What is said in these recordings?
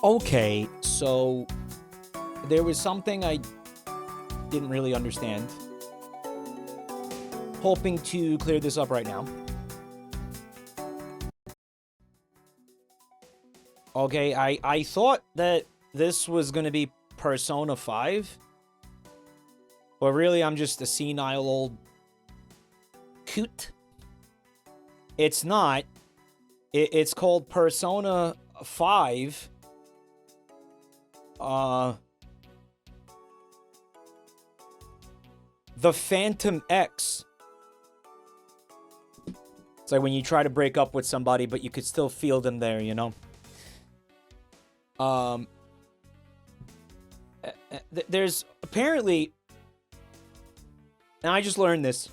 Okay, so there was something I didn't really understand. Hoping to clear this up right now. Okay, I thought that this was going to be Persona 5. But really, I'm just a senile old coot. It's not. It's called Persona 5. The Phantom X. It's like when you try to break up with somebody, but you could still feel them there, you know? There's apparently... And I just learned this.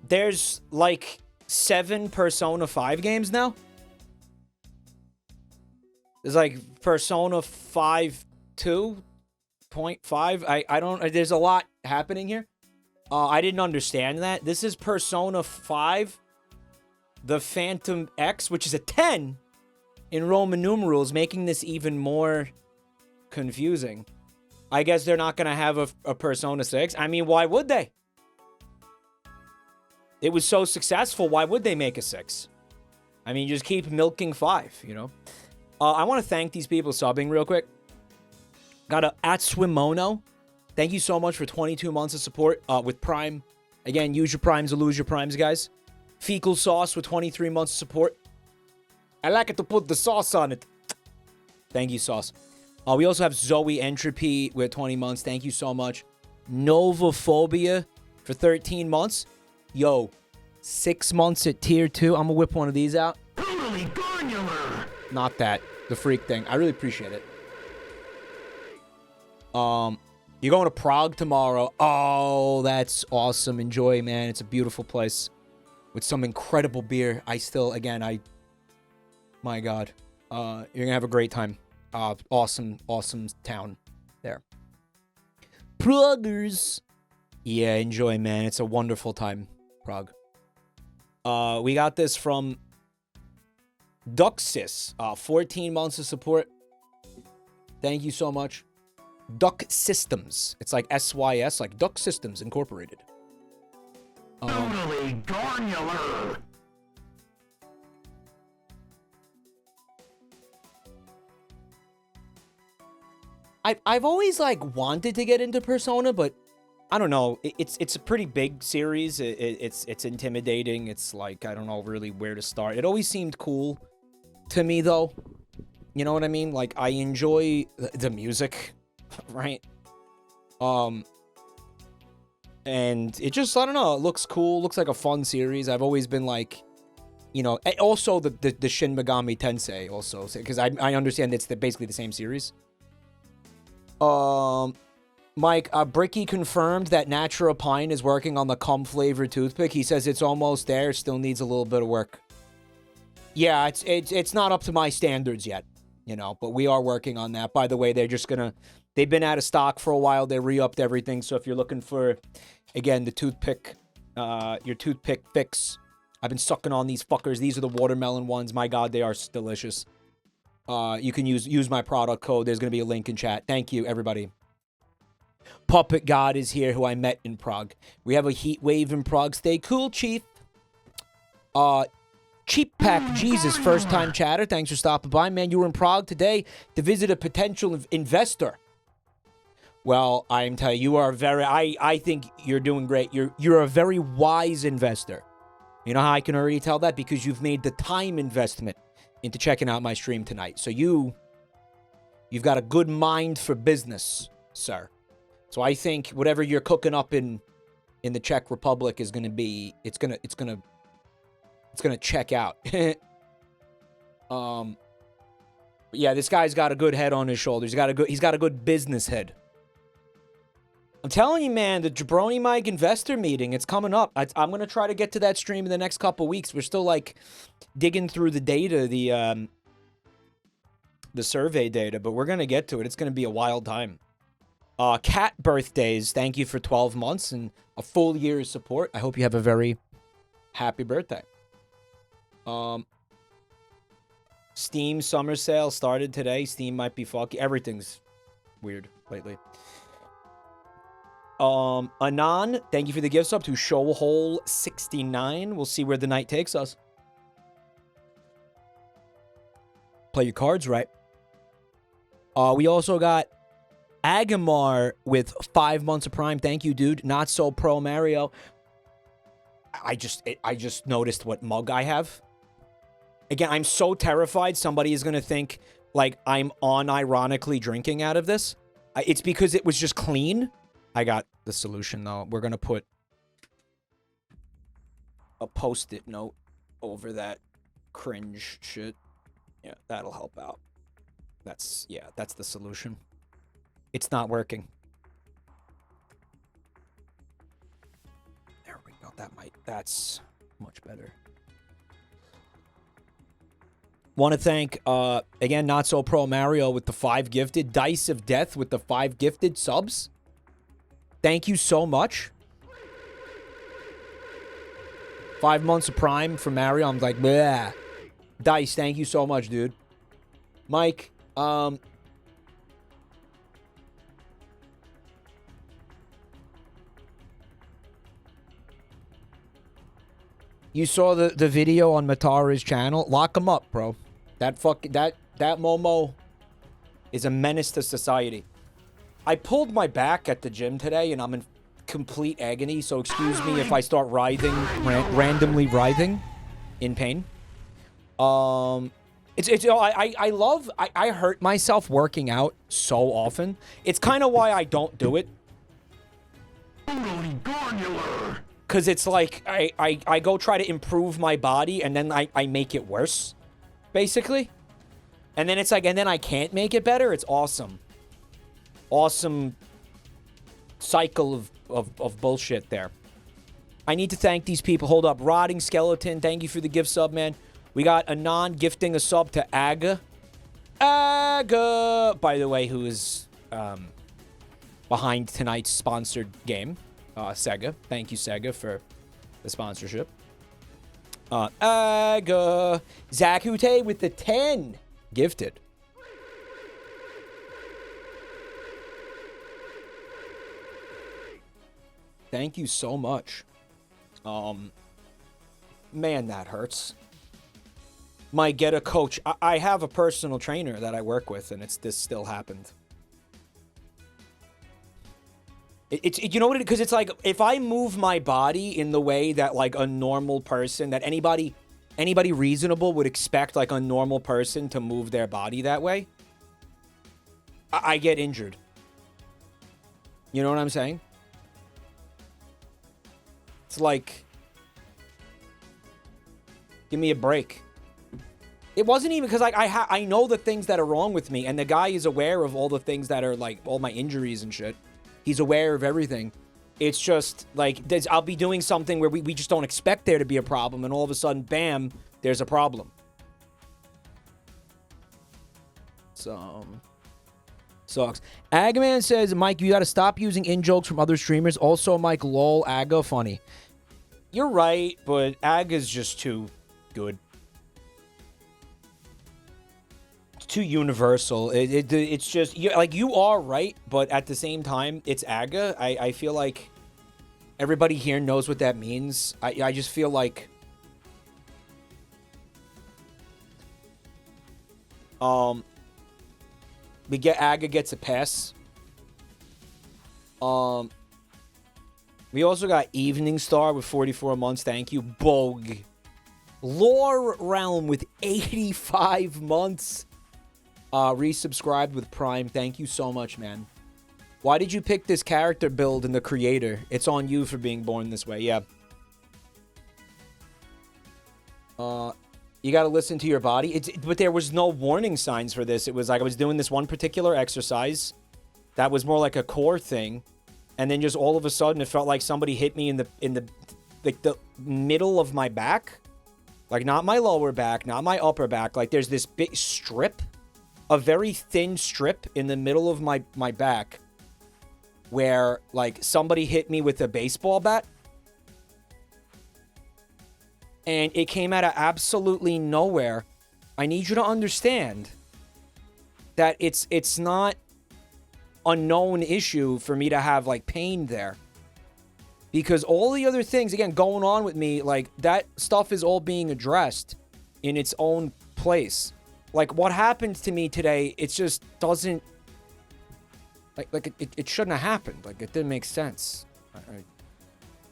There's like 7 Persona 5 games now. There's like Persona 5 2.5. I don't... There's a lot happening here. I didn't understand that. This is Persona 5. The Phantom X, which is a 10 in Roman numerals, making this even more confusing. I guess they're not going to have a Persona 6. I mean, why would they? It was so successful, why would they make a 6? I mean, just keep milking 5, you know? I want to thank these people subbing real quick. Got a @Swimono. Thank you so much for 22 months of support with Prime. Again, use your Primes or lose your Primes, guys. Fecal Sauce with 23 months of support. I like it to put the sauce on it. Thank you, Sauce. We also have Zoe Entropy with 20 months. Thank you so much. Novophobia for 13 months. Yo, 6 months at tier 2. I'm going to whip one of these out. Totally granular. Not that. The freak thing. I really appreciate it. You're going to Prague tomorrow. Oh, that's awesome. Enjoy, man. It's a beautiful place with some incredible beer. My God. You're going to have a great time. Awesome town there. Praguers. Yeah, enjoy, man. It's a wonderful time, Prague. We got this from Duxis. 14 months of support. Thank you so much. Duck Systems. It's like SYS, like Duck Systems Incorporated. Totally granular. I've always like wanted to get into Persona, but I don't know. It's a pretty big series. It's intimidating. It's like I don't know really where to start. It always seemed cool to me though. You know what I mean? Like I enjoy the music, right? And it just I don't know. It looks cool. Looks like a fun series. I've always been like, you know. Also the Shin Megami Tensei also because I understand it's basically the same series. Mike, Bricky confirmed that Natura Pine is working on the cum-flavored toothpick. He says it's almost there, still needs a little bit of work. Yeah, it's not up to my standards yet, you know, but we are working on that. By the way, they've been out of stock for a while. They re-upped everything, so if you're looking for, again, the toothpick, your toothpick fix, I've been sucking on these fuckers. These are the watermelon ones. My God, they are delicious. You can use my product code. There's going to be a link in chat. Thank you, everybody. Puppet God is here, who I met in Prague. We have a heat wave in Prague. Stay cool, Chief. Cheap Pack Jesus, first-time chatter. Thanks for stopping by. Man, you were in Prague today to visit a potential investor. Well, I'm telling you, you are I think you're doing great. You're a very wise investor. You know how I can already tell that? Because you've made the time investment into checking out my stream tonight. So you've got a good mind for business, sir. So I think whatever you're cooking up in the Czech Republic is going to be it's going to check out. But yeah, this guy's got a good head on his shoulders. He's got a good business head. I'm telling you, man, the Jabronimike investor meeting, it's coming up. I'm going to try to get to that stream in the next couple weeks. We're still, like, digging through the data, the survey data, but we're going to get to it. It's going to be a wild time. Cat birthdays, thank you for 12 months and a full year's support. I hope you have a very happy birthday. Steam summer sale started today. Steam might be fucky. Everything's weird lately. Anon, thank you for the gift sub to Showhole69. We'll see where the night takes us. Play your cards right. We also got Agamar with 5 months of Prime. Thank you, dude. Not so pro Mario. I just noticed what mug I have. Again, I'm so terrified somebody is going to think, like, I'm unironically drinking out of this. It's because it was just clean. I got the solution, though. We're going to put a Post-it note over that cringe shit. Yeah, that'll help out. That's the solution. It's not working. There we go. That's much better. Want to thank, again, Not So Pro Mario with the 5 gifted. Dice of Death with the 5 gifted subs. Thank you so much. 5 months of Prime for Mario. I'm like, bleh. Dice, thank you so much, dude. Mike, you saw the video on Matara's channel. Lock him up, bro. That Momo is a menace to society. I pulled my back at the gym today, and I'm in complete agony, so excuse me if I start writhing, randomly writhing in pain. I hurt myself working out so often. It's kind of why I don't do it. Because it's like, I go try to improve my body, and then I make it worse, basically. And then it's like, and then I can't make it better. It's awesome. Awesome cycle of bullshit there. I need to thank these people. Hold up. Rotting Skeleton, thank you for the gift sub, man. We got Anon gifting a sub to Aga. Aga, by the way, who is behind tonight's sponsored game. Sega. Thank you, Sega, for the sponsorship. Aga. Zakute with the 10 gifted. Thank you so much. Man, that hurts. Might get a coach. I have a personal trainer that I work with, and this still happened. You know what? Because it's like, if I move my body in the way that, like, a normal person, that anybody reasonable would expect, like, a normal person to move their body that way, I get injured. You know what I'm saying? It's like, give me a break. It wasn't even because, like, I know the things that are wrong with me, and the guy is aware of all the things that are, like, all my injuries and shit. He's aware of everything. It's just, like, I'll be doing something where we just don't expect there to be a problem, and all of a sudden, bam, there's a problem. So, sucks. Agaman says, Mike, you gotta stop using in-jokes from other streamers. Also, Mike, lol, Aga, funny. You're right, but Aga's just too good. Too universal. It's just, like, you are right, but at the same time, it's Aga. I feel like everybody here knows what that means. I just feel like Aga gets a pass. We also got Evening Star with 44 months. Thank you. Bog. Lore Realm with 85 months. Resubscribed with Prime. Thank you so much, man. Why did you pick this character build in the creator? It's on you for being born this way. Yeah. You gotta listen to your body. But there was no warning signs for this. It was like I was doing this one particular exercise that was more like a core thing, and then just all of a sudden it felt like somebody hit me in the middle of my back. Like, not my lower back, not my upper back. Like, there's this big strip, a very thin strip in the middle of my back where, like, somebody hit me with a baseball bat. And it came out of absolutely nowhere. I need you to understand that it's not a known issue for me to have, like, pain there. Because all the other things, again, going on with me, like, that stuff is all being addressed in its own place. Like, what happened to me today, it just doesn't... It shouldn't have happened. Like, it didn't make sense.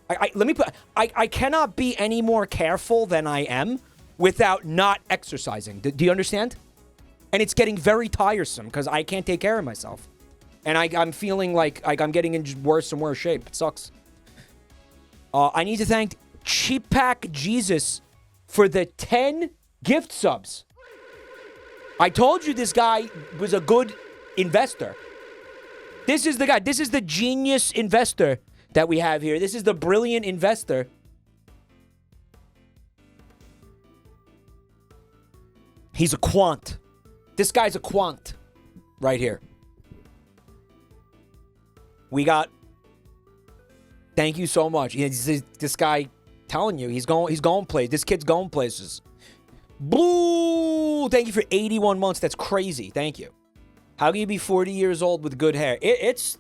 I cannot be any more careful than I am without not exercising. Do you understand? And it's getting very tiresome because I can't take care of myself. And I'm feeling like I'm getting in worse and worse shape. It sucks. I need to thank Cheap Pack Jesus for the 10 gift subs. I told you this guy was a good investor. This is the guy. This is the genius investor that we have here. This is the brilliant investor. He's a quant. This guy's a quant right here. We got... Thank you so much. This guy telling you he's going places. This kid's going places. Blue. Thank you for 81 months. That's crazy. Thank you. How can you be 40 years old with good hair? It's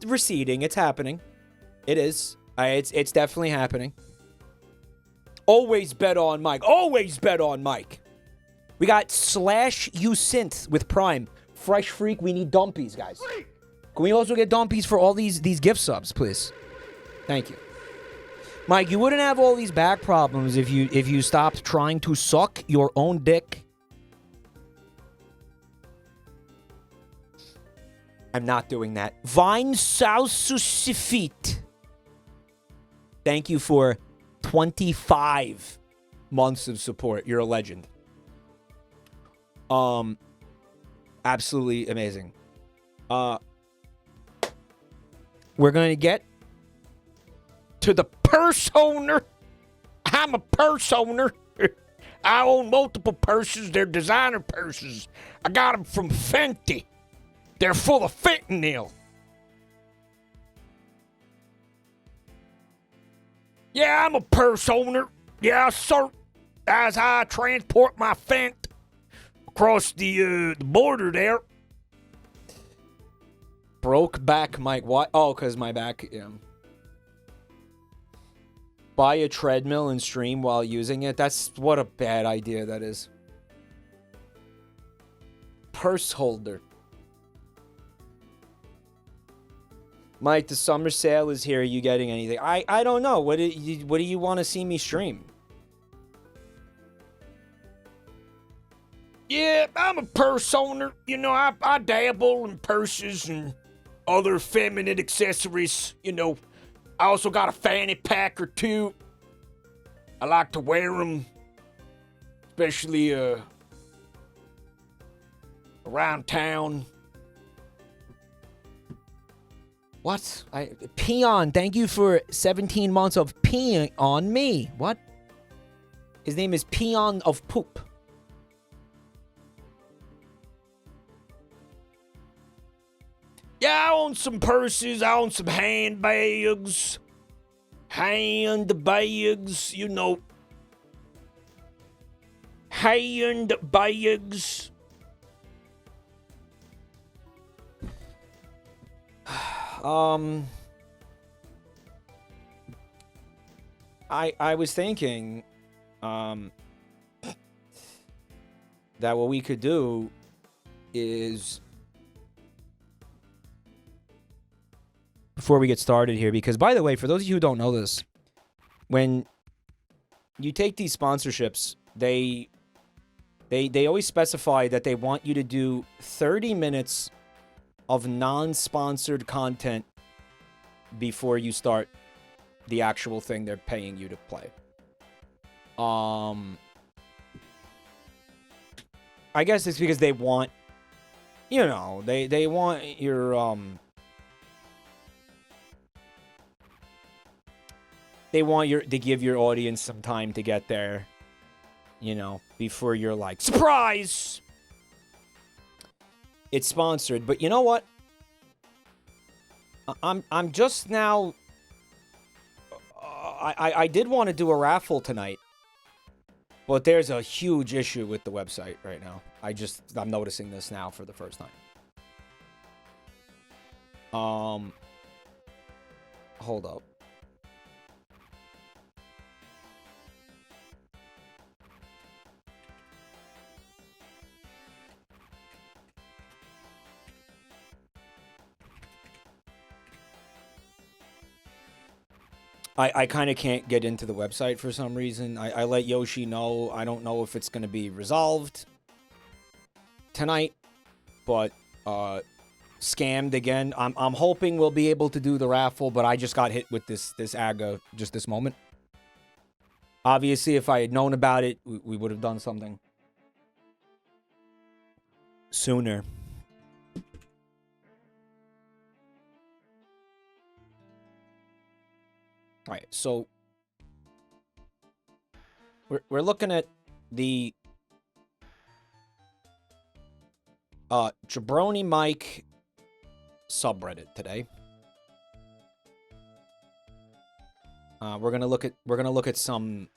receding. It's happening. It is. It's definitely happening. Always bet on Mike. Always bet on Mike. We got /USynth with Prime. Fresh Freak. We need dumpies, guys. Can we also get dumpies for all these gift subs, please? Thank you. Mike, you wouldn't have all these back problems if you stopped trying to suck your own dick. I'm not doing that. Vine Saususifit. Thank you for 25 months of support. You're a legend. Absolutely amazing. We're going to get to the purse owner. I'm a purse owner. I own multiple purses. They're designer purses. I got them from Fenty. They're full of fentanyl. Yeah, I'm a purse owner. Yeah, sir. As I transport my Fent across the border there. Broke back Mike. Why? Oh, because my back... Yeah. Buy a treadmill and stream while using it. That's what a bad idea that is. Purse holder. Mike, the summer sale is here. Are you getting anything? I don't know. What do you want to see me stream? Yeah, I'm a purse owner. You know, I dabble in purses and other feminine accessories. You know, I also got a fanny pack or two. I like to wear them, especially around town. What? Peon, thank you for 17 months of peeing on me. What? His name is Peon of Poop. Yeah, I own some purses. I own some handbags. Handbags, you know. Handbags. I was thinking, that what we could do is, before we get started here, because, by the way, for those of you who don't know this, when you take these sponsorships, they always specify that they want you to do 30 minutes of non-sponsored content before you start the actual thing they're paying you to play. I guess it's because they want, you know, they want your, they want to give your audience some time to get there, you know, before you're like, surprise! It's sponsored, but you know what? I'm just now... I did want to do a raffle tonight, But there's a huge issue with the website right now. I'm noticing this now for the first time. Hold up. I kind of can't get into the website for some reason. I let Yoshi know. I don't know if it's going to be resolved tonight, but scammed again. I'm hoping we'll be able to do the raffle, but I just got hit with this aga just this moment. Obviously, if I had known about it, we would have done something sooner. All right, so we're looking at the Jabronimike subreddit today. We're gonna look at some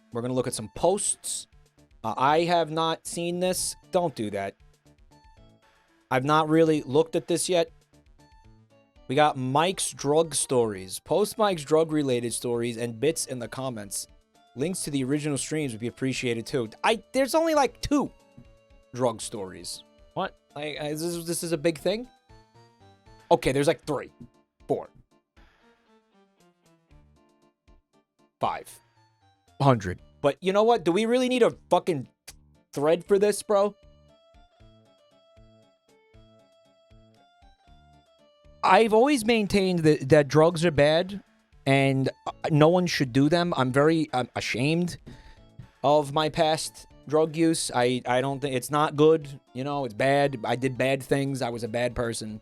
posts. I have not seen this. Don't do that. I've not really looked at this yet. We got Mike's drug stories. Post Mike's drug-related stories and bits in the comments. Links to the original streams would be appreciated too. There's only like 2 drug stories. What? This is a big thing? Okay, there's like 3, 4, 500. But you know what? Do we really need a fucking thread for this, bro? I've always maintained that drugs are bad and no one should do them. I'm very ashamed of my past drug use. I don't think it's not good. You know, it's bad. I did bad things. I was a bad person.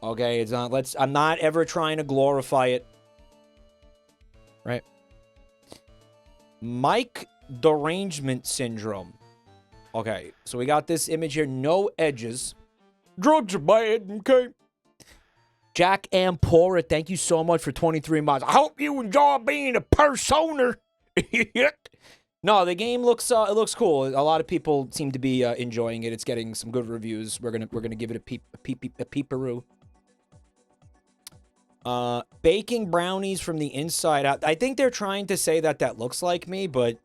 Okay, it's not. I'm not ever trying to glorify it. Right? Mike derangement syndrome. Okay, so we got this image here. No edges. Drugs are bad. Okay. Jack Ampora, thank you so much for 23 months. I hope you enjoy being a persona. No, the game looks it looks cool. A lot of people seem to be enjoying it. It's getting some good reviews. We're gonna give it a peeperoo. Baking brownies from the inside out. I think they're trying to say that looks like me, but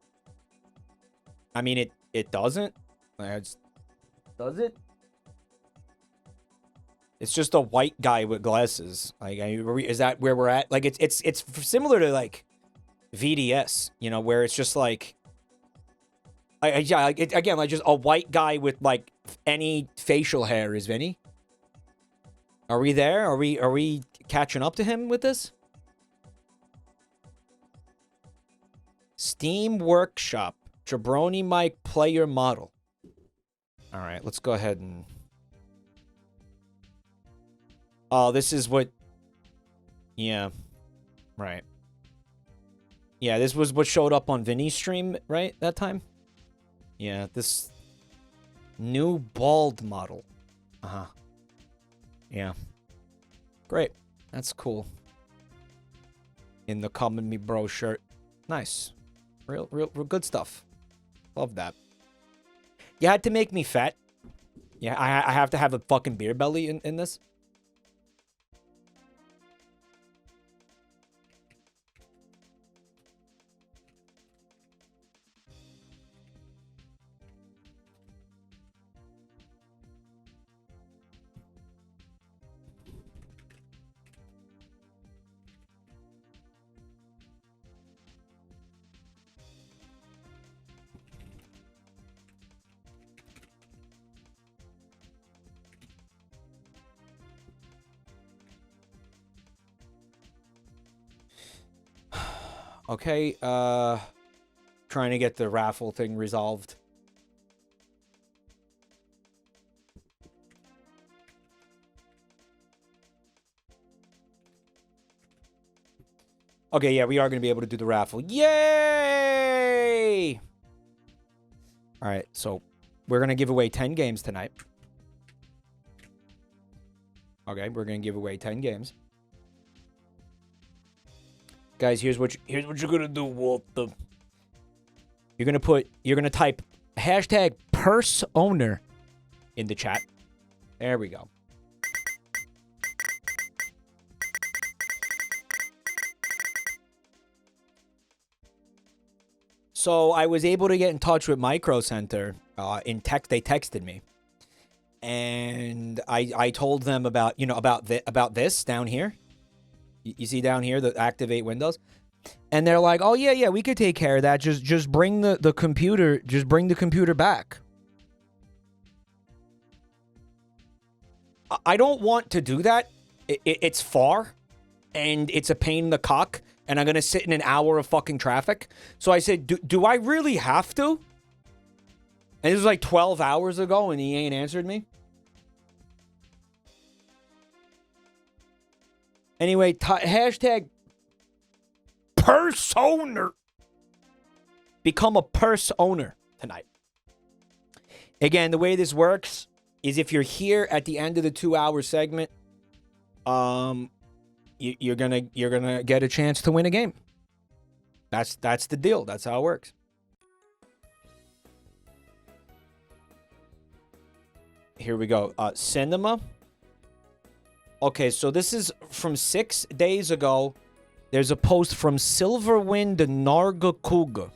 I mean it doesn't. Does it? It's just a white guy with glasses. Like, is that where we're at? Like, it's similar to like VDS, you know, where it's just like, again, like just a white guy with like any facial hair is Vinny. Are we there? Are we catching up to him with this? Steam Workshop, Jabronimike player model. All right, let's go ahead and. Oh, this is what... Yeah. Right. Yeah, this was what showed up on Vinny's stream, right? That time? Yeah, this... New bald model. Uh-huh. Yeah. Great. That's cool. In the Come and Me Bro shirt. Nice. Real good stuff. Love that. You had to make me fat. Yeah, I have to have a fucking beer belly in this. Okay, trying to get the raffle thing resolved. Okay, yeah, we are going to be able to do the raffle. Yay! All right, so we're going to give away 10 games tonight. Okay, we're going to give away 10 games. Guys, here's what you're going to do, Walter. You're gonna type hashtag purse owner in the chat. There we go. So I was able to get in touch with Micro Center. They texted me, and I told them about about this down here. You see down here the activate Windows, and they're like, "Oh yeah, we could take care of that. Just bring the computer. Just bring the computer back." I don't want to do that. It's far, and it's a pain in the cock. And I'm going to sit in an hour of fucking traffic. So I said, do I really have to? And this was like 12 hours ago, and he ain't answered me. Anyway, hashtag purse owner. Become a purse owner tonight. Again, the way this works is if you're here at the end of the 2-hour segment, you're gonna get a chance to win a game. That's the deal. That's how it works. Here we go. Cinema. Okay, so this is from 6 days ago. There's a post from Silverwind Nargakuga.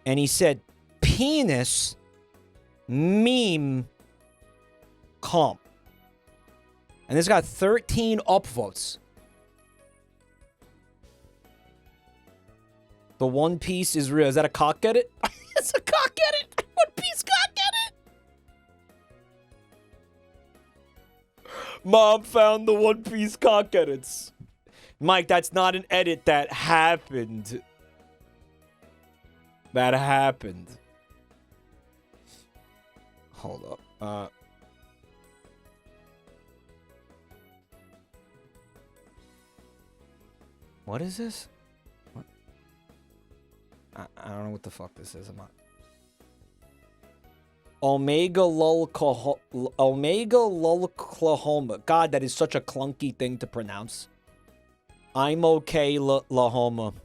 And he said, penis meme comp. And this got 13 upvotes. The One Piece is real. Is that a cock get it? It's a cock get it. One Piece cock get it. Mom found the One Piece cock edits. Mike, that's not an edit. That happened. That happened. Hold up. What is this? What? I don't know what the fuck this is. I'm not. Omega Lulklahoma. God, that is such a clunky thing to pronounce. I'm okay, Lahoma.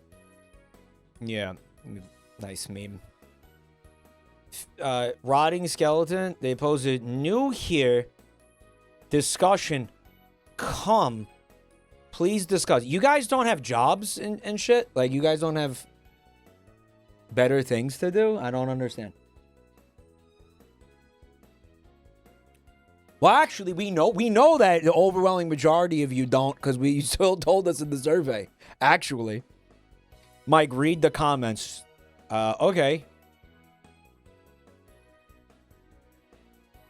Yeah, nice meme. Rotting skeleton. They posted new here. Discussion. Come. Please discuss. You guys don't have jobs and shit? Like, you guys don't have better things to do? I don't understand. Well, actually, we know that the overwhelming majority of you don't, because you still told us in the survey. Actually. Mike, read the comments. Okay.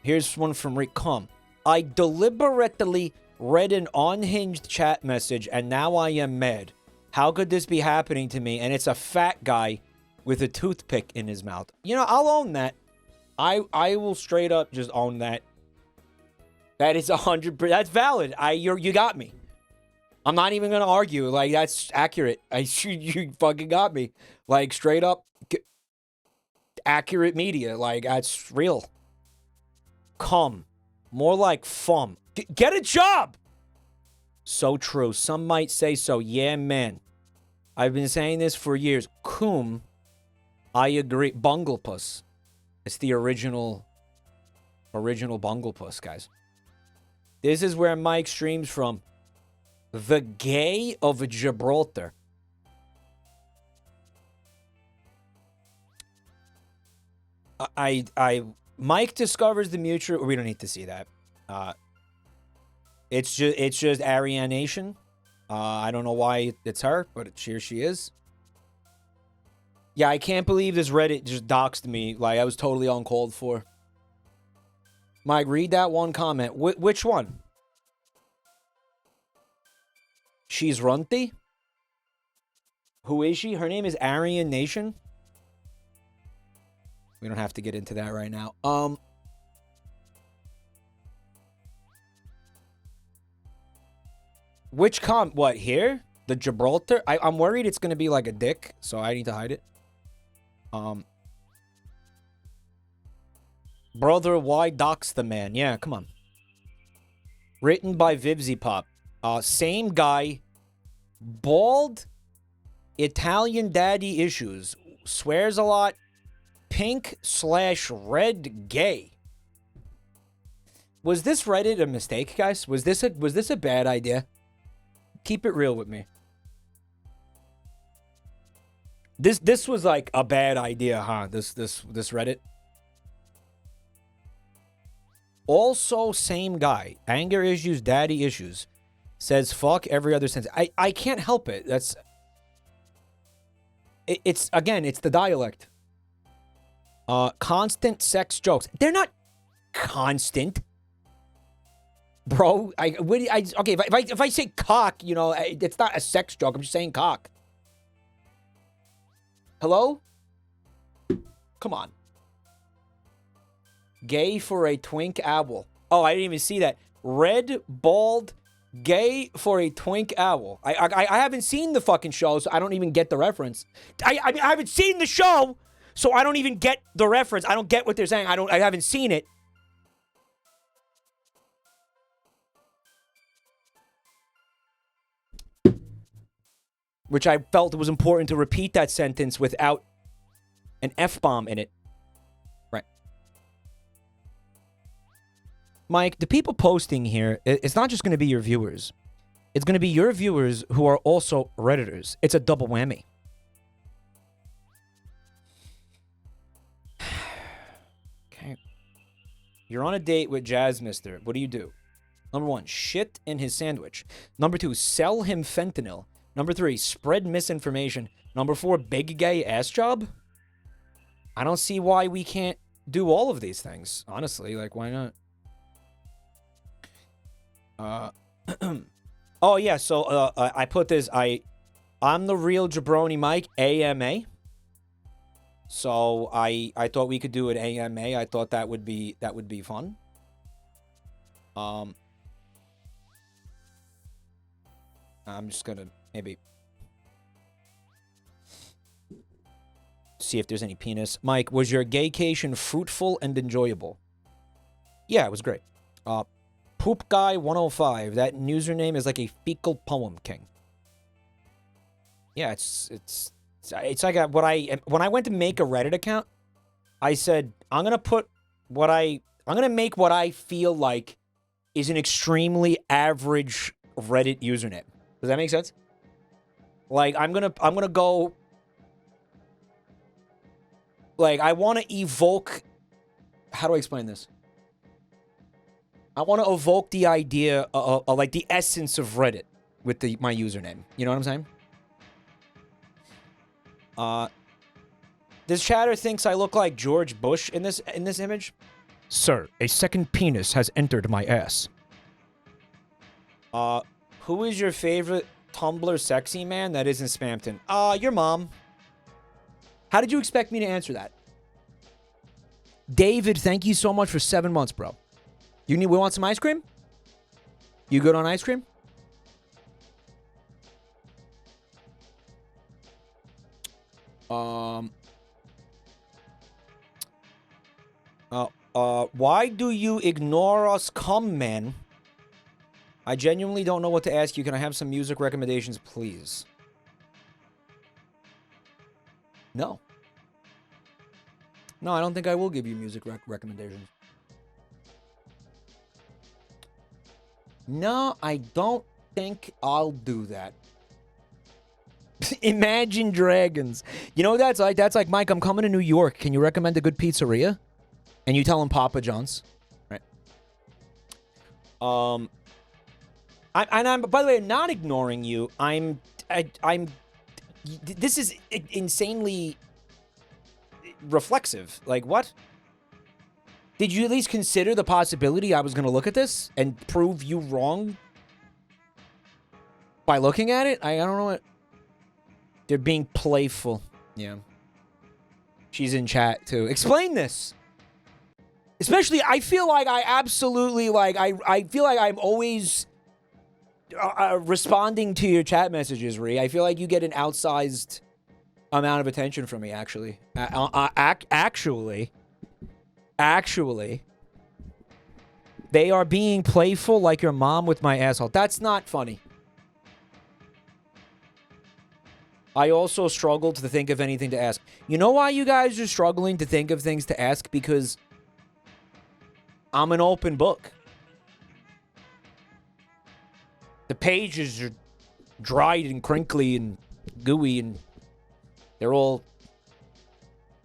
Here's one from Rick. Come. I deliberately read an unhinged chat message, and now I am mad. How could this be happening to me? And it's a fat guy with a toothpick in his mouth. You know, I'll own that. I will straight up just own that. That is 100%. That's valid. You got me. I'm not even gonna argue. Like, that's accurate. You fucking got me. Like, straight up accurate media. Like, that's real. Come. More like fum. Get a job! So true. Some might say so. Yeah, man. I've been saying this for years. Coom. I agree. Bunglepuss. It's the original Bunglepuss, guys. This is where Mike streams from. The Gay of Gibraltar. Mike discovers the mutual. We don't need to see that. It's just Ariane Nation. I don't know why it's her, but here she is. Yeah, I can't believe this Reddit just doxed me. Like, I was totally uncalled for. Mike, read that one comment. Which one? She's Runty? Who is she? Her name is Ariane Nation. We don't have to get into that right now. Which what, here? The Gibraltar? I'm worried it's going to be like a dick, so I need to hide it. Brother, why dox the man? Yeah, come on. Written by Vivzipop. Same guy. Bald. Italian daddy issues. swears a lot. Pink/red gay. Was this Reddit a mistake, guys? Was this a bad idea? Keep it real with me. This was like a bad idea, huh? This Reddit. Also, same guy. Anger issues, daddy issues. Says fuck every other sentence. I can't help it. It's again, it's the dialect. Constant sex jokes. They're not constant. Bro, okay, if I say cock, you know, it's not a sex joke. I'm just saying cock. Hello? Come on. Gay for a twink owl. Oh, I didn't even see that. Red, bald, gay for a twink owl. I haven't seen the fucking show, so I don't even get the reference. I mean, I haven't seen the show, so I don't even get the reference. I don't get what they're saying. I haven't seen it. Which I felt it was important to repeat that sentence without an F-bomb in it. Right. Mike, the people posting here, it's not just going to be your viewers. It's going to be your viewers who are also Redditors. It's a double whammy. Okay. You're on a date with Jazz Mister. What do? Number 1, shit in his sandwich. Number 2, sell him fentanyl. Number 3, spread misinformation. Number 4, big gay ass job. I don't see why we can't do all of these things. Honestly, like, why not? Oh, yeah, so I put this. I'm the real Jabronimike, AMA. So I thought we could do an AMA. I thought that would be fun. I'm just gonna maybe see if there's any penis. Mike, was your gaycation fruitful and enjoyable? Yeah, it was great. Poop Guy 105. That username is like a fecal poem king. Yeah, it's like when I went to make a Reddit account, I said I'm gonna make what I feel like is an extremely average Reddit username. Does that make sense? Like, I'm gonna go. Like, I want to evoke. How do I explain this? I want to evoke the idea of like the essence of Reddit with my username. You know what I'm saying? This chatter thinks I look like George Bush in this image. Sir, a second penis has entered my ass. Who is your favorite Tumblr sexy man that isn't Spamton? Your mom. How did you expect me to answer that? David, thank you so much for 7 months, bro. We want some ice cream? You good on ice cream? Why do you ignore us, cum man? I genuinely don't know what to ask you. Can I have some music recommendations, please? No. No, I don't think I will give you music recommendations. No, I don't think I'll do that. Imagine Dragons. You know what that's like? That's like, Mike, I'm coming to New York. Can you recommend a good pizzeria? And you tell him Papa John's. Right. I'm, by the way, I'm not ignoring you. This is insanely reflexive. Like, what? Did you at least consider the possibility I was going to look at this and prove you wrong by looking at it? I don't know what. They're being playful. Yeah. She's in chat, too. Explain this. Especially, I feel like I absolutely, like, I feel like I'm always responding to your chat messages, Ree. I feel like you get an outsized amount of attention from me, actually. Actually, they are being playful like your mom with my asshole. That's not funny. I also struggled to think of anything to ask. You know why you guys are struggling to think of things to ask? Because I'm an open book. The pages are dried and crinkly and gooey and they're all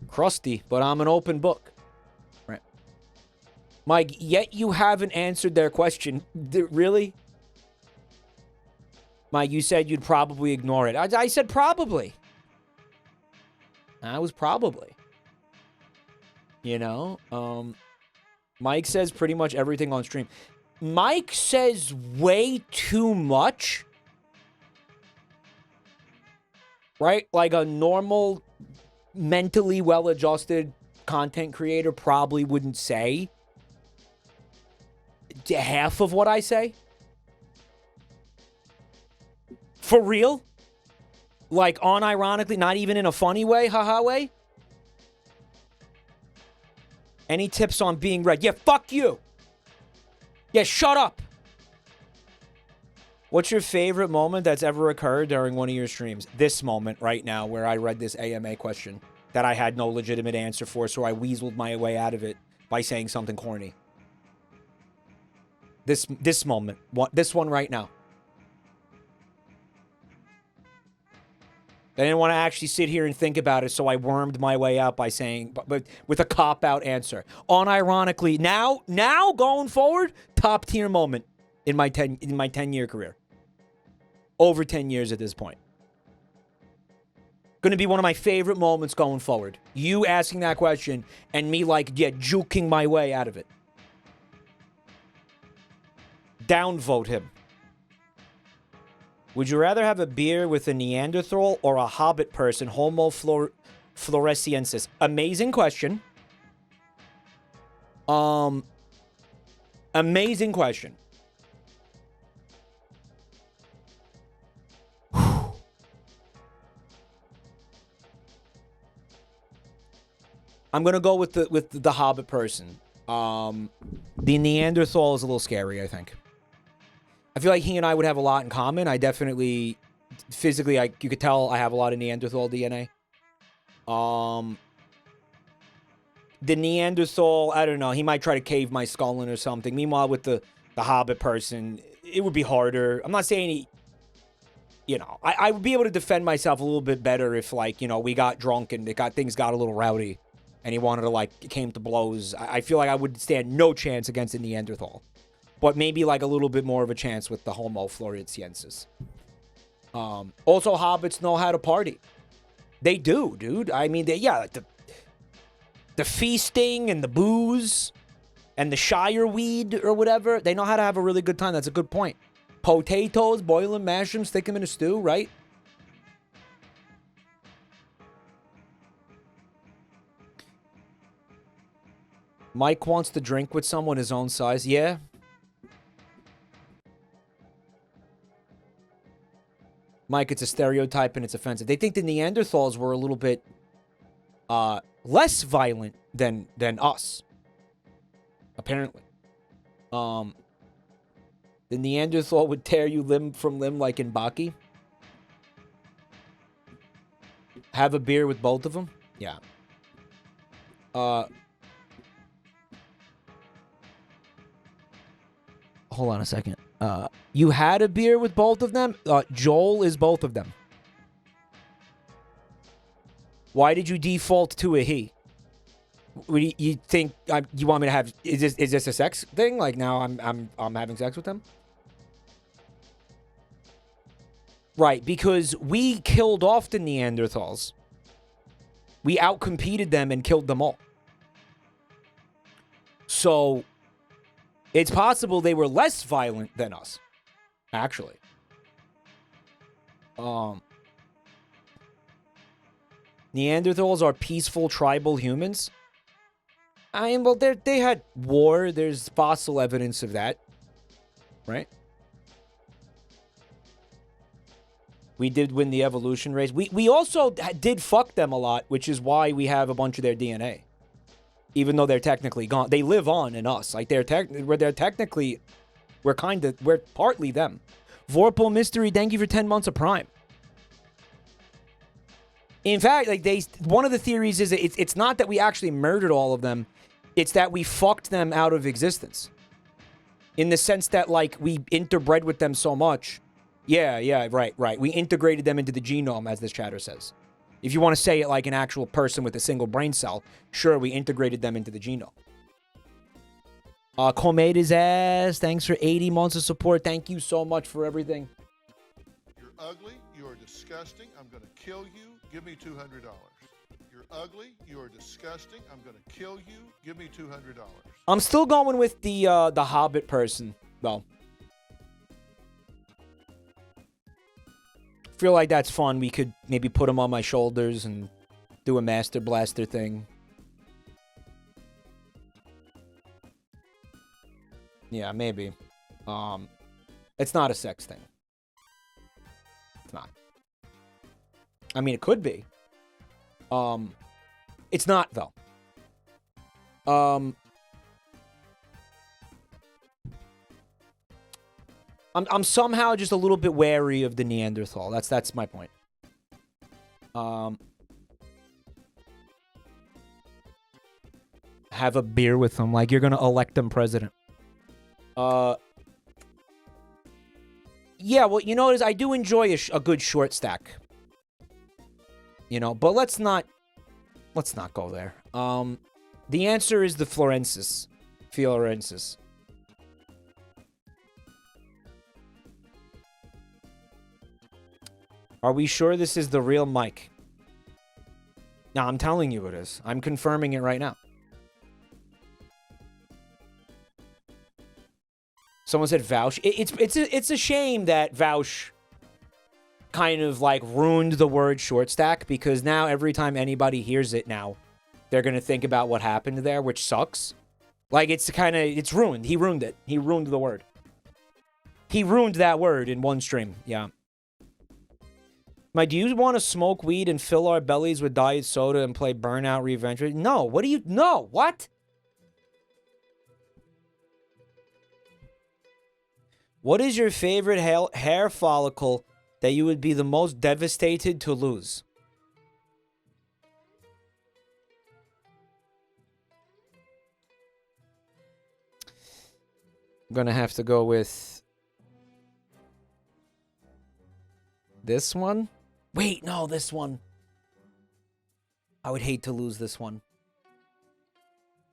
crusty, but I'm an open book. Right. Mike, yet you haven't answered their question. Really? Mike, you said you'd probably ignore it. I said probably. I was probably. You know? Mike says pretty much everything on stream. Mike says way too much. Right? Like a normal, mentally well-adjusted content creator probably wouldn't say half of what I say. For real? Like, unironically, not even in a funny way, haha way? Any tips on being read? Yeah, fuck you. Yeah, shut up. What's your favorite moment that's ever occurred during one of your streams? This moment right now where I read this AMA question that I had no legitimate answer for, so I weaseled my way out of it by saying something corny. This moment. This one right now. I didn't want to actually sit here and think about it, so I wormed my way out by saying, but with a cop-out answer. Unironically, now going forward, top-tier moment in my 10-year career. Over 10 years at this point. Going to be one of my favorite moments going forward. You asking that question and me, like, yeah, juking my way out of it. Downvote him. Would you rather have a beer with a Neanderthal or a Hobbit person, Homo floresiensis? Amazing question. Amazing question. I'm gonna go with the Hobbit person. The Neanderthal is a little scary, I think. I feel like he and I would have a lot in common. I definitely, physically, you could tell I have a lot of Neanderthal DNA. The Neanderthal, I don't know, he might try to cave my skull in or something. Meanwhile, with the Hobbit person, it would be harder. I'm not saying he, you know, I would be able to defend myself a little bit better if, like, you know, we got drunk and things got a little rowdy and he wanted to, like, it came to blows. I feel like I would stand no chance against a Neanderthal. But maybe, like, a little bit more of a chance with the Homo floresiensis. Also, hobbits know how to party. They do, dude. I mean, like, the feasting and the booze and the shire weed or whatever, they know how to have a really good time. That's a good point. Potatoes, boil them, mash them, stick them in a stew, right? Mike wants to drink with someone his own size. Yeah. Mike, it's a stereotype and it's offensive. They think the Neanderthals were a little bit less violent than us. Apparently. The Neanderthal would tear you limb from limb like in Baki. Have a beer with both of them? Yeah. Hold on a second. You had a beer with both of them? Joel is both of them. Why did you default to a he? You think you want me to have? Is this a sex thing? Like now I'm having sex with them? Right, because we killed off the Neanderthals. We outcompeted them and killed them all. So it's possible they were less violent than us, actually. Neanderthals are peaceful tribal humans. I mean, well, they had war. There's fossil evidence of that, right? We did win the evolution race. We also did fuck them a lot, which is why we have a bunch of their DNA. Even though they're technically gone. They live on in us. Like, we're technically... We're partly them. Vorpal Mystery, thank you for 10 months of Prime. In fact, like one of the theories is that it's not that we actually murdered all of them, it's that we fucked them out of existence. In the sense that, like, we interbred with them so much. Yeah, right. We integrated them into the genome, as this chatter says. If you want to say it like an actual person with a single brain cell, sure, we integrated them into the genome. Comade his ass. Thanks for 80 months of support. Thank you so much for everything. You're ugly. You are disgusting. I'm going to kill you. Give me $200. You're ugly. You are disgusting. I'm going to kill you. Give me $200. I'm still going with the Hobbit person, though. Feel like that's fun. We could maybe put him on my shoulders and do a Master Blaster thing. Yeah, maybe. It's not a sex thing. It's not. I mean, it could be. It's not, though. I'm somehow just a little bit wary of the Neanderthal. That's my point. Have a beer with him, like you're gonna elect him president. Yeah, well, you know what is, I do enjoy a good short stack. You know, but let's not go there. The answer is the Florensis. Fiorensis. Are we sure this is the real Mike? No, I'm telling you it is. I'm confirming it right now. Someone said Vouch. It's a shame that Vouch kind of like ruined the word short stack, because now every time anybody hears it now, they're going to think about what happened there, which sucks. Like, it's ruined. He ruined it. He ruined the word. He ruined that word in one stream. Yeah. Do you want to smoke weed and fill our bellies with diet soda and play Burnout Revenge? No. What do you... No. What? What is your favorite hair follicle that you would be the most devastated to lose? I'm gonna have to go with this one. Wait, no, this one. I would hate to lose this one.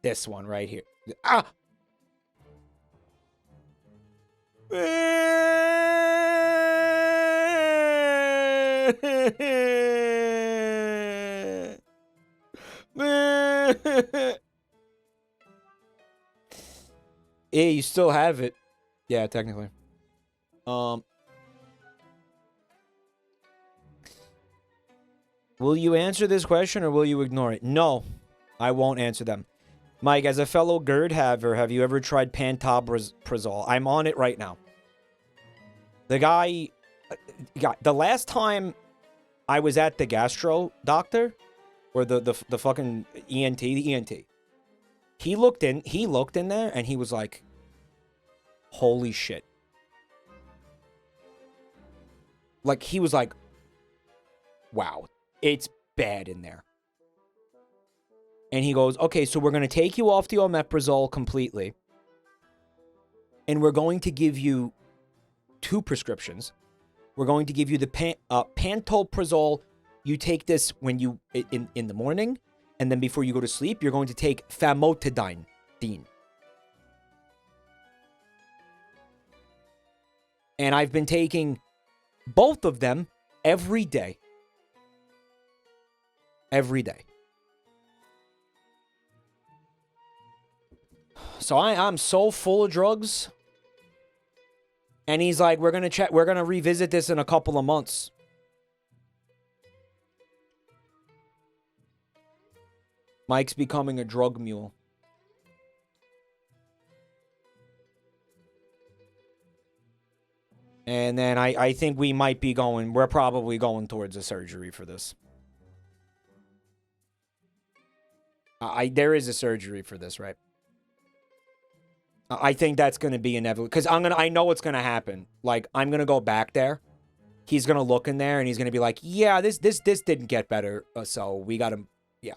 This one right here. Ah! Yeah, you still have it. Yeah, technically. Will you answer this question or will you ignore it? No, I won't answer them. Mike, as a fellow GERD haver, have you ever tried pantoprazole? I'm on it right now. The guy, the last time I was at the gastro doctor, or the fucking ENT, the ENT, he looked in there and he was like, holy shit. Like, he was like, wow, it's bad in there. And he goes, okay, so we're going to take you off the omeprazole completely. And we're going to give you 2 prescriptions. We're going to give you the pantoprazole. You take this when you in the morning, and then before you go to sleep, you're going to take famotidine. And I've been taking both of them every day. Every day. So I'm so full of drugs. And he's like, we're going to revisit this in a couple of months. Mike's becoming a drug mule. And then I think we're probably going towards a surgery for this. There is a surgery for this, right? I think that's going to be inevitable, because I know what's going to happen. Like, I'm going to go back there, he's gonna look in there and he's gonna be like, yeah, this didn't get better, so we gotta, yeah.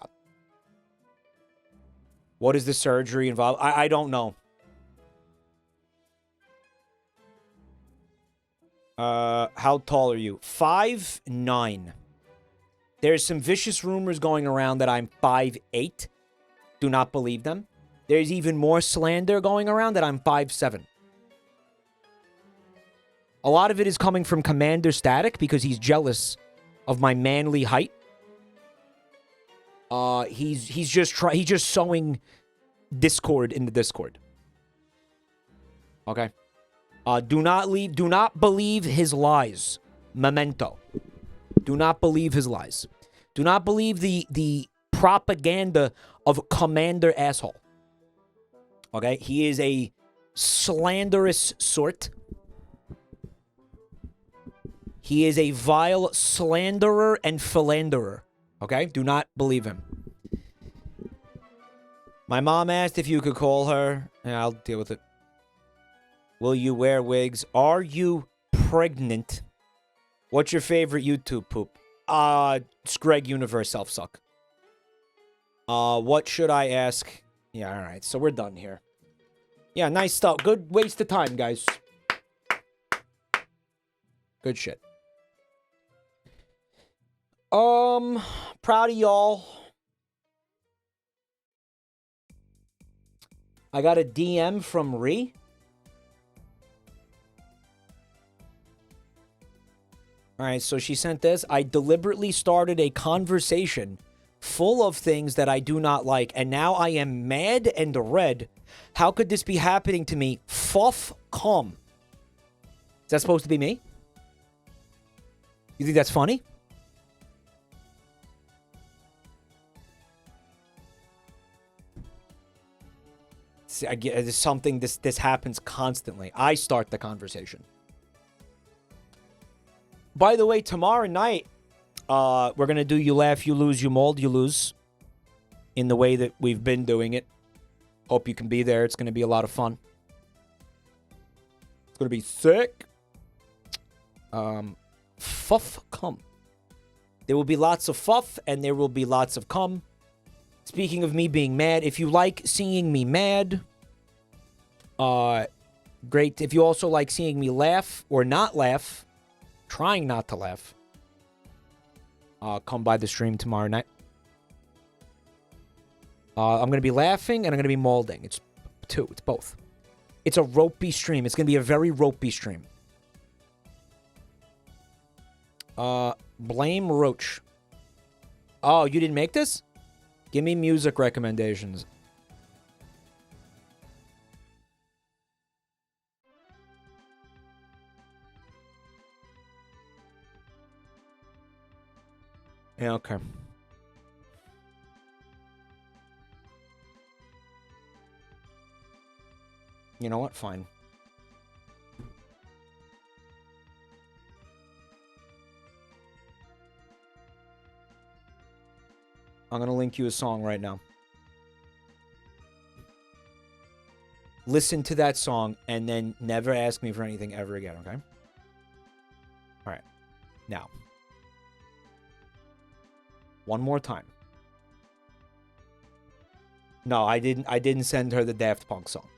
What is the surgery involved? I don't know. How tall are you? 5'9". There's some vicious rumors going around that I'm 5'8". Do not believe them. There's even more slander going around that I'm 5'7". A lot of it is coming from Commander Static because he's jealous of my manly height. He's just sowing discord in the Discord. Okay. Do not believe his lies. Memento. Do not believe his lies. Do not believe the propaganda of Commander Asshole. Okay? He is a slanderous sort. He is a vile slanderer and philanderer. Okay? Do not believe him. My mom asked if you could call her. Yeah, I'll deal with it. Will you wear wigs? Are you pregnant? What's your favorite YouTube poop? Screg Universe Self-Suck. What should I ask? Yeah, alright. So we're done here. Yeah, nice stuff. Good waste of time, guys. Good shit. Proud of y'all. I got a DM from Ree. Alright, so she sent this. I deliberately started a conversation full of things that I do not like, and now I am mad and red. How could this be happening to me? Fuff calm. Is that supposed to be me? You think that's funny? See, I get it's something this happens constantly. I start the conversation. By the way, tomorrow night, we're going to do You Laugh, You Lose, You Mold, You Lose. In the way that we've been doing it. Hope you can be there. It's going to be a lot of fun. It's going to be sick. Fuff cum. There will be lots of fuff and there will be lots of cum. Speaking of me being mad, if you like seeing me mad, great. If you also like seeing me laugh or not laugh, trying not to laugh, come by the stream tomorrow night. I'm going to be laughing and I'm going to be molding. It's two. It's both. It's a ropey stream. It's going to be a very ropey stream. Blame Roach. Oh, you didn't make this? Give me music recommendations. Yeah, okay. You know what? Fine. I'm going to link you a song right now. Listen to that song and then never ask me for anything ever again, okay? All right. Now. One more time. No, I didn't send her the Daft Punk song.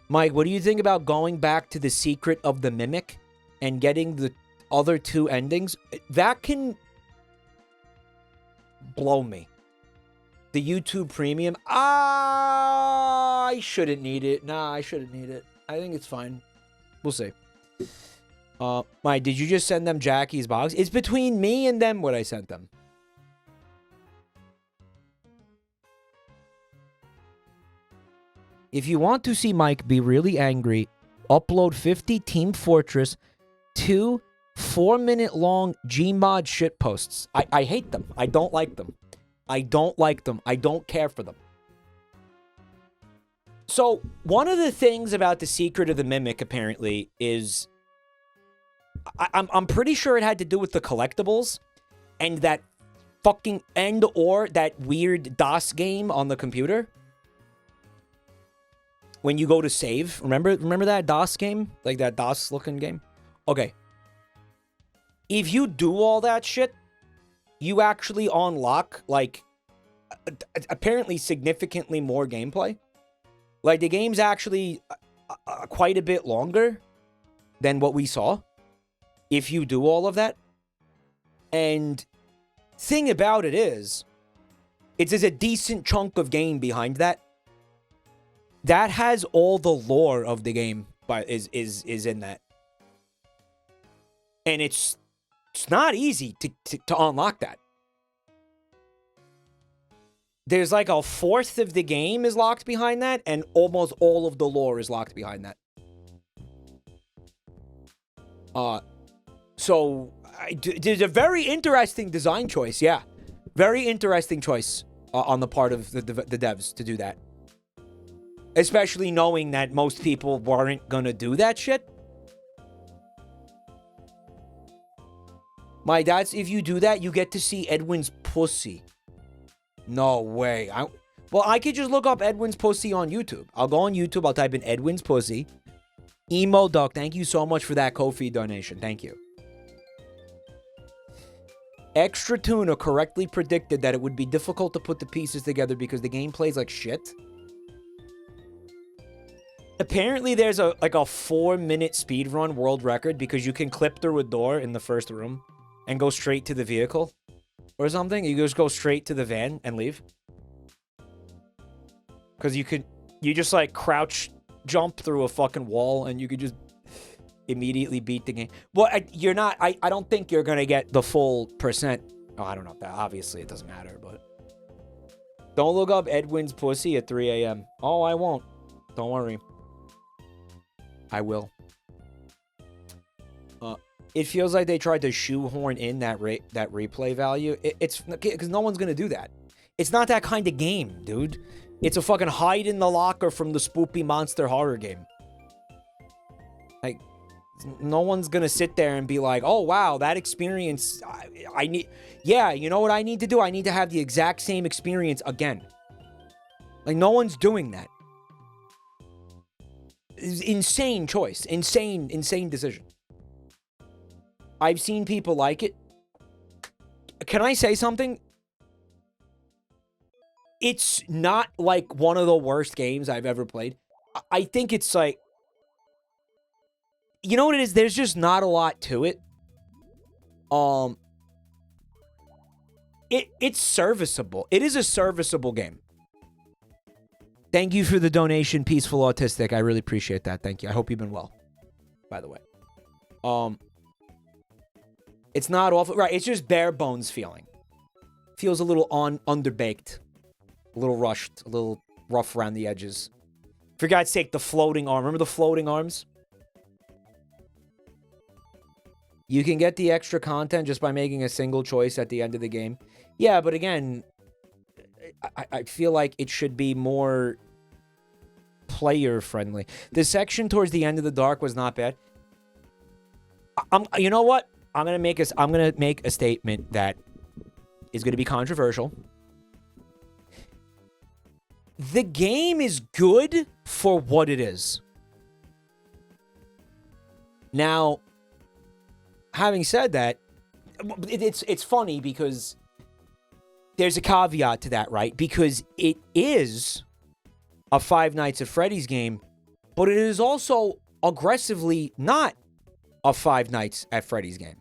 Mike, what do you think about going back to The Secret of the Mimic and getting the other two endings? That can blow me. The YouTube Premium. I shouldn't need it. Nah, I shouldn't need it. I think it's fine. We'll see. Mike, did you just send them Jackie's box? It's between me and them what I sent them. If you want to see Mike be really angry, upload 50 Team Fortress 2 4-minute long Gmod shit posts. I hate them. I don't like them. I don't like them. I don't care for them. So, one of the things about The Secret of the Mimic, apparently, is... I'm pretty sure it had to do with the collectibles and that fucking or that weird DOS game on the computer. When you go to save. Remember that DOS game? Like that DOS looking game? Okay. if you do all that shit, you actually unlock, like, apparently significantly more gameplay. Like, the game's actually quite a bit longer than what we saw, if you do all of that. And thing about it is, there's a decent chunk of game behind that. That has all the lore of the game, but is in that. And it's not easy to unlock that. There's like a fourth of the game is locked behind that, and almost all of the lore is locked behind that. So there's a very interesting design choice, yeah. Very interesting choice on the part of the devs to do that. Especially knowing that most people weren't gonna do that shit. My dad's, if you do that, you get to see Edwin's pussy. No way. Well, I could just look up Edwin's pussy on YouTube. I'll go on YouTube, I'll type in Edwin's pussy. Emo Duck, thank you so much for that Ko-fi donation. Thank you. Extra Tuna correctly predicted that it would be difficult to put the pieces together because the game plays like shit. Apparently, there's a 4-minute speedrun world record because you can clip through a door in the first room and go straight to the vehicle or something. You just go straight to the van and leave. Because you just like crouch jump through a fucking wall and you could just immediately beat the game. Well, you're not, I don't think you're going to get the full percent. Oh, I don't know. That obviously it doesn't matter, but don't look up Edwin's pussy at 3 a.m. Oh, I won't. Don't worry. I will. It feels like they tried to shoehorn in that replay value. It's because no one's gonna do that. It's not that kind of game, dude. It's a fucking hide in the locker from the spoopy monster horror game. Like, no one's gonna sit there and be like, "Oh wow, that experience. I need." Yeah, you know what I need to do? I need to have the exact same experience again. Like, no one's doing that. Insane choice. Insane decision. I've seen people like it. Can I say something? It's not like one of the worst games I've ever played. I think it's like, you know what it is? There's just not a lot to it. It's serviceable. It is a serviceable game. Thank you for the donation, Peaceful Autistic. I really appreciate that. Thank you. I hope you've been well, by the way. It's not awful. Right, it's just bare bones feeling. Feels a little underbaked. A little rushed. A little rough around the edges. For God's sake, the floating arm. Remember the floating arms? You can get the extra content just by making a single choice at the end of the game. Yeah, but again, I feel like it should be more player friendly. The section towards the end of the dark was not bad. You know what? I'm gonna make a statement that is gonna be controversial. The game is good for what it is. Now, having said that, it's funny because there's a caveat to that, right? Because it is a Five Nights at Freddy's game, but it is also aggressively not a Five Nights at Freddy's game.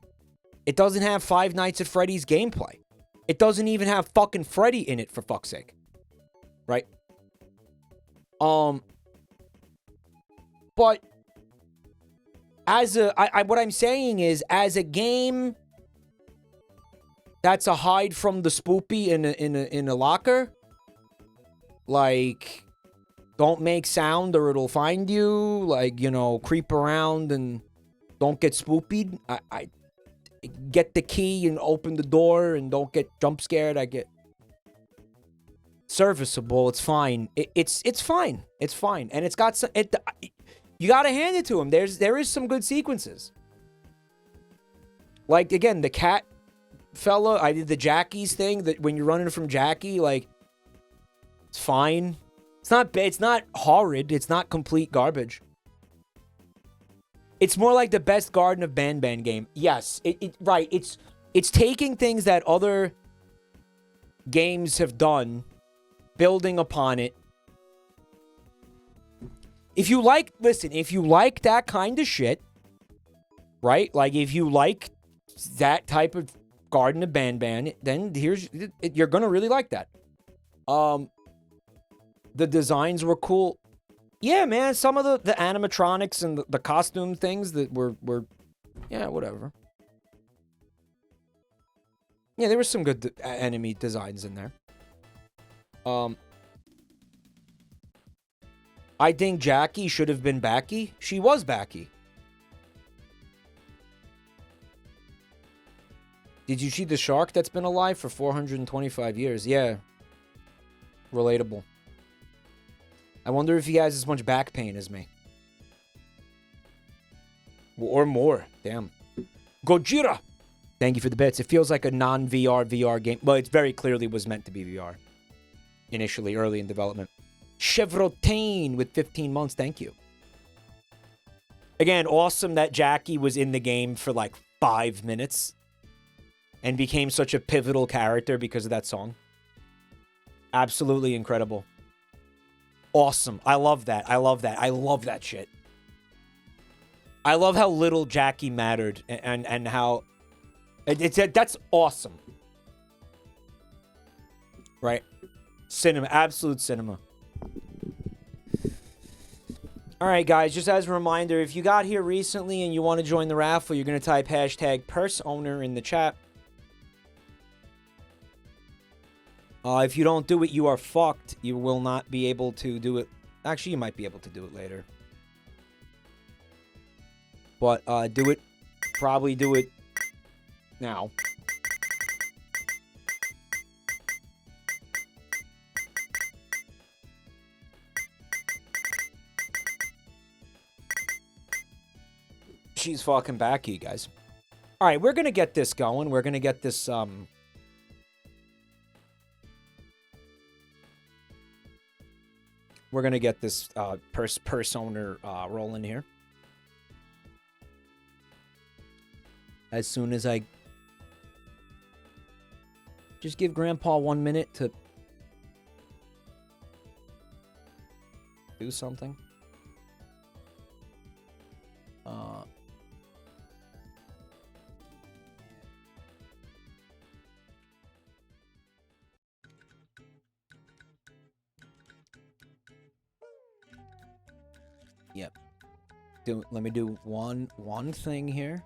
It doesn't have Five Nights at Freddy's gameplay. It doesn't even have fucking Freddy in it, for fuck's sake. Right? But what I'm saying is, as a game that's a hide from the spoopy in a locker, like, don't make sound or it'll find you, like, you know, creep around and don't get spoopied. I get the key and open the door and don't get jump scared. I get serviceable. It's fine. It's fine. It's fine. And it's got some. You gotta hand it to him. There is some good sequences. Like, again, the cat fella. I did the Jackie's thing. That when you're running from Jackie, like, it's fine. It's not bad. It's not horrid. It's not complete garbage. It's more like the best Garden of Banban game. Yes, right. It's taking things that other games have done, building upon it. If you like that kind of shit, right? Like if you like that type of Garden of Banban, then you're gonna really like that. The designs were cool. Yeah, man, some of the animatronics and the costume things that were yeah, whatever. Yeah, there were some good enemy designs in there. I think Jackie should have been Backy. She was Backy. Did you see the shark that's been alive for 425 years? Yeah. Relatable. I wonder if he has as much back pain as me. Or more. Damn. Gojira! Thank you for the bits. It feels like a non-VR VR game. Well, it very clearly was meant to be VR. Initially, early in development. Chevrotain with 15 months. Thank you. Again, awesome that Jackie was in the game for like 5 minutes. And became such a pivotal character because of that song. Absolutely incredible. Awesome. I love that. I love that. I love that shit. I love how little Jackie mattered and how that's awesome. Right? Cinema, absolute cinema. All right, guys, just as a reminder, if you got here recently and you want to join the raffle, you're going to type hashtag #PurseOwner in the chat. If you don't do it, you are fucked. You will not be able to do it. Actually, you might be able to do it later. But do it. Probably do it now. She's fucking back, you guys. All right, we're going to get this going. We're going to get this... We're going to get this purse owner rolling here. As soon as I... Just give Grandpa 1 minute to... do something. Yep. Let me do one thing here.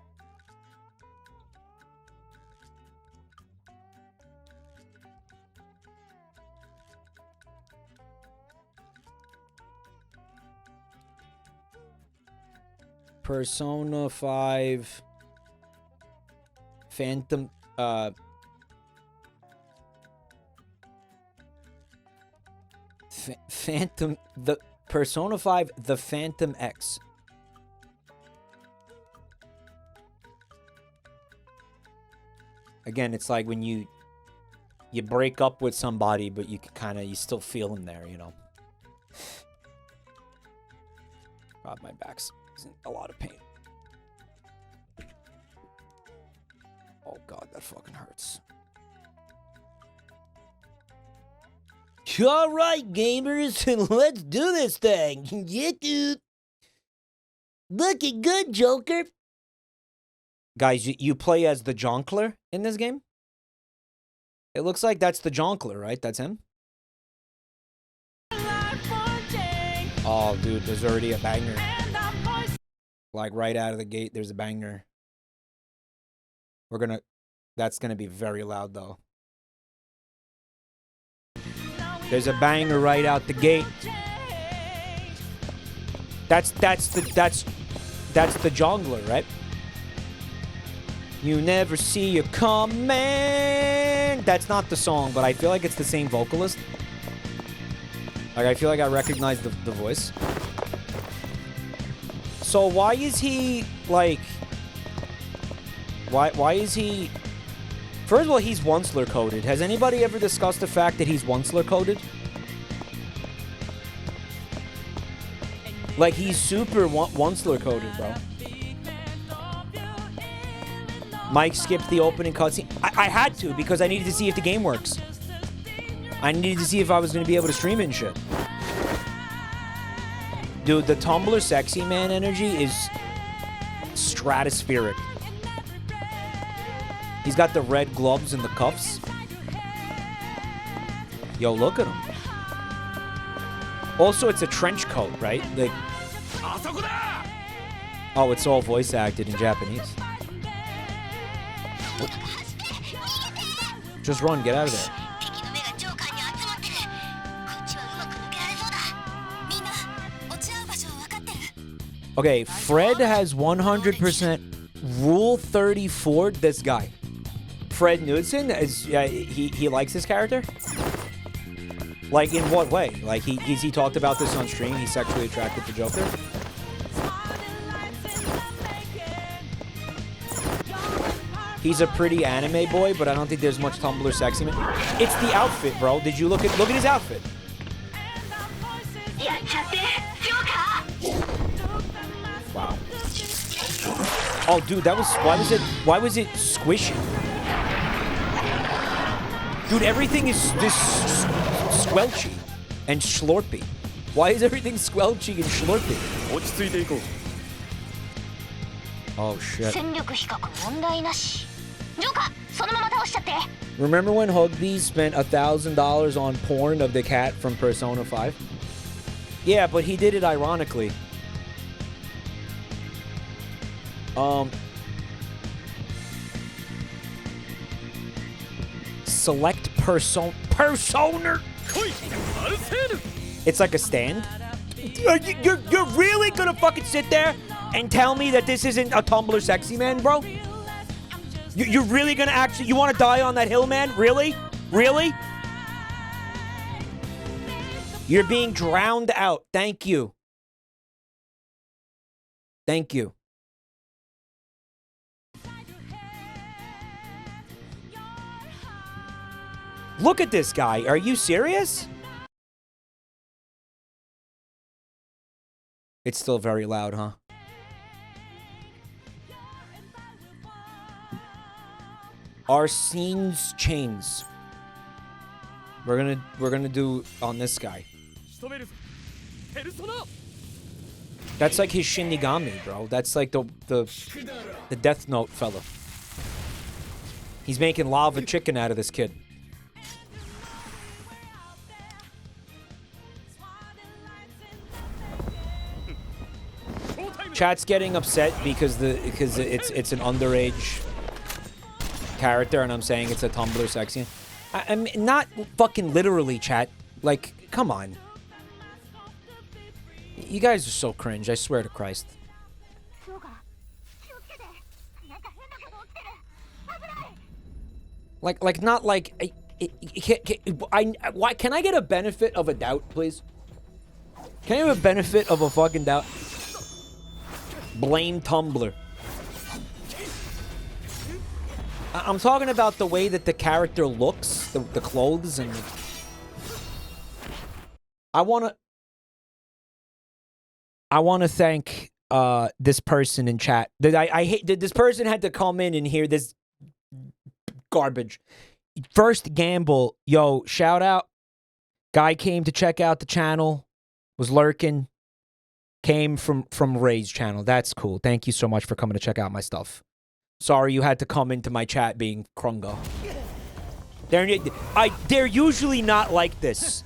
Persona 5 Phantom the Persona 5 The Phantom X. Again, it's like when you break up with somebody, but you still feel them there, you know. God, my back's in a lot of pain. Oh God, that fucking hurts. All right, gamers, let's do this thing. Yeah, dude. Looking good, Joker. Guys, you play as the Jonkler in this game? It looks like that's the Jonkler, right? That's him? Oh, dude, there's already a banger. Like, right out of the gate, there's a banger. That's gonna be very loud, though. There's a banger right out the gate. That's the Jongler, right? You never see you coming. That's not the song, but I feel like it's the same vocalist. Like, I feel like I recognize the voice. So why is he, like... Why is he... First of all, he's Onceler coded. Has anybody ever discussed the fact that he's Onceler coded? Like, he's super Onceler coded, bro. Mike skipped the opening cutscene. I had to because I needed to see if the game works. I needed to see if I was going to be able to stream it and shit. Dude, the Tumblr sexy man energy is stratospheric. He's got the red gloves and the cuffs. Yo, look at him. Also, it's a trench coat, right? Like, oh, it's all voice acted in Japanese. Just run, get out of there. Okay, Fred has 100% Rule 34. This guy, Fred Knudsen, he likes this character. Like, in what way? Like, he talked about this on stream. He's sexually attracted to Joker. He's a pretty anime boy, but I don't think there's much Tumblr sexy man. It's the outfit, bro. Did you look at his outfit? Wow. Oh, dude, that was why was it squishy? Dude, everything is this squelchy and slurpy. Why is everything squelchy and slurpy? Oh shit. Remember when Hugby spent $1,000 on porn of the cat from Persona 5? Yeah, but he did it ironically. Select persona. It's like a stand. You're really gonna fucking sit there and tell me that this isn't a Tumblr sexy man, bro? You're really gonna actually... You want to die on that hill, man? Really? Really? You're being drowned out. Thank you. Thank you. Look at this guy. Are you serious? It's still very loud, huh? Our scenes chains. We're gonna do on this guy. That's like his Shinigami, bro. That's like the Death Note fella. He's making lava chicken out of this kid. Chat's getting upset because it's an underage character, and I'm saying it's a Tumblr sexy. I mean, not fucking literally, chat. Like, come on. You guys are so cringe. I swear to Christ. Like not like. Why can I get a benefit of a doubt, please? Can I have a benefit of a fucking doubt? Blame Tumblr. I'm talking about the way that the character looks, the clothes, and I wanna thank this person in chat. I hate that this person had to come in and hear this garbage. First Gamble, yo, shout out. Guy came to check out the channel, was lurking, came from Ray's channel. That's cool. Thank you so much for coming to check out my stuff. Sorry you had to come into my chat being Krungo. They're usually not like this.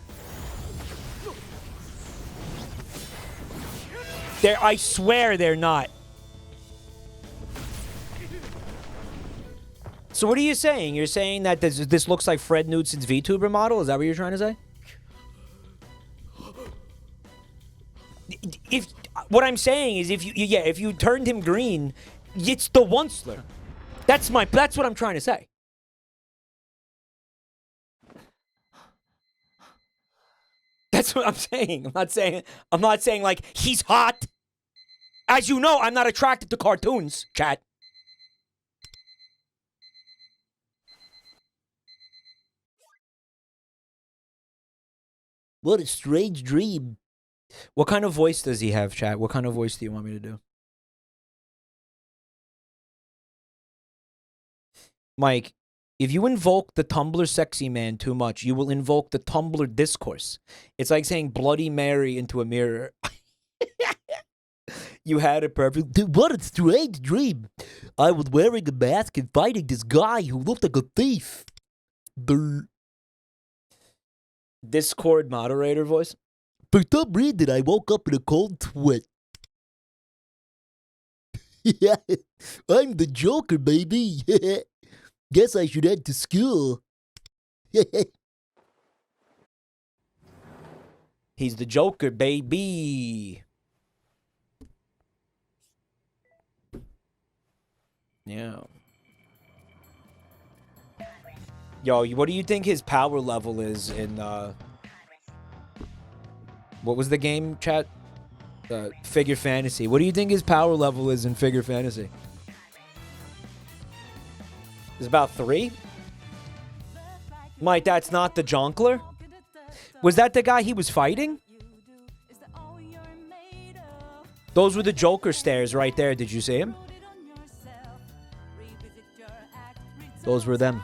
I swear they're not. So what are you saying? You're saying that this looks like Fred Knudsen's VTuber model? Is that what you're trying to say? What I'm saying is if you turned him green, it's the Onceler. That's what I'm trying to say. That's what I'm saying. I'm not saying like he's hot. As you know, I'm not attracted to cartoons, chat. What a strange dream. What kind of voice does he have, chat? What kind of voice do you want me to do? Mike, if you invoke the Tumblr sexy man too much, you will invoke the Tumblr discourse. It's like saying Bloody Mary into a mirror. You had it perfect. What a strange dream. I was wearing a mask and fighting this guy who looked like a thief. Discord moderator voice. For some reason, I woke up in a cold sweat. Yeah, I'm the Joker, baby. Guess I should head to school. He's the Joker, baby. Yeah. Yo, what do you think his power level is in, what was the game, chat? Figure Fantasy. What do you think his power level is in Figure Fantasy? It's about 3? Mike, that's not the Jonkler? Was that the guy he was fighting? Those were the Joker stairs right there. Did you see him? Those were them.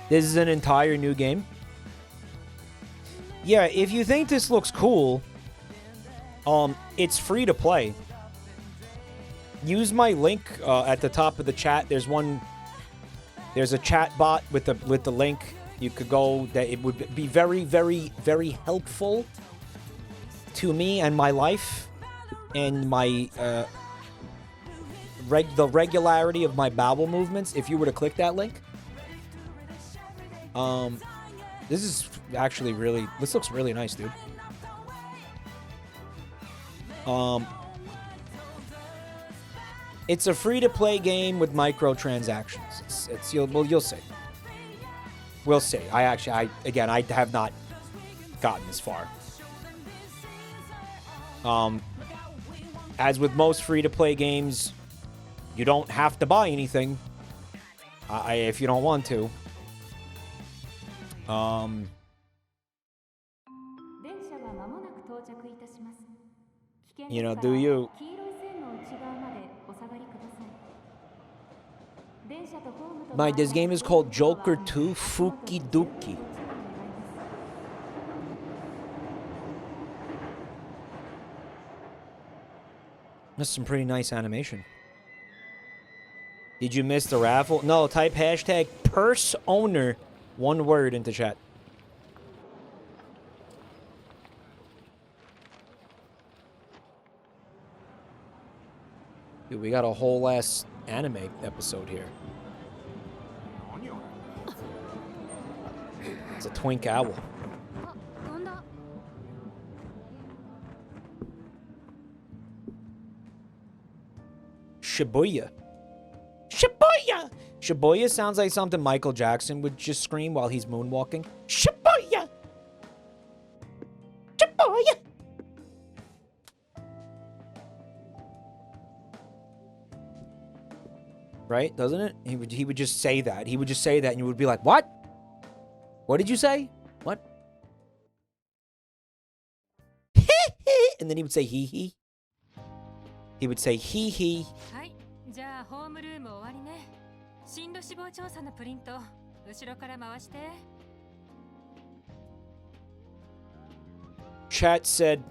This is an entire new game. Yeah, if you think this looks cool, it's free to play. Use my link at the top of the chat. There's a chat bot with the link. You could go. That it would be very, very, very helpful to me and my life and my the regularity of my bowel movements. If you were to click that link, this is actually really. This looks really nice, dude. It's a free-to-play game with microtransactions. You'll see. We'll see. I have not gotten this far. As with most free-to-play games, you don't have to buy anything if you don't want to. You know, do you? This game is called Joker 2 Fuki Duki. That's some pretty nice animation. Did you miss the raffle? No, type hashtag purse owner, one word into chat. Dude, we got a whole ass anime episode here. It's a twink owl. Shibuya. Shibuya! Shibuya sounds like something Michael Jackson would just scream while he's moonwalking. Shibuya! Shibuya! Right? Doesn't it? He would just say that. He would just say that and you would be like, what? What did you say? What? And then he would say hee hee. He would say hee hee. Chat said,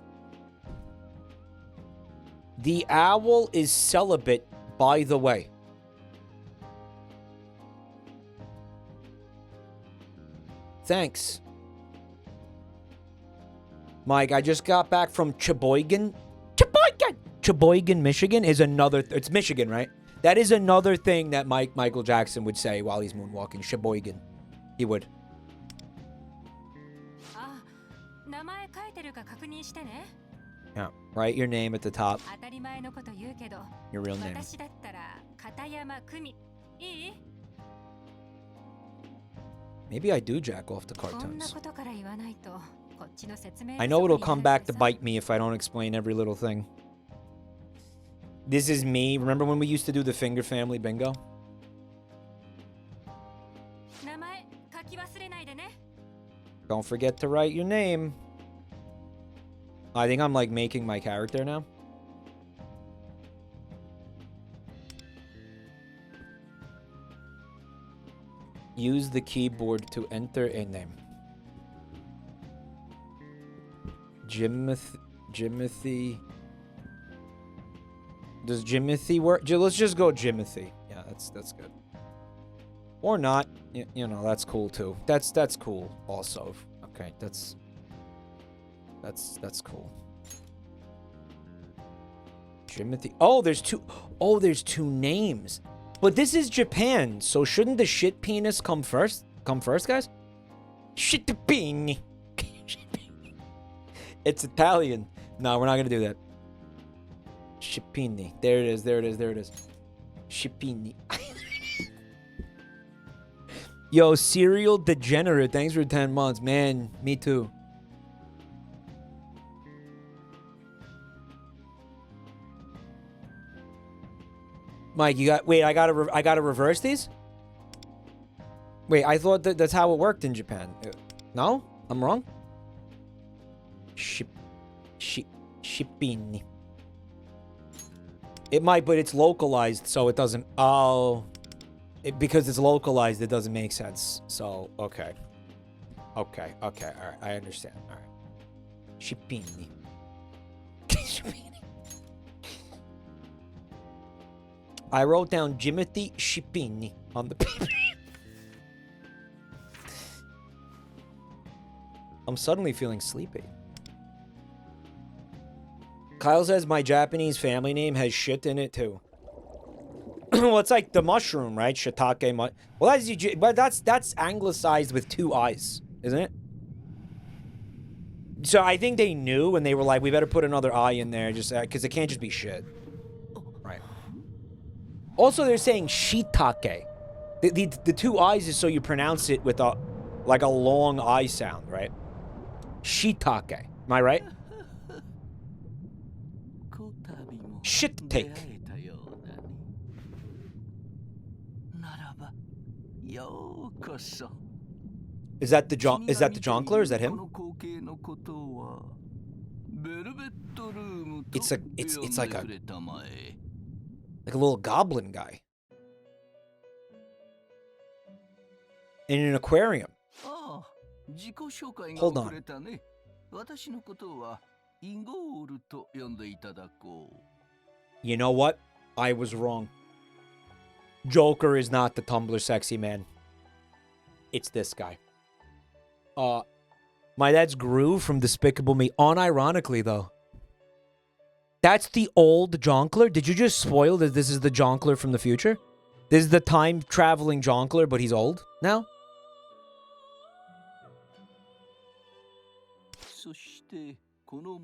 the owl is celibate, by the way. Thanks. Mike, I just got back from Sheboygan. Sheboygan, Michigan is another... it's Michigan, right? That is another thing that Michael Jackson would say while he's moonwalking. Sheboygan. He would. Yeah, write your name at the top. Your real name. Maybe I do jack off the cartoons. I know it'll come back to bite me if I don't explain every little thing. This is me. Remember when we used to do the Finger Family Bingo? Don't forget to write your name. I think I'm like making my character now. Use the keyboard to enter a name. Jimothy. Does Jimothy work? Let's just go Jimothy. Yeah, that's good. Or not. You know, that's cool too. That's cool also. Okay, that's cool. Jimothy. Oh, there's two names. But this is Japan, so shouldn't the shit penis come first? Come first, guys? Shit penis. It's Italian. No, we're not gonna do that. Shipini. There it is. Shipini. Yo, serial degenerate. Thanks for 10 months. Man, me too. Mike, you got... Wait, I gotta reverse these? Wait, I thought that's how it worked in Japan. No? I'm wrong? Shipini. It might, but it's localized, so it doesn't... Oh... because it's localized, it doesn't make sense. So, okay. Okay, alright, I understand. Alright. Shipini. I wrote down Jimothy Shipini on the paper. I'm suddenly feeling sleepy. Kyle says my Japanese family name has shit in it too. Well, it's like the mushroom, right? Shiitake. Well, that's anglicized with 2 eyes, isn't it? So I think they knew, and they were like, "We better put another eye in there, just because it can't just be shit." Right. Also, they're saying shiitake. The 2 eyes is so you pronounce it with a long I sound, right? Shiitake. Am I right? Shit take. Is that the Jonkler? Is that him? It's like a little goblin guy in an aquarium. Hold on. You know what? I was wrong. Joker is not the Tumblr sexy man. It's this guy. My dad's Gru from Despicable Me. Unironically, though. That's the old Jonkler? Did you just spoil that this is the Jonkler from the future? This is the time-traveling Jonkler, but he's old now?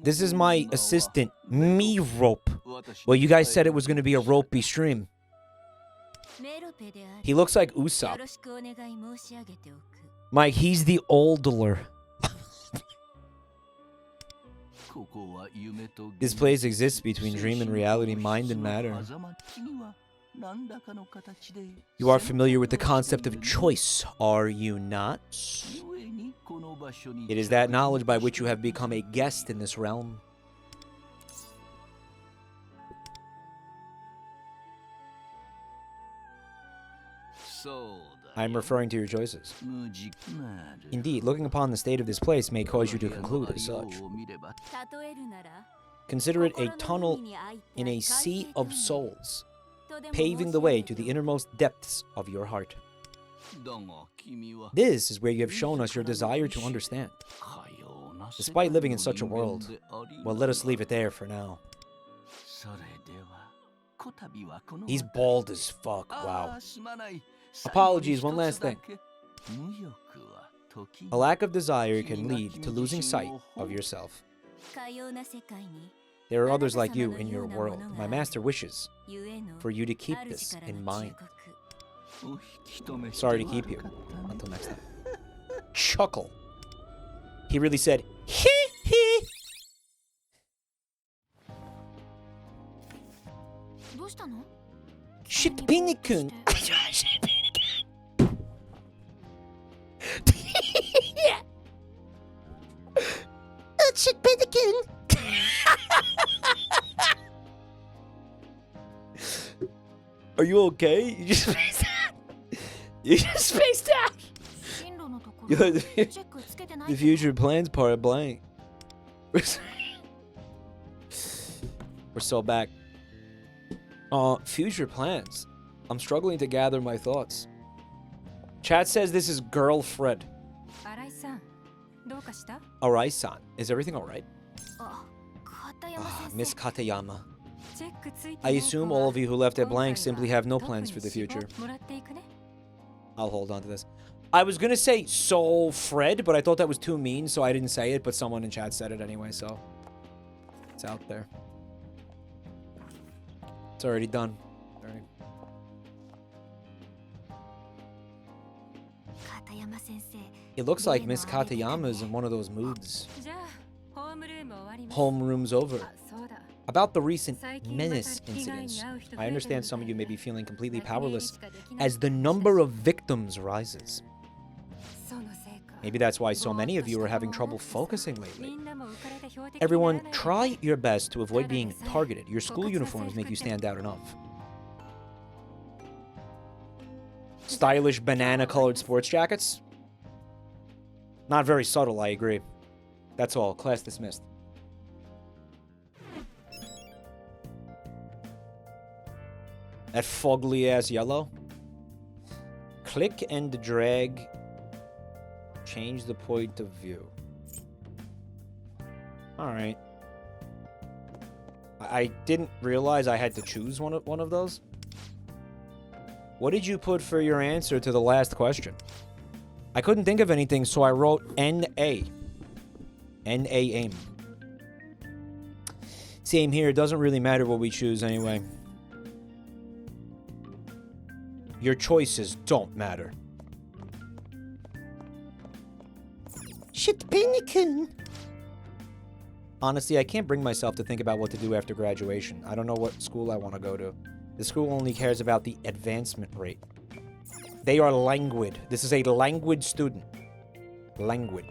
This is my assistant, Me Rope. Well, you guys said it was going to be a ropey stream. He looks like Usopp. Mike, he's the oldler. This place exists between dream and reality, mind and matter. You are familiar with the concept of choice, are you not? It is that knowledge by which you have become a guest in this realm. I am referring to your choices. Indeed, looking upon the state of this place may cause you to conclude as such. Consider it a tunnel in a sea of souls, paving the way to the innermost depths of your heart. This is where you have shown us your desire to understand. Despite living in such a world, well, let us leave it there for now. He's bald as fuck, wow. Apologies, one last thing. A lack of desire can lead to losing sight of yourself. There are others like you in your world. My master wishes for you to keep this in mind. Sorry to keep you. Until next time. Chuckle. He really said, hee hee. Shitpini-kun. Shitpini-kun. Are you okay? You just You just spaced out! The future plans part of blank. We're so back. Future plans. I'm struggling to gather my thoughts. Chat says this is girlfriend. Arai-san. Is everything alright? Miss Katayama. I assume all of you who left it blank simply have no plans for the future. I'll hold on to this. I was gonna say Soul Fred, but I thought that was too mean, so I didn't say it, but someone in chat said it anyway, so it's out there. It's already done. Alright. It looks like Miss Katayama is in one of those moods. Homeroom's over. About the recent menace incidents, I understand some of you may be feeling completely powerless as the number of victims rises. Maybe that's why so many of you are having trouble focusing lately. Everyone, try your best to avoid being targeted. Your school uniforms make you stand out enough. Stylish banana-colored sports jackets? Not very subtle, I agree. That's all. Class dismissed. That fugly-ass yellow. Click and drag. Change the point of view. Alright. I didn't realize I had to choose one of those. What did you put for your answer to the last question? I couldn't think of anything, so I wrote N-A. N-A aim. Same here. It doesn't really matter what we choose anyway. Your choices don't matter. Shit, Pinikin. Honestly, I can't bring myself to think about what to do after graduation. I don't know what school I want to go to. The school only cares about the advancement rate. They are languid. This is a languid student. Languid.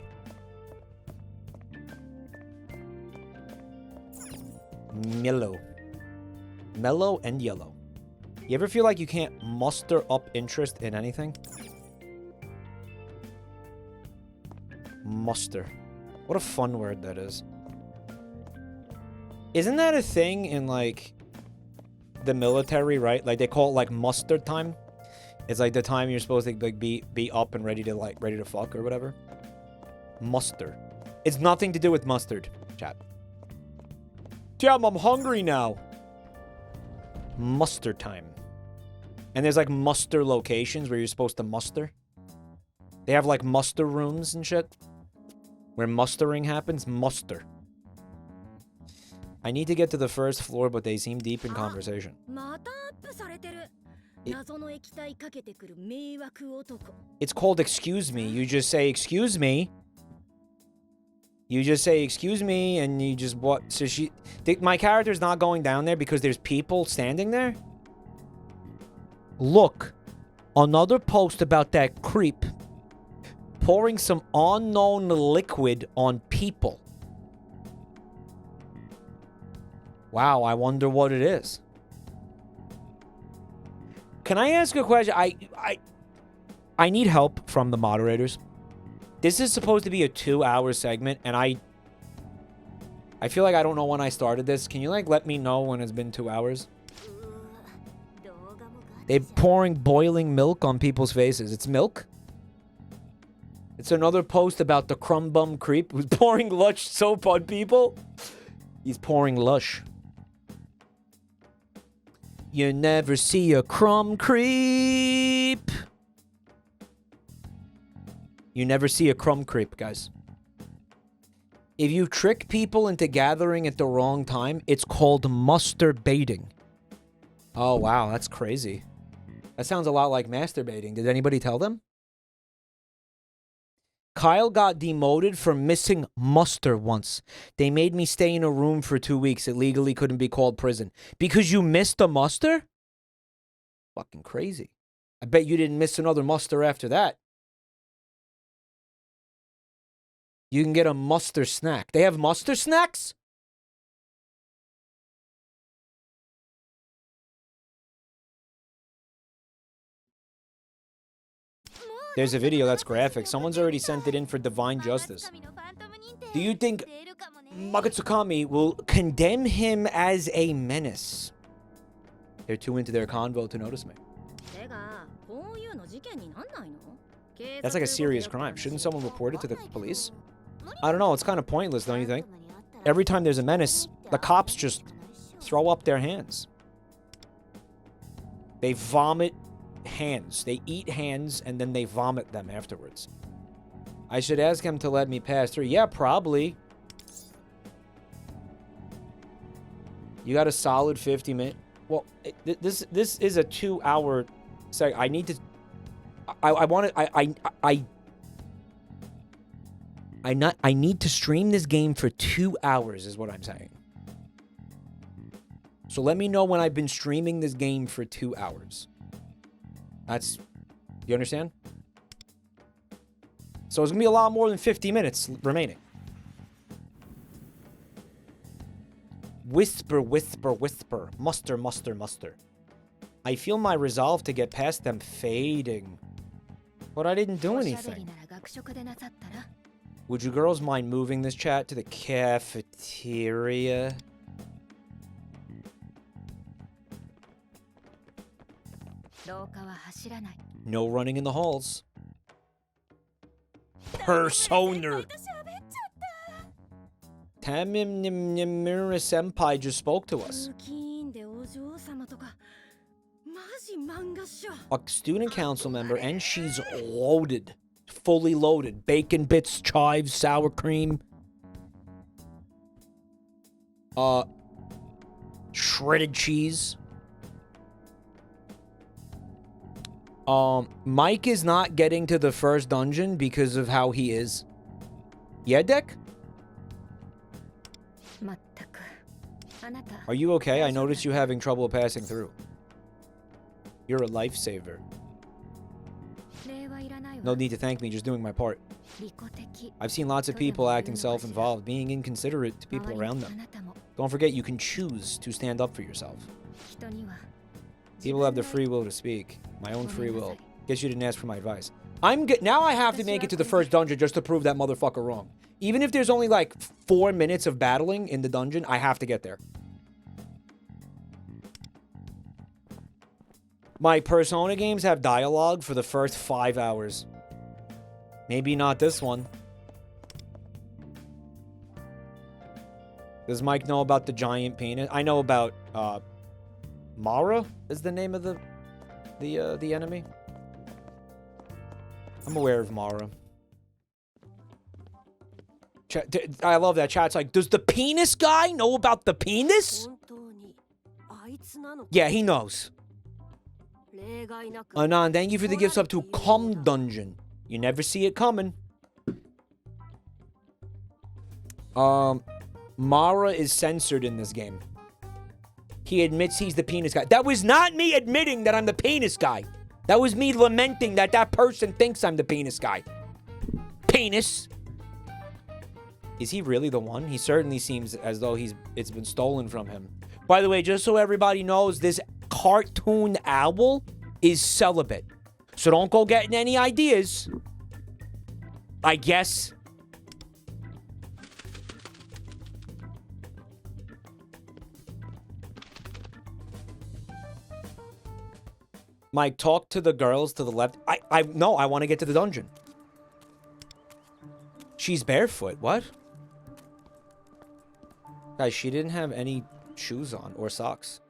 Mellow. Mellow and yellow. You ever feel like you can't muster up interest in anything? Muster. What a fun word that is. Isn't that a thing in, like, the military, right? Like, they call it, like, muster time. It's, like, the time you're supposed to, like, be up and ready to fuck or whatever. Muster. It's nothing to do with mustard, chat. Damn, I'm hungry now. Muster time. And there's, like, muster locations where you're supposed to muster. They have, like, muster rooms and shit. Where mustering happens. Muster. I need to get to the first floor, but they seem deep in conversation. It's called excuse me. You just say, excuse me. You just say, excuse me, and you just what? So my character's not going down there because there's people standing there? Look. Another post about that creep pouring some unknown liquid on people. Wow, I wonder what it is. Can I ask a question? I need help from the moderators. This is supposed to be a 2-hour segment, and I feel like I don't know when I started this. Can you, like, let me know when it's been 2 hours? They're pouring boiling milk on people's faces. It's milk? It's another post about the crumb bum creep who's pouring Lush soap on people. He's pouring Lush. You never see a crumb creep. You never see a crumb creep, guys. If you trick people into gathering at the wrong time, it's called muster baiting. Oh, wow, that's crazy. That sounds a lot like masturbating. Did anybody tell them? Kyle got demoted for missing muster once. They made me stay in a room for 2 weeks. It legally couldn't be called prison. Because you missed a muster? Fucking crazy. I bet you didn't miss another muster after that. You can get a muster snack. They have muster snacks? There's a video that's graphic. Someone's already sent it in for divine justice. Do you think Makatsukami will condemn him as a menace? They're too into their convo to notice me. That's like a serious crime. Shouldn't someone report it to the police? I don't know. It's kind of pointless, don't you think? Every time there's a menace, the cops just throw up their hands. They vomit hands. They eat hands, and then they vomit them afterwards. I should ask him to let me pass through. Yeah, probably. You got a solid 50 minutes. Well, this is a 2-hour segment. I need to... I need to stream this game for 2 hours, is what I'm saying. So let me know when I've been streaming this game for 2 hours. That's... You understand? So it's gonna be a lot more than 50 minutes remaining. Whisper, whisper, whisper. Muster, muster, muster. I feel my resolve to get past them fading. But I didn't do anything. Would you girls mind moving this chat to the cafeteria? No running in the halls. Persona. Tamimura Senpai just spoke to us. A student council member, and she's loaded. Fully loaded. Bacon bits, chives, sour cream. Shredded cheese. Mike is not getting to the first dungeon because of how he is. Yeah, Dick? Are you okay? I noticed you having trouble passing through. You're a lifesaver. No need to thank me, just doing my part. I've seen lots of people acting self-involved, being inconsiderate to people around them. Don't forget you can choose to stand up for yourself. People have the free will to speak. My own free will. Guess you didn't ask for my advice. Now I have to make it to the first dungeon just to prove that motherfucker wrong. Even if there's only like 4 minutes of battling in the dungeon, I have to get there. My Persona games have dialogue for the first 5 hours. Maybe not this one. Does Mike know about the giant penis? I know about, Mara is the name of the enemy. I'm aware of Mara. I love that chat's like, does the penis guy know about the penis? Yeah, he knows. Anon, thank you for the gifts up to Cum Dungeon. You never see it coming. Mara is censored in this game. He admits he's the penis guy. That was not me admitting that I'm the penis guy. That was me lamenting that that person thinks I'm the penis guy. Penis. Is he really the one? He certainly seems as though it's been stolen from him. By the way, just so everybody knows, this cartoon owl is celibate. So don't go getting any ideas. I guess. Mike, talk to the girls to the left. No, I want to get to the dungeon. She's barefoot. What? Guys, she didn't have any shoes on or socks.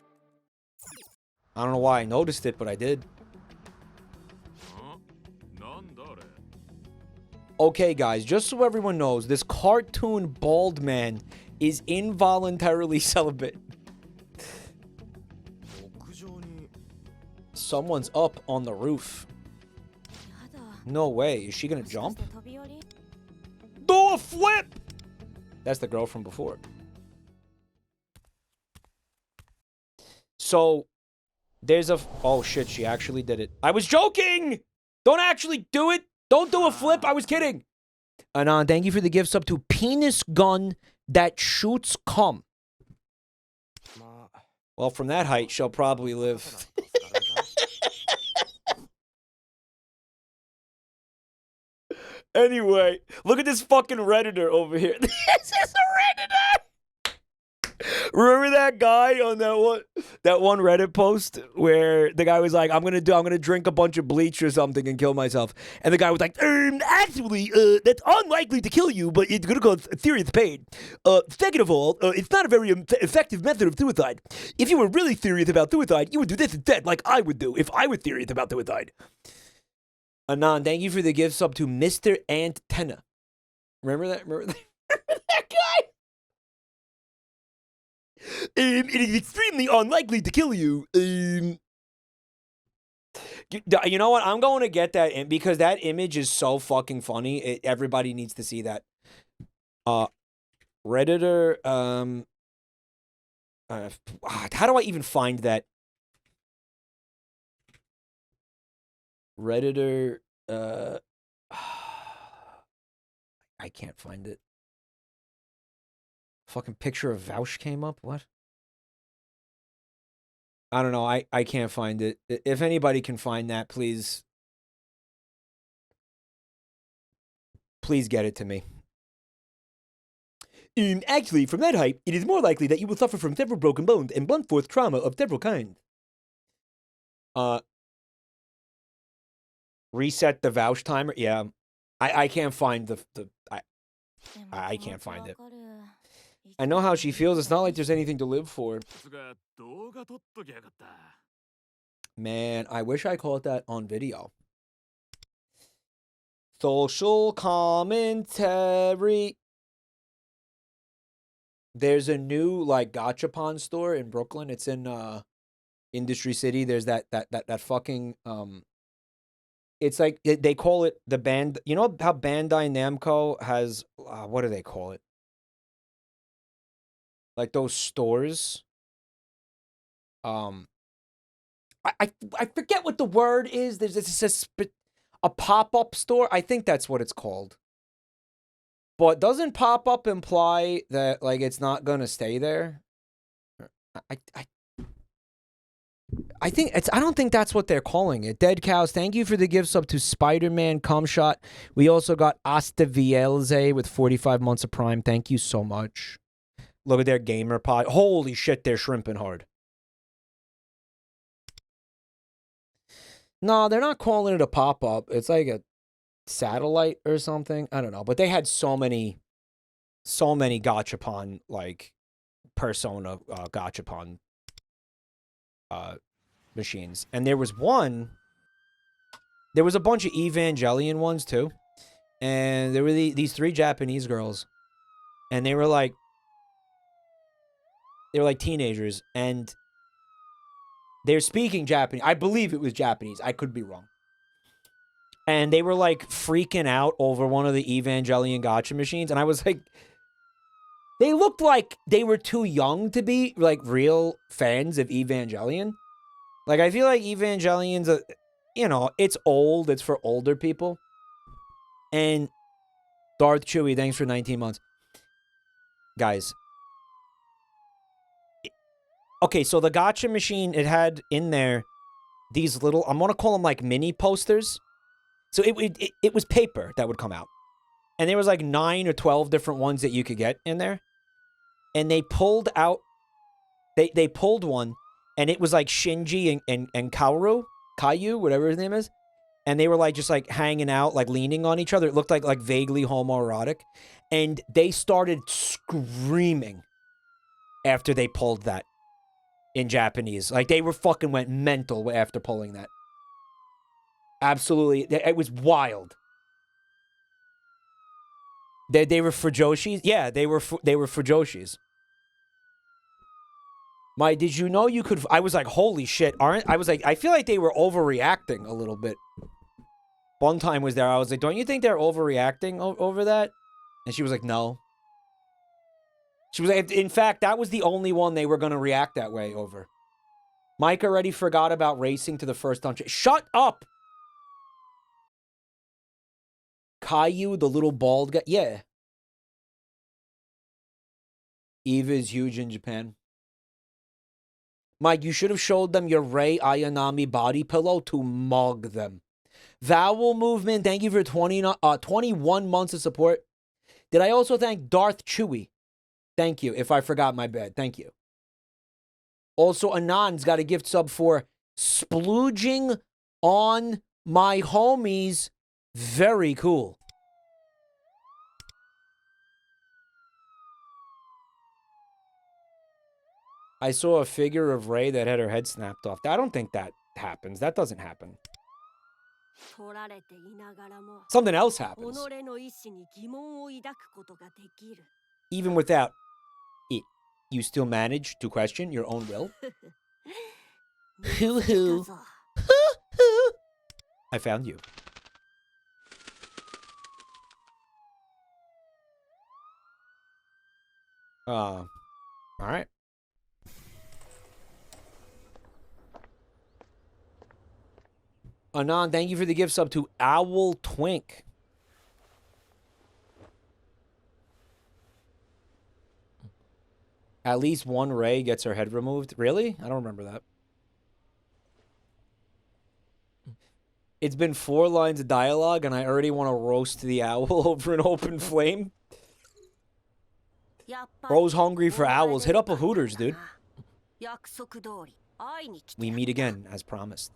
I don't know why I noticed it, but I did. Okay, guys, just so everyone knows, this cartoon bald man is involuntarily celibate. Someone's up on the roof. No way. Is she gonna jump? Do a flip! That's the girl from before. So, there's a... Oh, shit, she actually did it. I was joking! Don't actually do it! Don't do a flip! I was kidding! Anon, thank you for the gifts up to Penis Gun That Shoots Cum. Well, from that height, she'll probably live... Anyway, look at this fucking Redditor over here. This is a Redditor! Remember that guy on that one Reddit post where the guy was like, I'm gonna drink a bunch of bleach or something and kill myself. And the guy was like, actually, that's unlikely to kill you, but it's gonna cause a serious pain. Second of all, it's not a very effective method of suicide. If you were really serious about suicide, you would do this instead, like I would do if I was serious about suicide. Anon, thank you for the gift sub to Mr. Antenna. Remember that? Remember that guy? It is extremely unlikely to kill you. You know what? I'm going to get that in because that image is so fucking funny. Everybody needs to see that. Redditor. How do I even find that? Redditor. I can't find it. Fucking picture of Vouch came up? What? I don't know. I can't find it. If anybody can find that, please get it to me. Actually, from that height, it is more likely that you will suffer from several broken bones and blunt force trauma of several kinds. Reset the Vouch timer? Yeah. I can't find I can't find it. I know how she feels. It's not like there's anything to live for. Man, I wish I caught that on video. Social commentary. There's a new like gachapon store in Brooklyn. It's in Industry City. There's that fucking it's like they call it the band. You know how Bandai Namco has what do they call it? Like those stores. I forget what the word is. There's a pop-up store. I think that's what it's called. But doesn't pop-up imply that like it's not gonna stay there? I think it's. I don't think that's what they're calling it. Dead Cows, thank you for the gift sub to Spider-Man Cumshot. We also got Astavielze with 45 months of Prime. Thank you so much. Look at their gamer pod. Holy shit, they're shrimping hard. No, they're not calling it a pop-up. It's like a satellite or something. I don't know. But they had so many gachapon, like, Persona gachapon machines. And there was one... There was a bunch of Evangelion ones, too. And there were these 3 Japanese girls. And they were like teenagers. And... they're speaking Japanese. I believe it was Japanese. I could be wrong. And they were like freaking out over one of the Evangelion gacha machines. And I was like, they looked like they were too young to be like real fans of Evangelion. Like, I feel like Evangelion's it's old. It's for older people. And Darth Chewie, thanks for 19 months. Guys. Okay, so the gacha machine, it had in there these little, I'm going to call them like mini posters. So it was paper that would come out. And there was like 9 or 12 different ones that you could get in there. And they pulled out, they pulled one, and it was like Shinji and Caillou, whatever his name is. And they were like just like hanging out, like leaning on each other. It looked like vaguely homoerotic. And they started screaming after they pulled that. In Japanese. Like, they fucking went mental after pulling that. Absolutely. It was wild. They were Fujoshis? Yeah, they were Fujoshis. Did you know you could... I was like, holy shit. I was like, I feel like they were overreacting a little bit. One time was there. I was like, don't you think they're overreacting over that? And she was like, no. She was like, in fact, that was the only one they were going to react that way over. Mike already forgot about racing to the first dungeon. Shut up! Caillou, the little bald guy. Yeah. Eva is huge in Japan. Mike, you should have showed them your Rei Ayanami body pillow to mug them. Vowel Movement, thank you for 21 months of support. Did I also thank Darth Chewy? Thank you. If I forgot, my bad. Thank you. Also, Anand's got a gift sub for splooging on my homies. Very cool. I saw a figure of Rey that had her head snapped off. I don't think that happens. That doesn't happen. Something else happens. Even without it, you still manage to question your own will? Hoo-hoo. Hoo-hoo. I found you. All right. Anand, thank you for the gift sub to Owl Twink. At least one Rey gets her head removed. Really? I don't remember that. It's been 4 lines of dialogue, and I already want to roast the owl over an open flame. Bro's hungry for owls. Hit up a Hooters, dude. We meet again, as promised.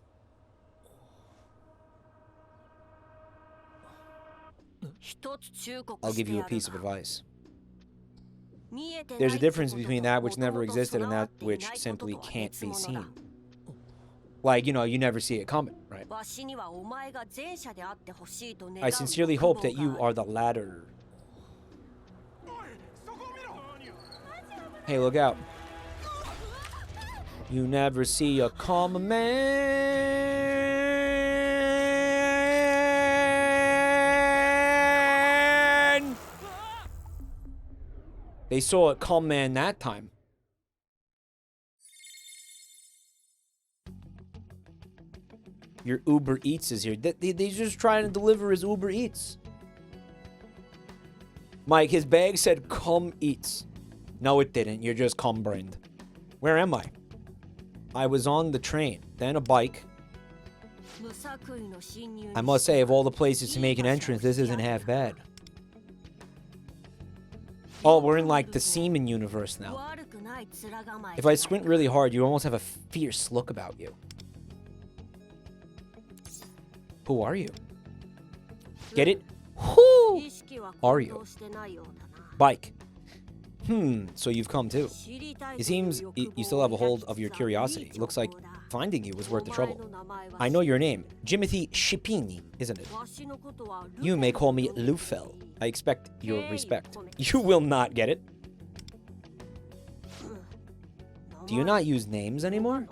I'll give you a piece of advice. There's a difference between that which never existed and that which simply can't be seen. Like, you know, you never see it coming, right? I sincerely hope that you are the latter. Hey, look out. You never see a common man. They saw a calm man that time. Your Uber Eats is here. They're just trying to deliver his Uber Eats. Mike, his bag said, "Come Eats." No, it didn't. You're just cum brained. Where am I? I was on the train, then a bike. I must say, of all the places to make an entrance, this isn't half bad. Oh, we're in like the semen universe now. If I squint really hard, you almost have a fierce look about you. Who are you? Get it? Who are you? Bike. So you've come too. It seems you still have a hold of your curiosity. Looks like finding you was worth the trouble. I know your name. Jimothy Shipini, isn't it? You may call me Lufel. I expect your respect. You will not get it. Do you not use names anymore?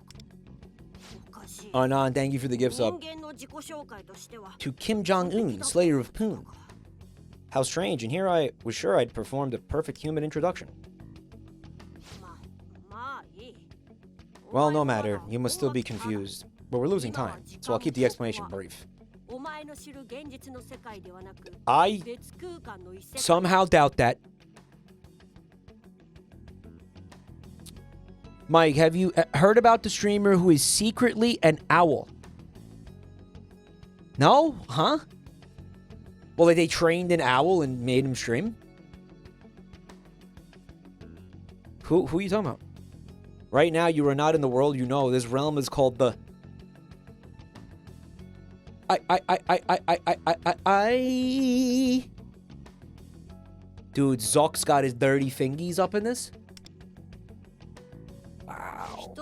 Anand, thank you for the gift sub. To Kim Jong-un, Slayer of Poon. How strange, and here I was sure I'd performed a perfect human introduction. Well, no matter. You must still be confused. But we're losing time, so I'll keep the explanation brief. I somehow doubt that. Mike, have you heard about the streamer who is secretly an owl? No? Huh? Well, like they trained an owl and made him stream? Who are you talking about? Right now, you are not in the world you know. This realm is called the... Dude, Zock's got his dirty fingies up in this? Wow.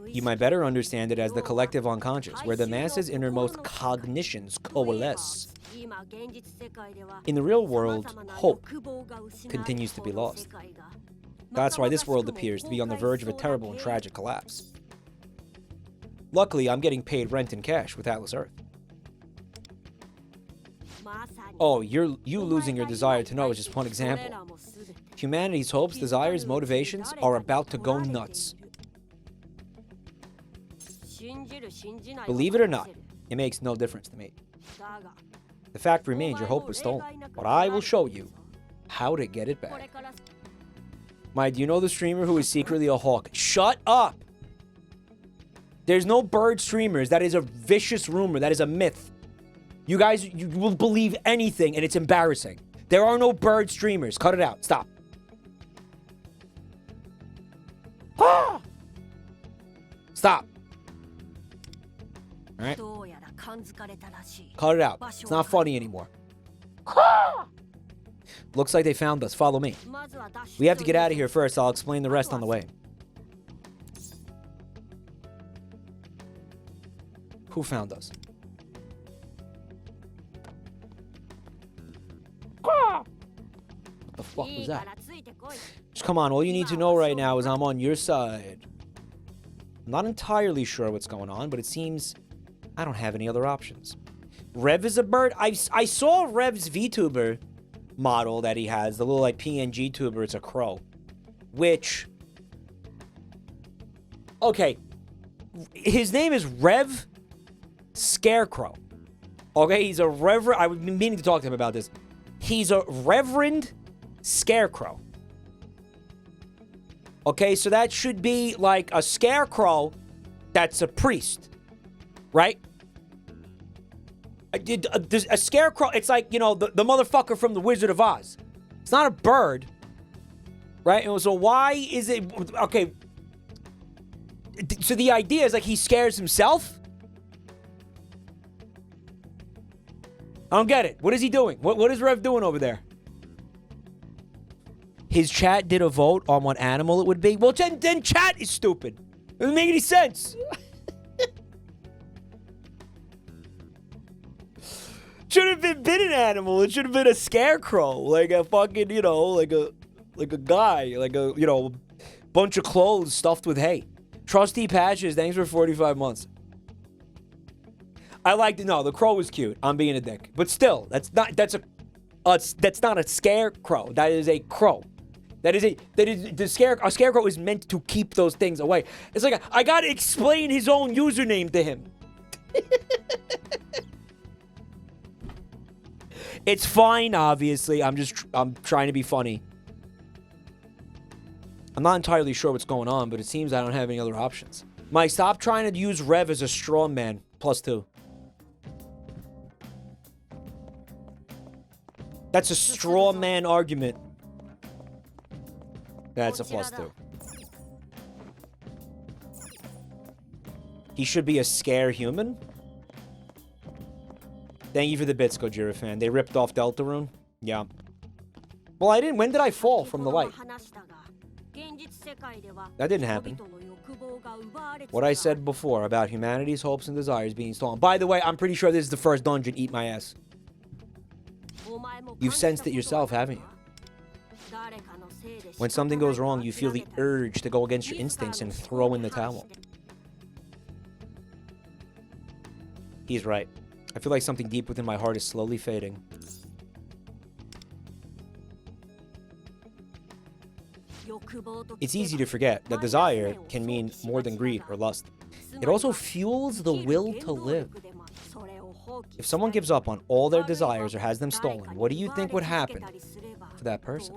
You might better understand it as the collective unconscious, where the masses' innermost cognitions coalesce. In the real world, hope continues to be lost. That's why this world appears to be on the verge of a terrible and tragic collapse. Luckily, I'm getting paid rent in cash with Atlas Earth. Oh, you losing your desire to know is just one example. Humanity's hopes, desires, motivations are about to go nuts. Believe it or not, it makes no difference to me. The fact remains your hope was stolen, but I will show you how to get it back. Mike, do you know the streamer who is secretly a hawk? Shut up! There's no bird streamers. That is a vicious rumor. That is a myth. You guys, you will believe anything, and it's embarrassing. There are no bird streamers. Cut it out. Stop. Ah! Stop. All right? Cut it out. It's not funny anymore. Ah! Looks like they found us. Follow me. We have to get out of here first. I'll explain the rest on the way. Who found us? What the fuck was that? Just come on, all you need to know right now is I'm on your side. I'm not entirely sure what's going on, but it seems I don't have any other options. Rev is a bird? I saw Rev's VTuber model that he has, the little like PNG tuber. It's a crow. Which... Okay. His name is Rev Scarecrow. Okay, he's a reverend... I've been meaning to talk to him about this. He's a Reverend Scarecrow. Okay, so that should be like a scarecrow that's a priest. Right? A scarecrow, it's like, you know, the motherfucker from The Wizard of Oz. It's not a bird. Right? And so why is it... Okay. So the idea is like he scares himself? I don't get it. What is he doing? What is Rev doing over there? His chat did a vote on what animal it would be. Well, then chat is stupid. It doesn't make any sense. Should have been an animal. It should have been a scarecrow. Like a fucking, you know, like a guy. Like a, you know, bunch of clothes stuffed with hay. Trusty Patches, thanks for 45 months. I liked it. No, the crow was cute. I'm being a dick. But still, that's not a scarecrow. That is a crow. A scarecrow is meant to keep those things away. It's like, I gotta explain his own username to him. It's fine, obviously. I'm trying to be funny. I'm not entirely sure what's going on, but it seems I don't have any other options. Mike, stop trying to use Rev as a straw man. +2. That's a straw man argument. That's a +2. He should be a scare human? Thank you for the bits, Gojira fan. They ripped off Deltarune? Yeah. Well, I didn't. When did I fall from the light? That didn't happen. What I said before about humanity's hopes and desires being stolen. By the way, I'm pretty sure this is the first dungeon. Eat my ass. You've sensed it yourself, haven't you? When something goes wrong, you feel the urge to go against your instincts and throw in the towel. He's right. I feel like something deep within my heart is slowly fading. It's easy to forget that desire can mean more than greed or lust. It also fuels the will to live. If someone gives up on all their desires or has them stolen, what do you think would happen to that person?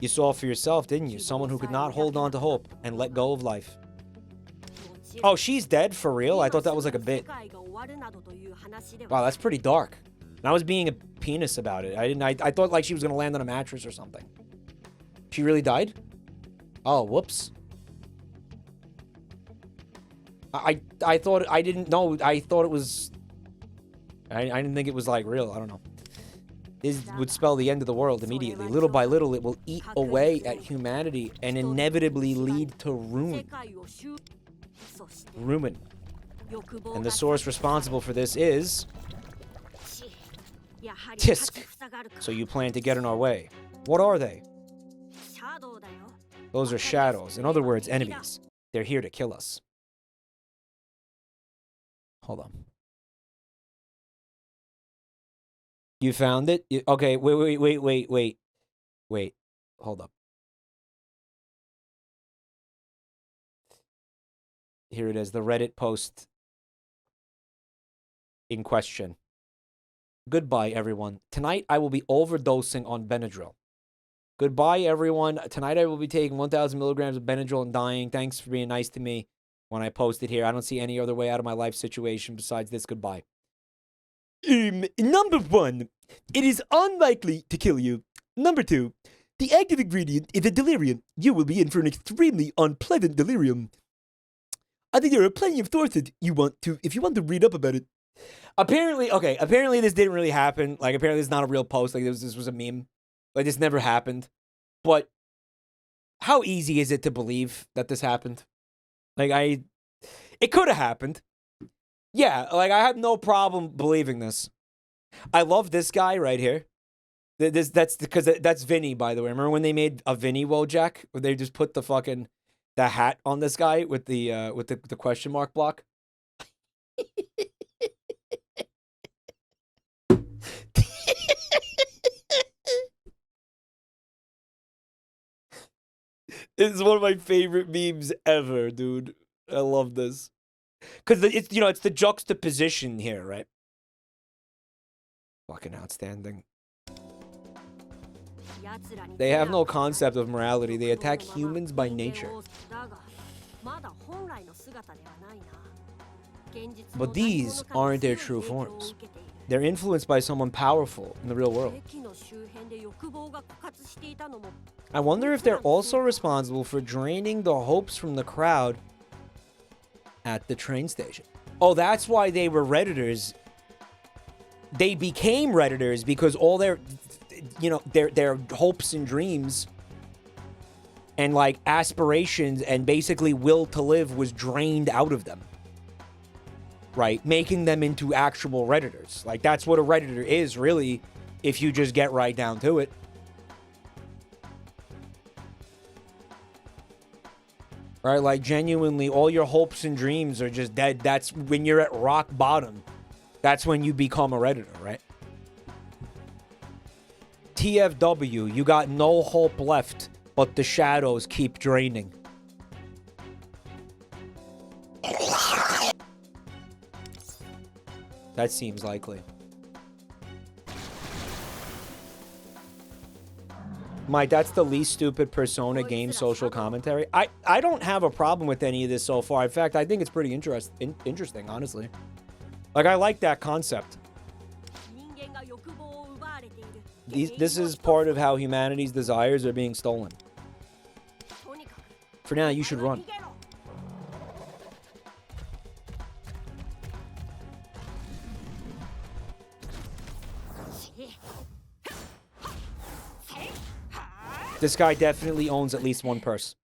You saw for yourself, didn't you? Someone who could not hold on to hope and let go of life. Oh, she's dead? For real? I thought that was like a bit. Wow, that's pretty dark. And I was being a penis about it. I thought like she was gonna land on a mattress or something. She really died? Oh, whoops. I thought, I didn't know, I thought it was, I didn't think it was like real, I don't know. This would spell the end of the world immediately. Little by little, it will eat away at humanity and inevitably lead to ruin. Ruin. And the source responsible for this is... Tisk. So you plan to get in our way. What are they? Those are shadows. In other words, enemies. They're here to kill us. Hold on. You found it? Okay, wait. Hold up. Here it is, the Reddit post in question. Goodbye, everyone. Tonight, I will be overdosing on Benadryl. Goodbye, everyone. Tonight, I will be taking 1,000 milligrams of Benadryl and dying. Thanks for being nice to me. when I post it here. I don't see any other way out of my life situation besides this. Goodbye. Number 1, it is unlikely to kill you. Number 2, the active ingredient is a delirium. You will be in for an extremely unpleasant delirium. I think there are plenty of sources if you want to read up about it. Apparently this didn't really happen. Like, apparently this is not a real post. Like, this was a meme. Like, this never happened. But how easy is it to believe that this happened? Like, it could have happened. Yeah, like, I have no problem believing this. I love this guy right here. That's because that's Vinny, by the way. Remember when they made a Vinny Wojak? Where they just put the hat on this guy with the question mark block? This is one of my favorite memes ever, dude. I love this. Because it's the juxtaposition here, right? Fucking outstanding. They have no concept of morality. They attack humans by nature. But these aren't their true forms. They're influenced by someone powerful in the real world. I wonder if they're also responsible for draining the hopes from the crowd at the train station. Oh, that's why they were Redditors. They became Redditors because all their hopes and dreams and, like, aspirations and basically will to live was drained out of them. Right? Making them into actual Redditors. Like, that's what a Redditor is, really, if you just get right down to it. Right? Like, genuinely, all your hopes and dreams are just dead. That's when you're at rock bottom. That's when you become a Redditor, right? TFW, you got no hope left, but the shadows keep draining. That seems likely. Mike, that's the least stupid Persona game social commentary. I don't have a problem with any of this so far. In fact, I think it's pretty interesting, honestly. Like, I like that concept. This is part of how humanity's desires are being stolen. For now, you should run. This guy definitely owns at least one purse.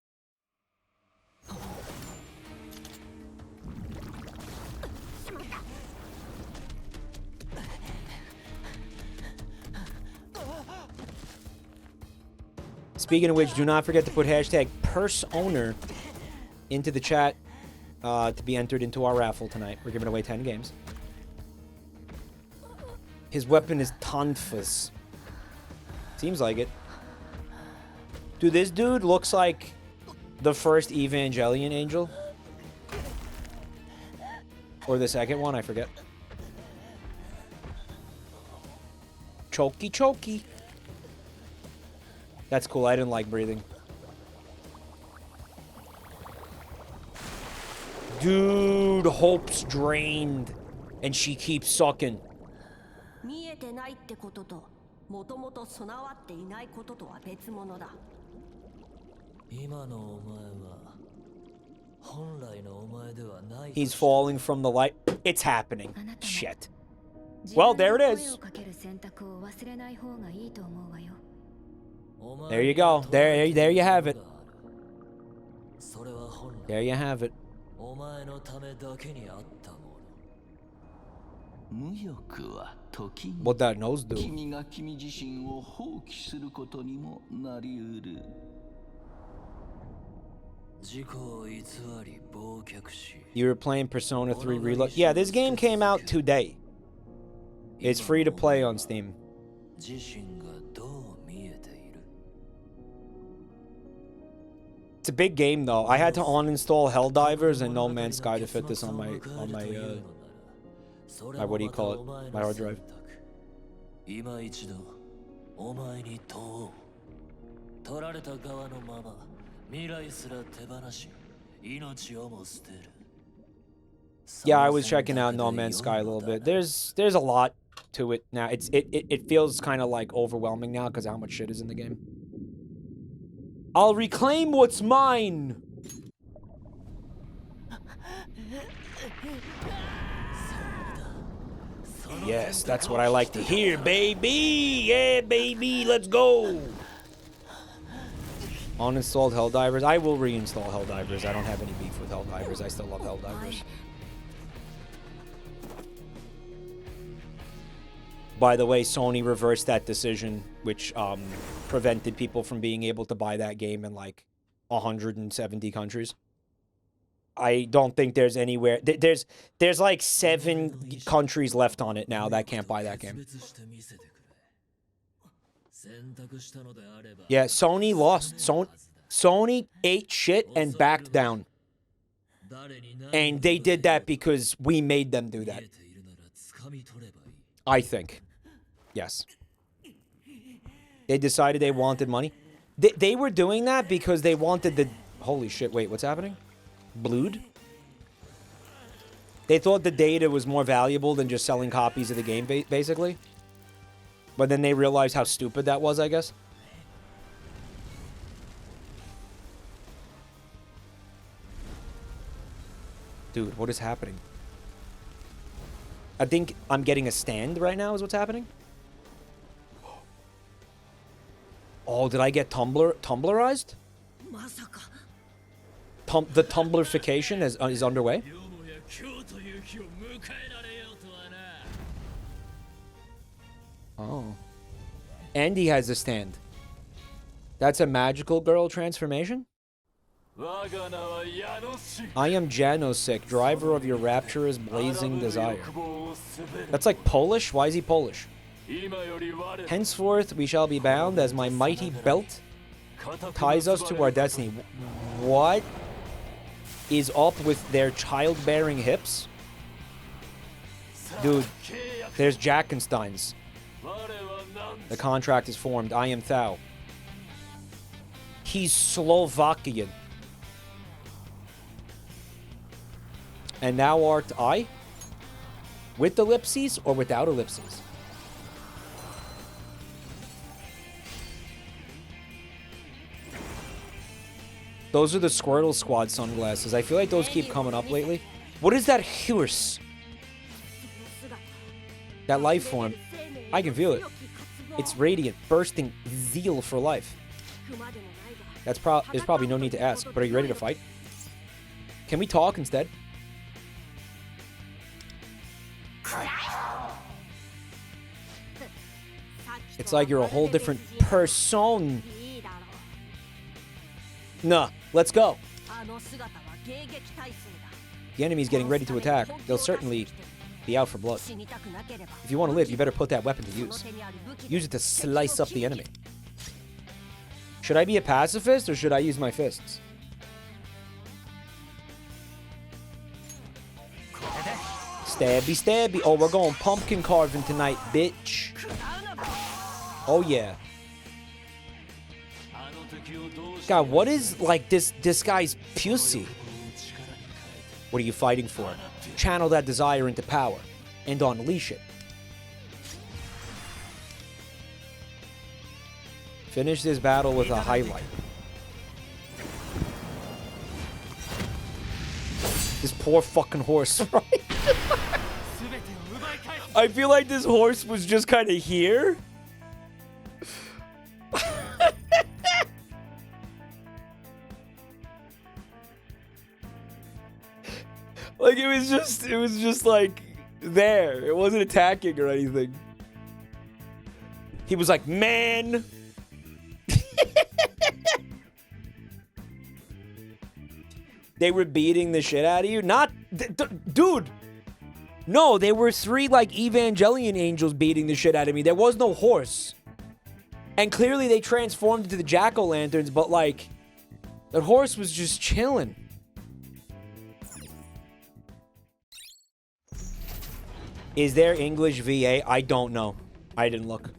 Speaking of which, do not forget to put hashtag purse owner into the chat to be entered into our raffle tonight. We're giving away 10 games. His weapon is Tonfus. Seems like it. Dude, this dude looks like the first Evangelion angel. Or the second one, I forget. Chokey, chokey. That's cool. I didn't like breathing. Dude, hope's drained. And she keeps sucking. He's falling from the light. It's happening. Shit. Well, there it is. There you go. There you have it. There you have it. What that nose do? You were playing Persona 3 Reload? Yeah, this game came out today. It's free to play on Steam. It's a big game though. I had to uninstall Helldivers and No Man's Sky to fit this on my what do you call it? My hard drive. Yeah, I was checking out No Man's Sky a little bit. There's a lot to it now. It feels kind of like overwhelming now because how much shit is in the game. I'll reclaim what's mine. Yes, that's what I like to hear, baby. Yeah, baby, let's go. Uninstalled Helldivers. I will reinstall Helldivers. I don't have any beef with Helldivers. I still love Helldivers. By the way, Sony reversed that decision, which prevented people from being able to buy that game in like 170 countries. I don't think there's anywhere. There's like 7 countries left on it now that can't buy that game. Yeah, Sony lost. Sony ate shit and backed down. And they did that because we made them do that. I think. Yes. They decided they wanted money. They were doing that because they wanted the... Holy shit, wait, what's happening? Blued? They thought the data was more valuable than just selling copies of the game, basically. But then they realized how stupid that was, I guess. Dude, what is happening? I think I'm getting a stand right now is what's happening. Oh, did I get Tumblerized? The Tumblerification is underway. Oh. Andy has a stand. That's a magical girl transformation? I am Janosik, driver of your rapturous blazing desire. That's like Polish? Why is he Polish? Henceforth we shall be bound as my mighty belt ties us to our destiny. What is up with their childbearing hips? Dude, there's Jackensteins. The contract is formed. I am Thou. He's Slovakian. And now art I? With ellipses or without ellipses? Those are the Squirtle Squad sunglasses. I feel like those keep coming up lately. What is that horse? That life form. I can feel it. It's radiant, bursting zeal for life. There's probably no need to ask, but are you ready to fight? Can we talk instead? It's like you're a whole different person. Nah, let's go. The enemy's getting ready to attack. They'll certainly be out for blood. If you want to live, you better put that weapon to use. Use it to slice up the enemy. Should I be a pacifist or should I use my fists? Stabby, stabby. Oh, we're going pumpkin carving tonight, bitch. Oh, yeah. God, what is, like, this guy's pussy? What are you fighting for? Channel that desire into power and unleash it. Finish this battle with a highlight. This poor fucking horse, right? I feel like this horse was just kind of here. Like it was just like there. It wasn't attacking or anything. He was like, man. They were beating the shit out of you? Not, dude. No, there were 3 like Evangelion angels beating the shit out of me. There was no horse. And clearly they transformed into the jack-o'-lanterns, but like, that horse was just chilling. Is there English VA? I don't know. I didn't look.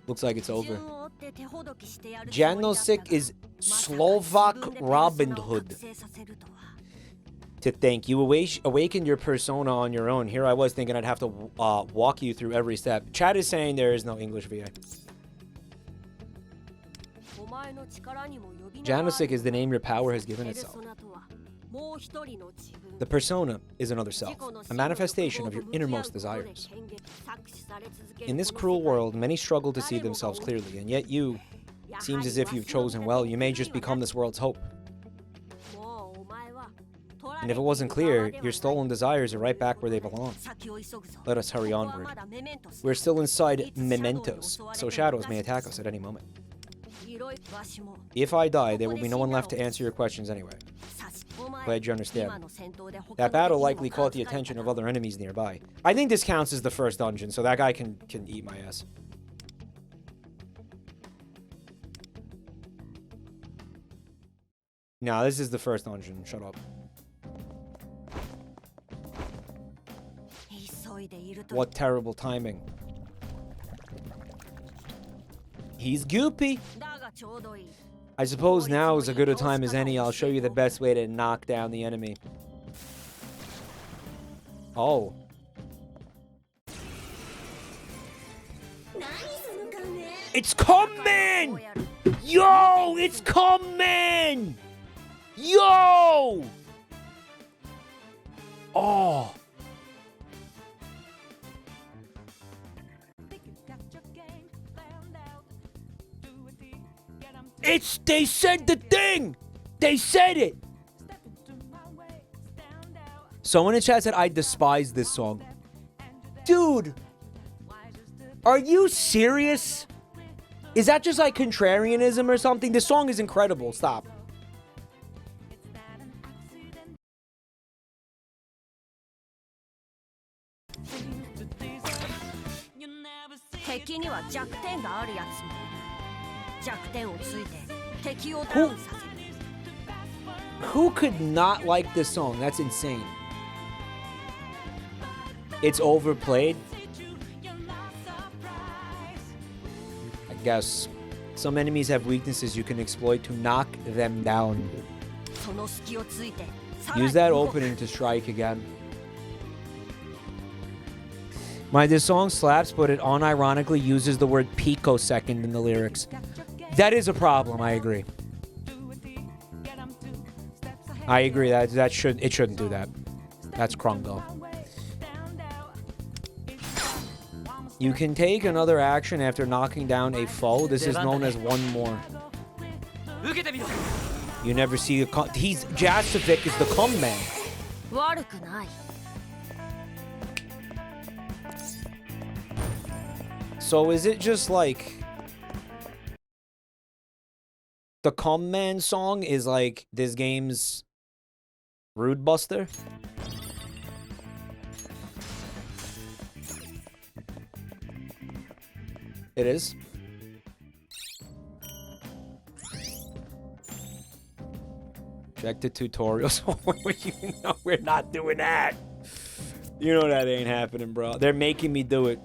Looks like it's over. Janosik is Slovak Robin Hood. To think. You awakened your persona on your own. Here I was thinking I'd have to walk you through every step. Chat is saying there is no English VA. Janosik is the name your power has given itself. The persona is another self, a manifestation of your innermost desires. In this cruel world, many struggle to see themselves clearly, and yet you, seems as if you've chosen well. You may just become this world's hope. And if it wasn't clear, your stolen desires are right back where they belong. Let us hurry onward. We're still inside mementos, so shadows may attack us at any moment. If I die, there will be no one left to answer your questions anyway. Glad you understand. That battle likely caught the attention of other enemies nearby. I think this counts as the first dungeon, so that guy can eat my ass. Nah, this is the first dungeon. Shut up. What terrible timing. He's goopy. I suppose now is as good a time as any. I'll show you the best way to knock down the enemy. Oh. It's coming! Yo, it's coming! Yo! Oh. They said the thing! They said it! Someone in chat said, I despise this song. Dude! Are you serious? Is that just like contrarianism or something? This song is incredible. Stop. Who could not like this song? That's insane. It's overplayed. I guess. Some enemies have weaknesses you can exploit to knock them down. Use that opening to strike again. This song slaps, but it unironically uses the word picosecond in the lyrics. That is a problem, I agree. I agree that it shouldn't do that. That's Scrandle. You can take another action after knocking down a foe. This is known as one more. You never see Jasovic is the cum man. So is it just like the cum man song is like this game's Rude Buster? It is. Check the tutorials. You know we're not doing that. You know that ain't happening, bro. They're making me do it.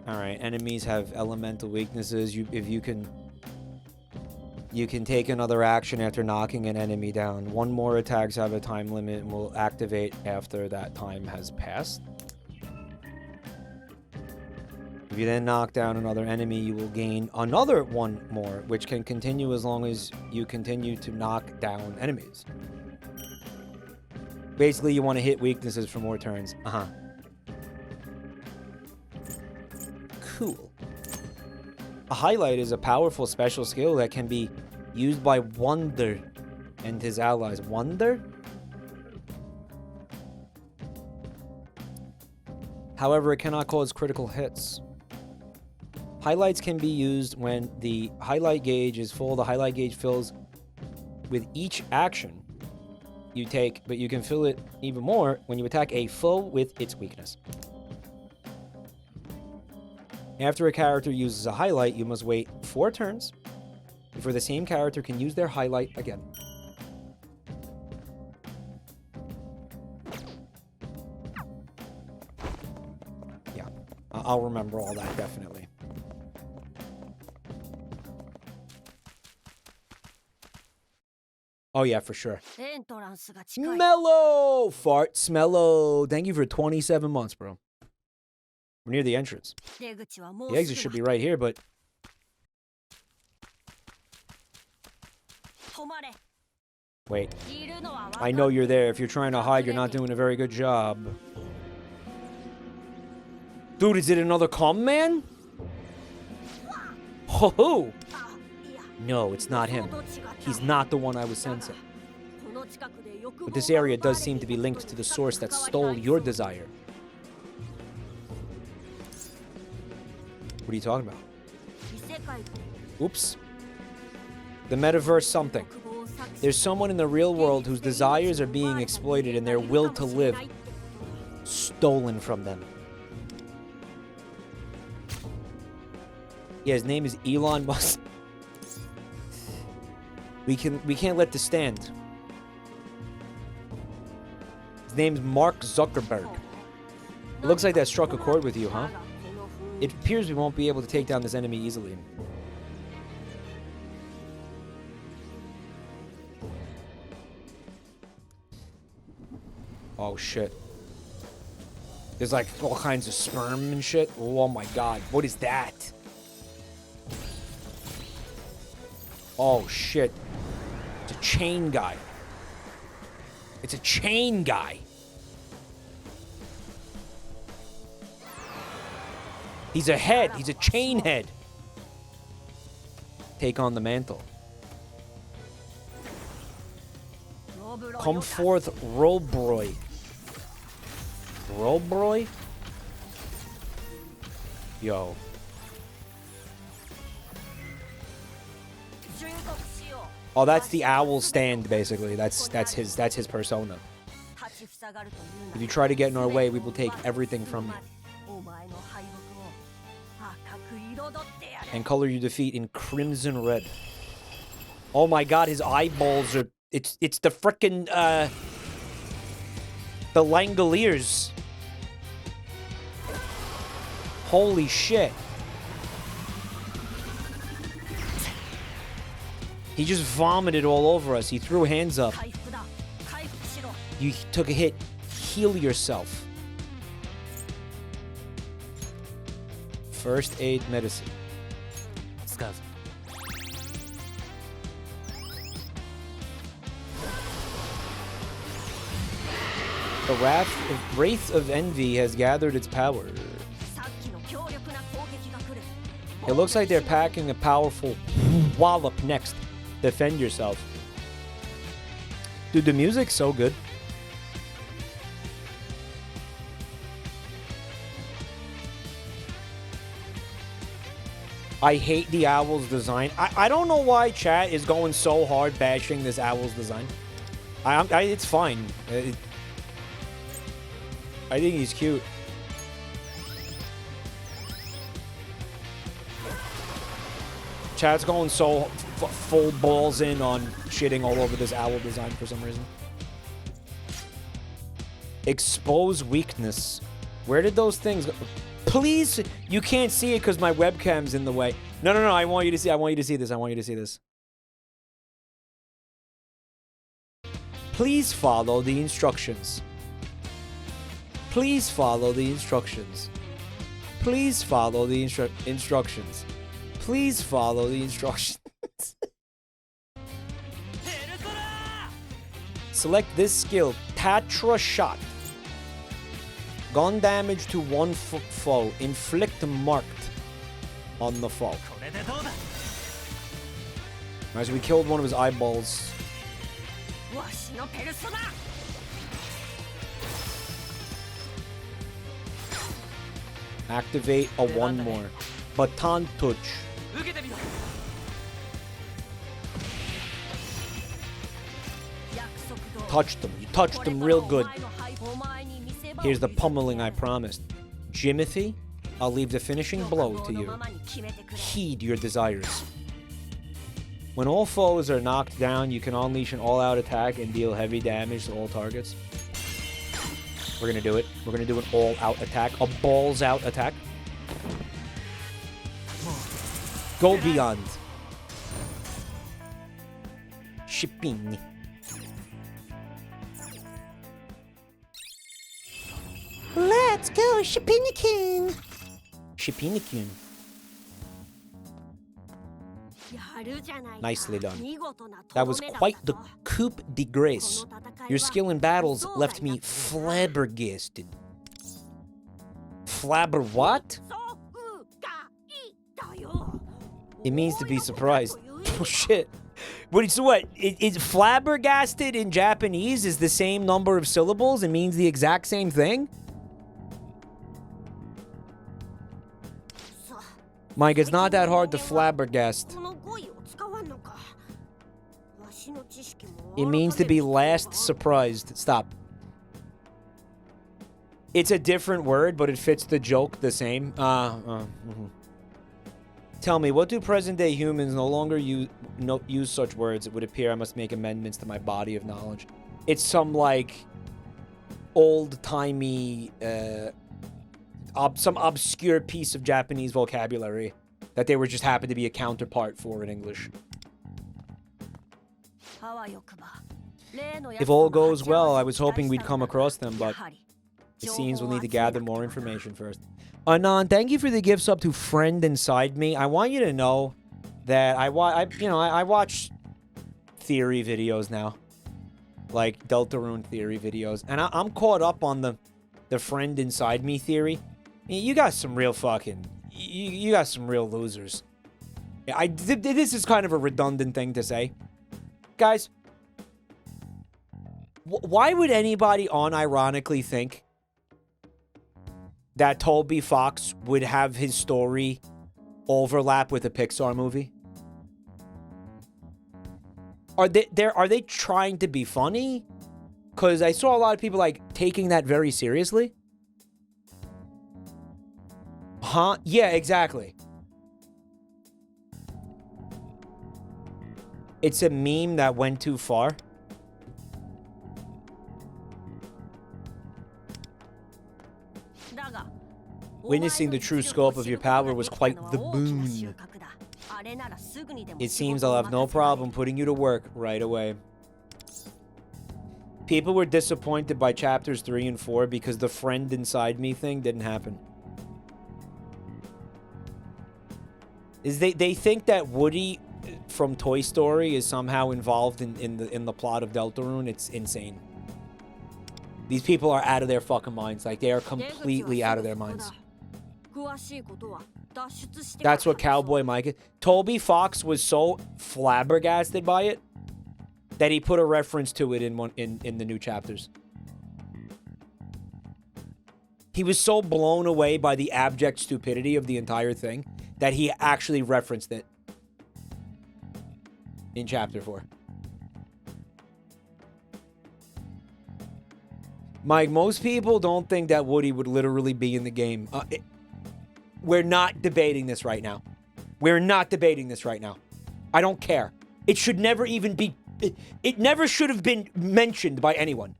Alright, enemies have elemental weaknesses. You can take another action after knocking an enemy down. One more attacks have a time limit and will activate after that time has passed. If you then knock down another enemy, you will gain another one more, which can continue as long as you continue to knock down enemies. Basically, you want to hit weaknesses for more turns. Cool. A highlight is a powerful special skill that can be used by Wonder and his allies. Wonder? However, it cannot cause critical hits. Highlights can be used when the highlight gauge is full. The highlight gauge fills with each action you take, but you can fill it even more when you attack a foe with its weakness. After a character uses a highlight, you must wait 4 turns before the same character can use their highlight again. Yeah. I'll remember all that, definitely. Oh, yeah, for sure. Mellow! Fart Smello! Thank you for 27 months, bro. We're near the entrance. The exit should be right here, but... Wait. I know you're there. If you're trying to hide, you're not doing a very good job. Dude, is it another comm man? Ho-ho! No, it's not him. He's not the one I was sensing. But this area does seem to be linked to the source that stole your desire. What are you talking about? Oops. The metaverse something. There's someone in the real world whose desires are being exploited and their will to live stolen from them. Yeah, his name is Elon Musk. We can't let this stand. His name's Mark Zuckerberg. It looks like that struck a chord with you, huh? It appears we won't be able to take down this enemy easily. Oh shit. There's like all kinds of sperm and shit. Oh my god, what is that? Oh shit. It's a chain guy. It's a chain guy. He's a head. He's a chain head. Take on the mantle. Come forth, Robroy. Robroy? Yo. Oh, that's the owl stand, basically. That's his persona. If you try to get in our way, we will take everything from you. And color your defeat in crimson red. Oh my god, his eyeballs are... It's the frickin', the Langoliers. Holy shit. He just vomited all over us. He threw hands up. You took a hit. Heal yourself. First aid medicine. The Wraith of Envy has gathered its power. It looks like they're packing a powerful wallop next. Defend yourself. Dude, the music's so good. I hate the owl's design. I don't know why chat is going so hard bashing this owl's design. It's fine. I think he's cute. Chat's going so full balls in on shitting all over this owl design for some reason. Expose weakness. Where did those things go? Please, you can't see it because my webcam's in the way. No, I want you to see. I want you to see this. I want you to see this. Please follow the instructions. Please follow the instructions. Please follow the instructions. Please follow the instructions. Select this skill, Tatra Shot. Gun damage to one foe. Inflict marked on the foe. Alright, so we killed one of his eyeballs. Activate a one more. Baton touch. Touched them. You touched them real good. Here's the pummeling I promised. Jimothy, I'll leave the finishing blow to you. Heed your desires. When all foes are knocked down, you can unleash an all-out attack and deal heavy damage to all targets. We're gonna do it. We're gonna do an all-out attack. A balls-out attack. Go beyond. Shipping. Let's go, Shippinikin. Shippinikin. Nicely done. That was quite the coup de grace. Your skill in battles left me flabbergasted. Flabber what? It means to be surprised. Oh shit. So what? Is flabbergasted in Japanese is the same number of syllables and means the exact same thing? Mike, it's not that hard to flabbergast. It means to be last surprised. Stop. It's a different word, but it fits the joke the same. Tell me, what do present-day humans no longer use such words? It would appear I must make amendments to my body of knowledge. It's some, like, old-timey, some obscure piece of Japanese vocabulary that they were just happened to be a counterpart for in English. If all goes well, I was hoping we'd come across them, but it seems we'll need to gather more information first. Anon, thank you for the gifts up to Friend Inside Me. I want you to know that I watch theory videos now, like Deltarune theory videos, and I'm caught up on the Friend Inside Me theory. You got some real fucking, you got some real losers. This is kind of a redundant thing to say, guys. Why would anybody unironically think that Toby Fox would have his story overlap with a Pixar movie? Are they trying to be funny? Because I saw a lot of people like taking that very seriously. Huh? Yeah, exactly. It's a meme that went too far. Witnessing the true scope of your power was quite the boon. It seems I'll have no problem putting you to work right away. People were disappointed by chapters 3 and 4 because the Friend Inside Me thing didn't happen. They think that Woody from Toy Story is somehow involved in the plot of Deltarune. It's insane. These people are out of their fucking minds. Like, they are completely out of their minds. That's what Cowboy Mike is. Toby Fox was so flabbergasted by it that he put a reference to it in the new chapters. He was so blown away by the abject stupidity of the entire thing that he actually referenced it in chapter 4. Mike, most people don't think that Woody would literally be in the game. We're not debating this right now. We're not debating this right now. I don't care. It should never even be... It never should have been mentioned by anyone.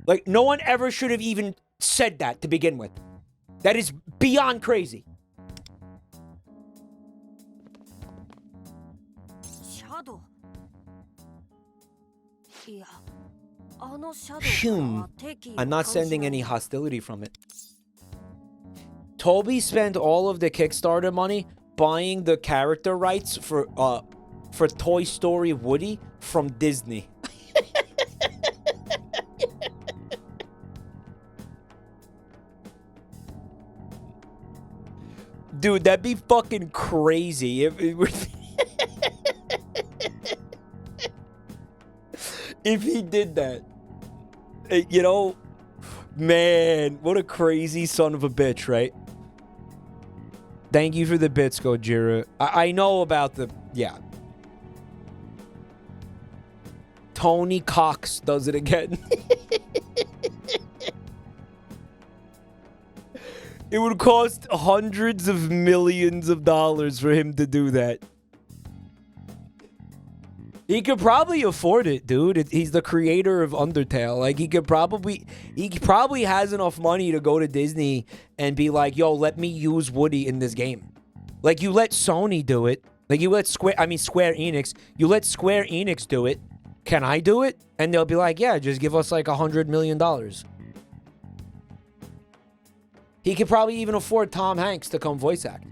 Like, no one ever should have even said that to begin with. That is beyond crazy. I'm not sending any hostility from it. Toby spent all of the Kickstarter money buying the character rights for Toy Story Woody from Disney. Dude, that'd be fucking crazy if it were... if he did that. You know, man, what a crazy son of a bitch, right? Thank you for the bits, Gojira. I know about the... Yeah. Tony Cox does it again. It would cost hundreds of millions of dollars for him to do that. He could probably afford it, dude. He's the creator of Undertale. Like, he probably has enough money to go to Disney and be like, yo, let me use Woody in this game. Like, you let Sony do it. Like, you let Square Enix. You let Square Enix do it. Can I do it? And they'll be like, yeah, just give us like $100 million. He could probably even afford Tom Hanks to come voice act.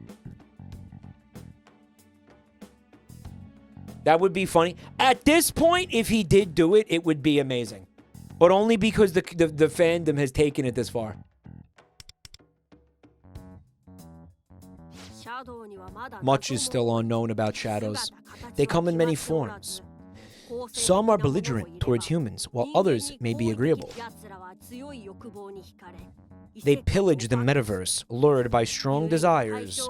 That would be funny. At this point, if he did do it, it would be amazing. But only because the fandom has taken it this far. Much is still unknown about shadows. They come in many forms. Some are belligerent towards humans, while others may be agreeable. They pillage the metaverse, lured by strong desires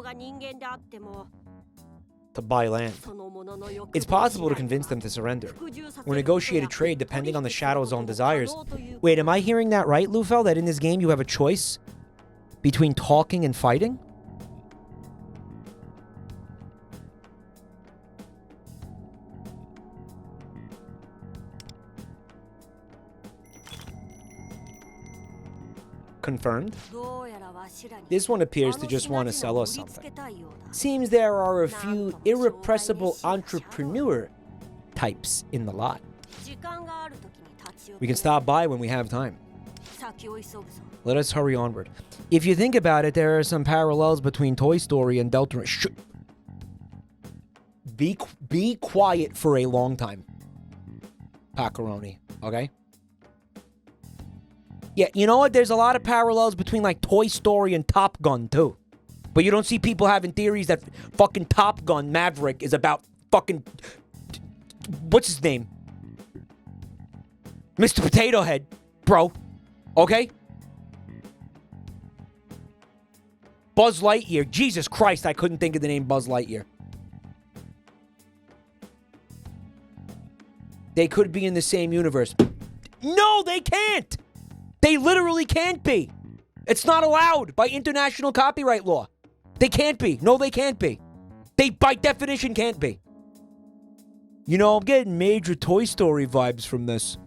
to buy land. It's possible to convince them to surrender, or negotiate a trade depending on the Shadow's own desires. Wait, am I hearing that right, Lufel? That in this game you have a choice between talking and fighting? Confirmed. This one appears to just want to sell us something. Seems there are a few irrepressible entrepreneur types in the lot. We can stop by when we have time. Let us hurry onward. If you think about it, there are some parallels between Toy Story and Delta. Be quiet for a long time, Pacaroni, okay? Yeah, you know what? There's a lot of parallels between, like, Toy Story and Top Gun, too. But you don't see people having theories that fucking Top Gun Maverick is about fucking... What's his name? Mr. Potato Head, bro. Okay? Buzz Lightyear. Jesus Christ, I couldn't think of the name Buzz Lightyear. They could be in the same universe. No, they can't! They literally can't be. It's not allowed by international copyright law. They can't be. No, they can't be. They, by definition, can't be. You know, I'm getting major Toy Story vibes from this.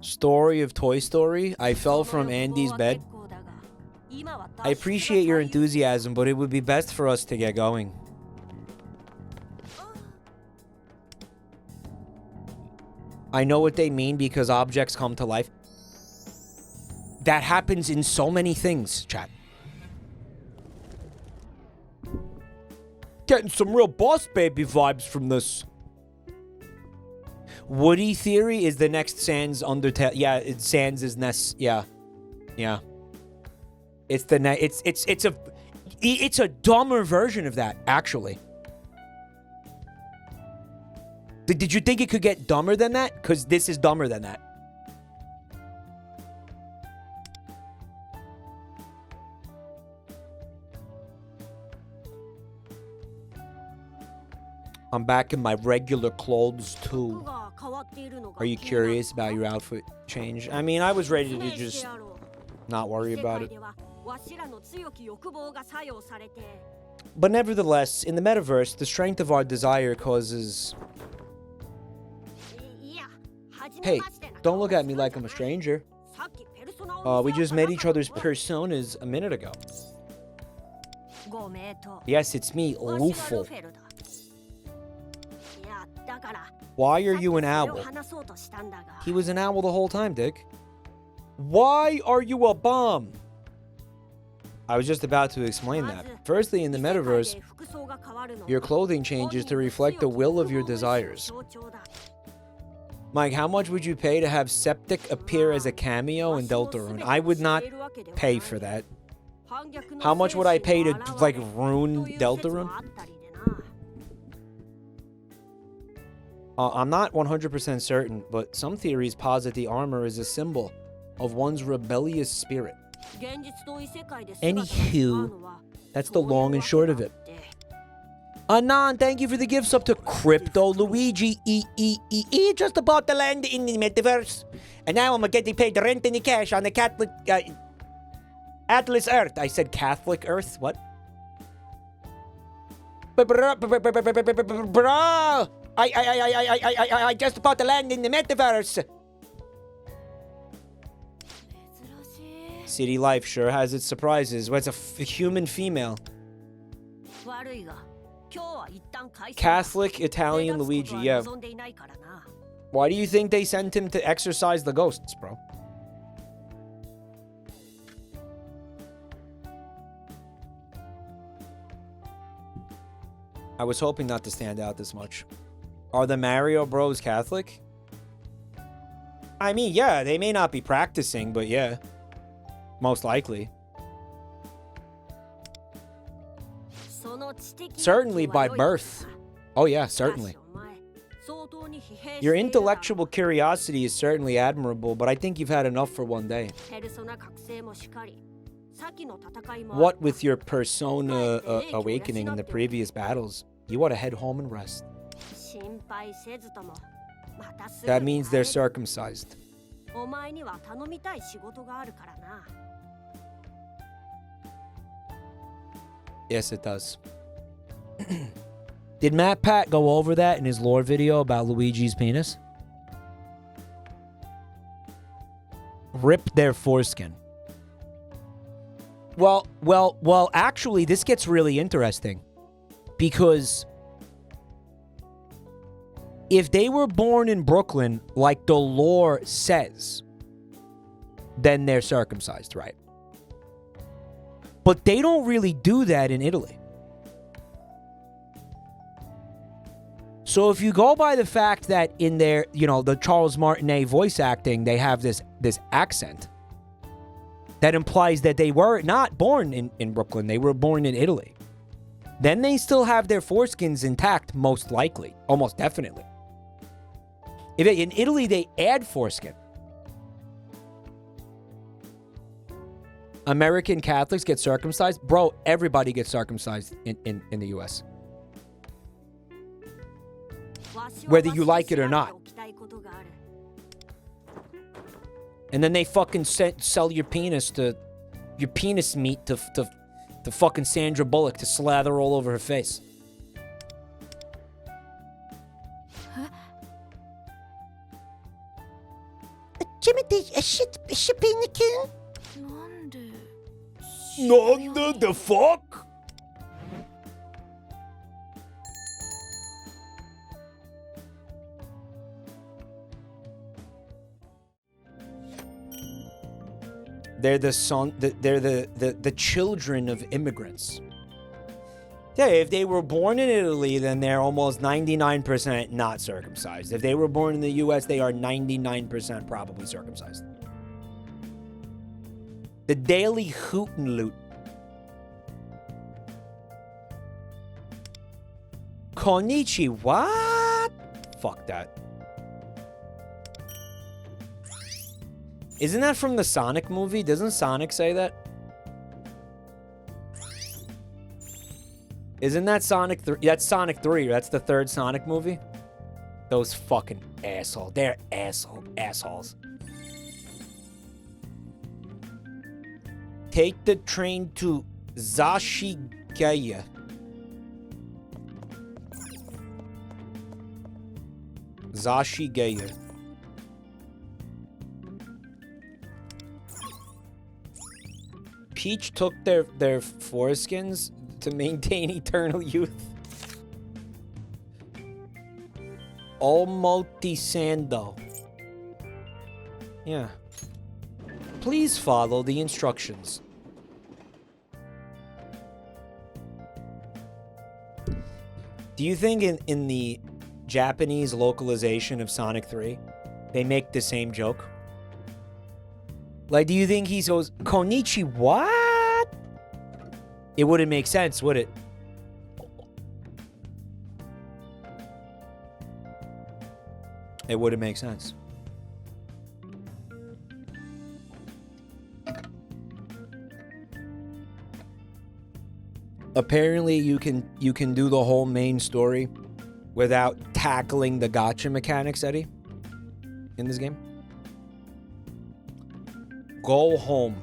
Story of Toy Story. I fell from Andy's bed. I appreciate your enthusiasm, but it would be best for us to get going. I know what they mean because objects come to life. That happens in so many things, chat. Getting some real Boss Baby vibes from this. Woody Theory is the next Sans Undertale. Yeah, Sans is Ness. Yeah. Yeah. It's the it's a dumber version of that, actually. Did you think it could get dumber than that? Because this is dumber than that. I'm back in my regular clothes, too. Are you curious about your outfit change? I mean, I was ready to just not worry about it. But nevertheless, in the metaverse, the strength of our desire causes... Hey, don't look at me like I'm a stranger. We just met each other's personas a minute ago. Yes, it's me, Lufel. Why are you an owl? He was an owl the whole time, Dick. Why are you a bomb? I was just about to explain that. Firstly, in the metaverse, your clothing changes to reflect the will of your desires. Mike, how much would you pay to have Septic appear as a cameo in Deltarune? I would not pay for that. How much would I pay to, like, ruin Deltarune? I'm not 100% certain, but some theories posit the armor is a symbol of one's rebellious spirit. Anywho, that's the long and short of it. Anon, thank you for the gifts up to Crypto Luigi just bought the land in the metaverse. And now I'm getting paid the rent and the cash on the Catholic Atlas Earth. I said Catholic Earth? What? Bruh! I just about to land in the metaverse. City life sure has its surprises. What's a human female? Catholic Italian Luigi, yeah. Why do you think they sent him to exorcise the ghosts, bro? I was hoping not to stand out this much. Are the Mario Bros Catholic? I mean, yeah, they may not be practicing, but yeah. Most likely. Certainly by birth. Oh yeah, certainly. Your intellectual curiosity is certainly admirable, but I think you've had enough for one day. What with your persona awakening in the previous battles? You ought to head home and rest. That means they're circumcised. Yes, it does. Did Matt Pat go over that in his lore video about Luigi's penis? Rip their foreskin. Well, actually, this gets really interesting. Because if they were born in Brooklyn, like the lore says, then they're circumcised, right? But they don't really do that in Italy. So if you go by the fact that in their, the Charles Martinet voice acting, they have this accent, that implies that they were not born in Brooklyn. They were born in Italy. Then they still have their foreskins intact, most likely. Almost definitely. If in Italy, they add foreskin. American Catholics get circumcised? Bro, everybody gets circumcised in the U.S. Whether you like it or not. And then they fucking sell your penis meat to fucking Sandra Bullock to slather all over her face. Nanda the fuck? They're the children of immigrants. Yeah, if they were born in Italy, then they're almost 99% not circumcised. If they were born in the US, they are 99% probably circumcised. The Daily Hoot and Loot. Konichi, what? Fuck that. Isn't that from the Sonic movie? Doesn't Sonic say that? Isn't that Sonic 3? That's Sonic 3. That's the third Sonic movie. Those fucking assholes. They're assholes. Take the train to Zashigaya. Zashigaya. Peach took their foreskins to maintain eternal youth. Almotisando. Yeah. Please follow the instructions. Do you think in the Japanese localization of Sonic 3, they make the same joke? Like, do you think he goes, Konichi, what? It wouldn't make sense, would it? It wouldn't make sense. Apparently, you can do the whole main story without tackling the gacha mechanics, Eddie, in this game. Go home.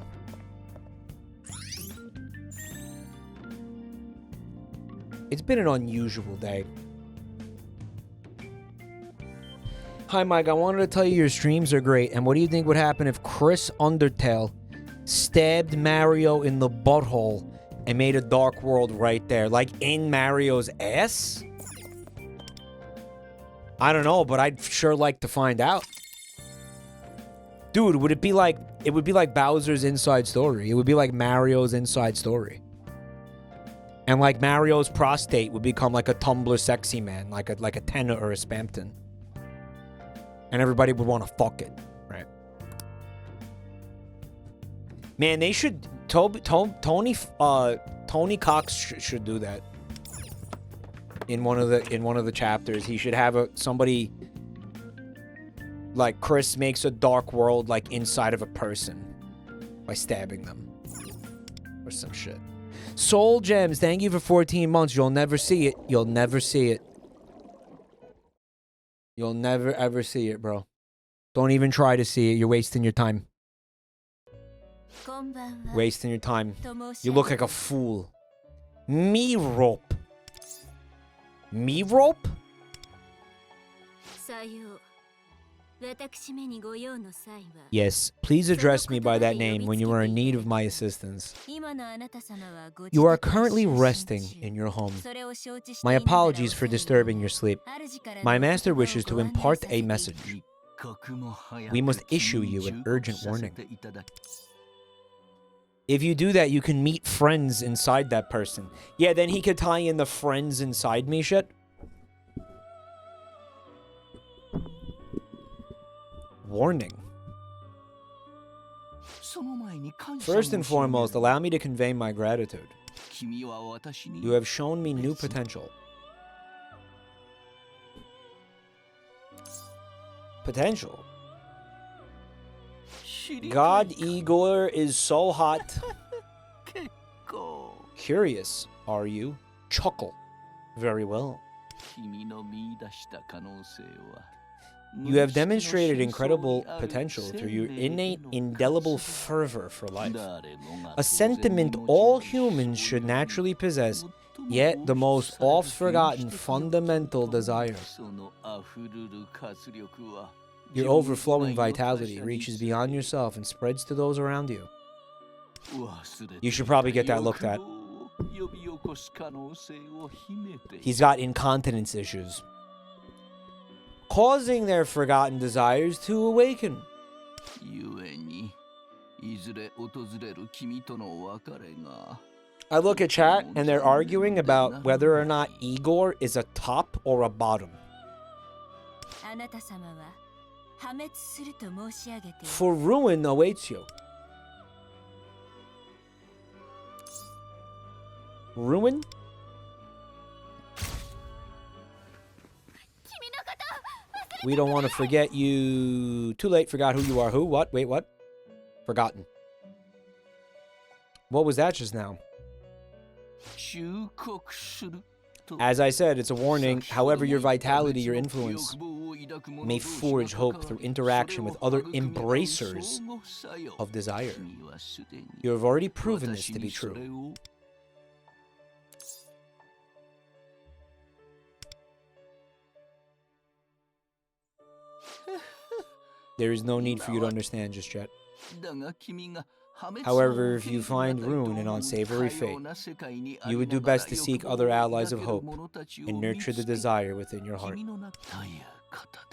It's been an unusual day. Hi, Mike. I wanted to tell you your streams are great. And what do you think would happen if Chris Undertale stabbed Mario in the butthole and made a dark world right there? Like in Mario's ass? I don't know, but I'd sure like to find out. Dude, would it be like... It would be like Bowser's Inside Story. It would be like Mario's Inside Story. And like Mario's prostate would become like a Tumblr sexy man. Like a Tenna or a Spampton. And everybody would want to fuck it. Right. Man, they should... Tony Cox should do that. In one of the chapters. He should have somebody... Like, Chris makes a dark world, like, inside of a person. By stabbing them. Or some shit. Soul Gems, thank you for 14 months. You'll never see it. You'll never see it. You'll never, ever see it, bro. Don't even try to see it. You're wasting your time. Wasting your time. You look like a fool. Me rope. Me rope? Yes, please address me by that name when you are in need of my assistance. You are currently resting in your home. My apologies for disturbing your sleep. My master wishes to impart a message. We must issue you an urgent warning. If you do that, you can meet friends inside that person. Yeah, then he could tie in the friends inside me shit. Warning. First and foremost, allow me to convey my gratitude. You have shown me new potential. Potential? God Igor is so hot. Curious, are you? Chuckle. Very well. You have demonstrated incredible potential through your innate, indelible fervor for life. A sentiment all humans should naturally possess, yet the most oft-forgotten fundamental desire. Your overflowing vitality reaches beyond yourself and spreads to those around you. You should probably get that looked at. He's got incontinence issues, causing their forgotten desires to awaken. I look at chat and they're arguing about whether or not Igor is a top or a bottom. For ruin awaits you. Ruin? We don't want to forget you. Too late, forgot who you are. Who? What? Wait, what? Forgotten. What was that just now? As I said, it's a warning. However, your vitality, your influence, may forge hope through interaction with other embracers of desire. You have already proven this to be true. There is no need for you to understand just yet. However, if you find ruin in unsavory fate, you would do best to seek other allies of hope and nurture the desire within your heart.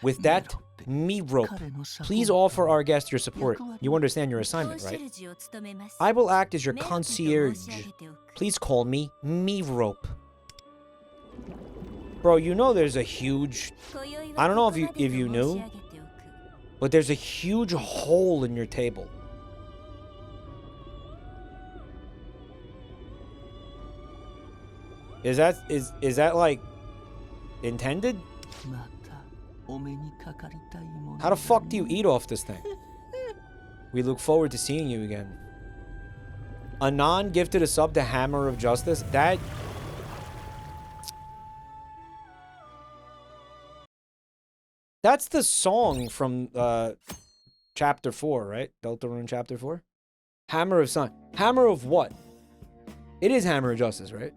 With that, me rope, please offer our guest your support. You understand your assignment, right? I will act as your concierge. Please call me rope. Bro, you know there's a huge... I don't know if you knew, but there's a huge hole in your table. Is that like intended? How the fuck do you eat off this thing? We look forward to seeing you again. Anon gifted a sub to Hammer of Justice. That's the song from chapter 4, right? Deltarune chapter 4? Hammer of Sun. Hammer of what? It is Hammer of Justice, right?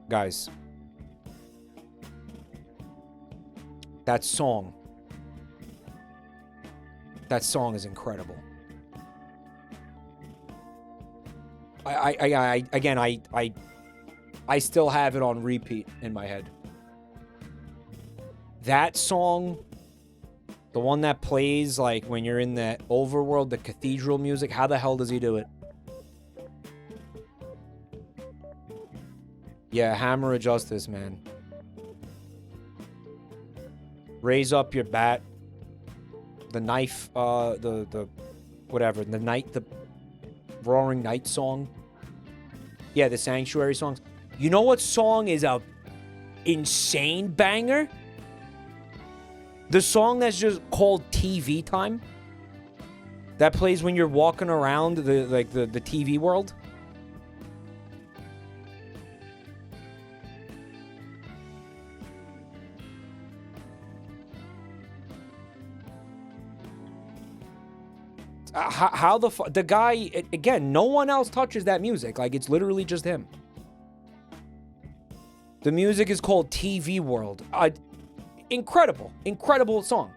Guys. That song. That song is incredible. I still have it on repeat in my head. That song, the one that plays like when you're in the overworld, the cathedral music, how the hell does he do it? Yeah, Hammer of Justice, man. Raise up your bat. The knife, the whatever, the Roaring Night song. Yeah, the Sanctuary songs. You know what song is a insane banger? The song that's just called TV Time. That plays when you're walking around the TV world. How the guy, again, no one else touches that music. Like, it's literally just him. The music is called TV World. Incredible. Incredible song.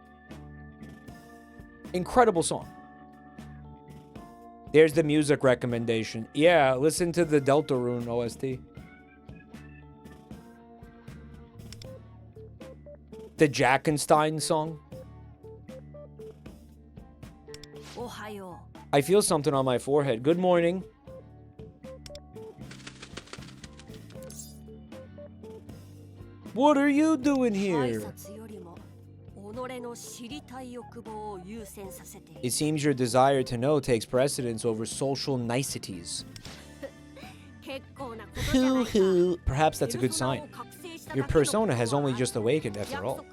Incredible song. There's the music recommendation. Yeah, listen to the Deltarune OST. The Jackenstein song. I feel something on my forehead. Good morning. What are you doing here? It seems your desire to know takes precedence over social niceties. Perhaps that's a good sign. Your persona has only just awakened after all.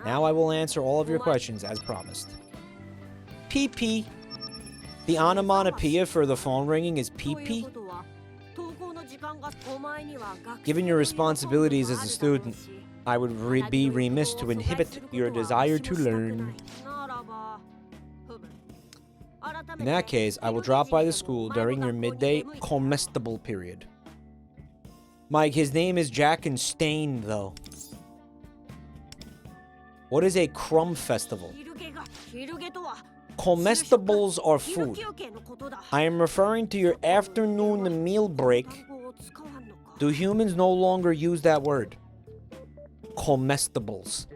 Now I will answer all of your questions as promised. PP. The onomatopoeia for the phone ringing is PP. Given your responsibilities as a student, I would be remiss to inhibit your desire to learn. In that case, I will drop by the school during your midday comestible period. Mike, his name is Jack and Stain, though. What is a crumb festival? Comestibles are food. I am referring to your afternoon meal break. Do humans no longer use that word? Comestibles.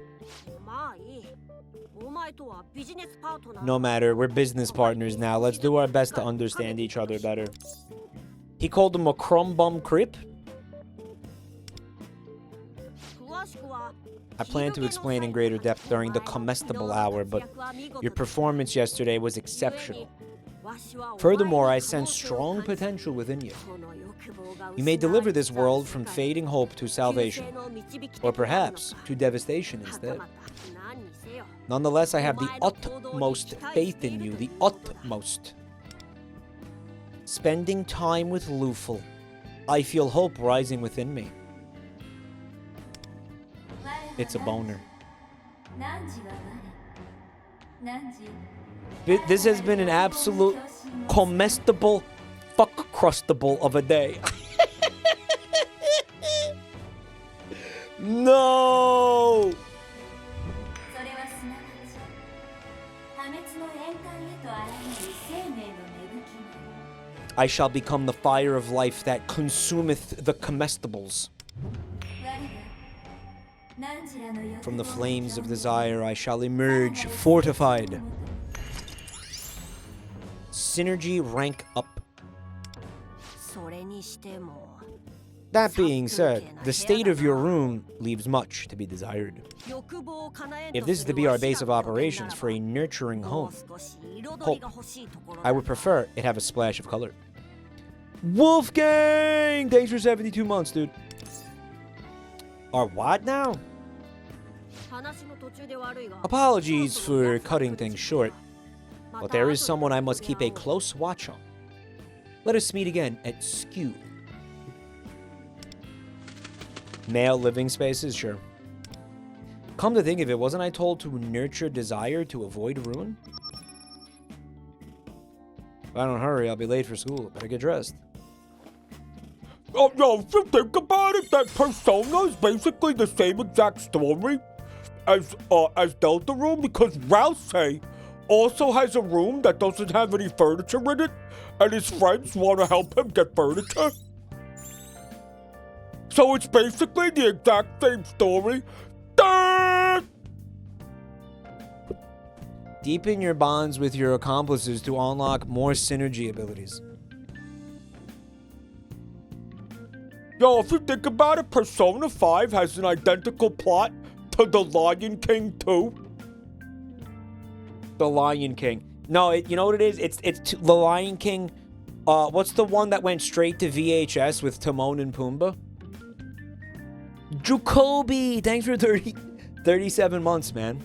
No matter, we're business partners now. Let's do our best to understand each other better. He called him a crumb bum creep? I plan to explain in greater depth during the comestible hour, but your performance yesterday was exceptional. Furthermore, I sense strong potential within you. You may deliver this world from fading hope to salvation, or perhaps to devastation instead. Nonetheless, I have the utmost faith in you, the utmost. Spending time with Lufel, I feel hope rising within me. It's a boner. This has been an absolute comestible fuck crustable of a day. No! I shall become the fire of life that consumeth the comestibles. From the flames of desire I shall emerge fortified. Synergy rank up. That being said, the state of your room leaves much to be desired. If this is to be our base of operations for a nurturing home, I would prefer it have a splash of color. Wolfgang! Thanks for 72 months, dude. Or what now? Apologies for cutting things short, but there is someone I must keep a close watch on. Let us meet again at Skew. Male living spaces, sure. Come to think of it, wasn't I told to nurture desire to avoid ruin? If I don't hurry, I'll be late for school. Better get dressed. Oh no, if you think about it, that persona is basically the same exact story. as Delta room because Rouse also has a room that doesn't have any furniture in it, and his friends want to help him get furniture. So it's basically the exact same story. Deepen your bonds with your accomplices to unlock more synergy abilities. Yo, if you think about it, Persona 5 has an identical plot to The Lion King 2. The Lion King. No, you know what it is? It's The Lion King. What's the one that went straight to VHS with Timon and Pumbaa? Jacoby! Thanks for 37 months, man.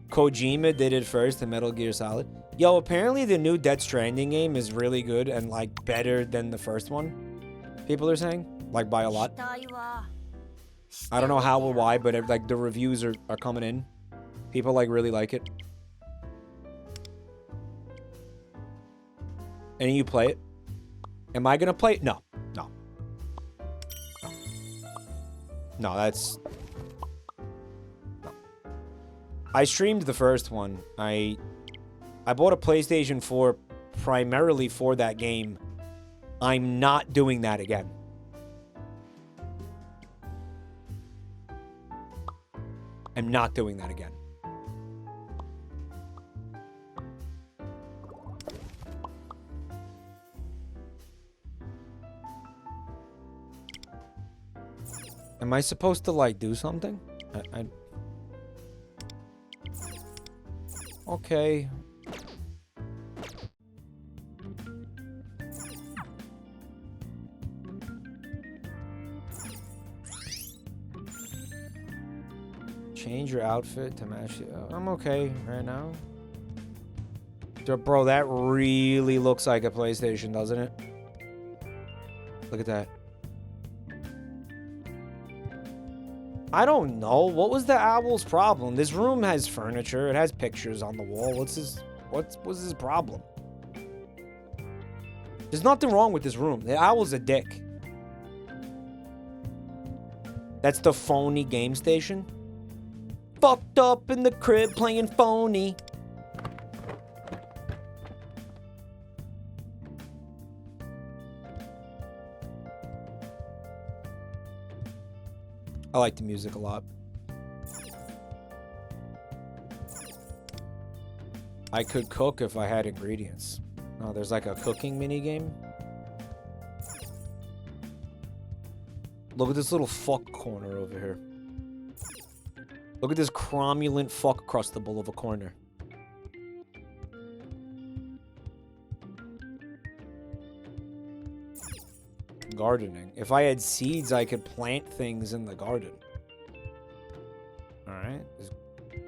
Kojima did it first in Metal Gear Solid. Yo, apparently the new Death Stranding game is really good and, like, better than the first one. People are saying. Like, by a lot. I don't know how or why, but, like, the reviews are coming in. People, like, really like it. And you play it? Am I gonna play it? No. No. No. No, that's... No. I streamed the first one. I bought a PlayStation 4 primarily for that game. I'm not doing that again. I'm not doing that again. Am I supposed to, like, do something? Okay. Change your outfit to match it. I'm okay right now. Bro, that really looks like a PlayStation, doesn't it? Look at that. I don't know. What was the owl's problem? This room has furniture. It has pictures on the wall. What's his problem? There's nothing wrong with this room. The owl's a dick. That's the phony game station. Fucked up in the crib playing phony. I like the music a lot. I could cook if I had ingredients. Oh, there's like a cooking mini game. Look at this little fuck corner over here. Look at this cromulent fuck crustable of a corner. Gardening. If I had seeds, I could plant things in the garden. Alright.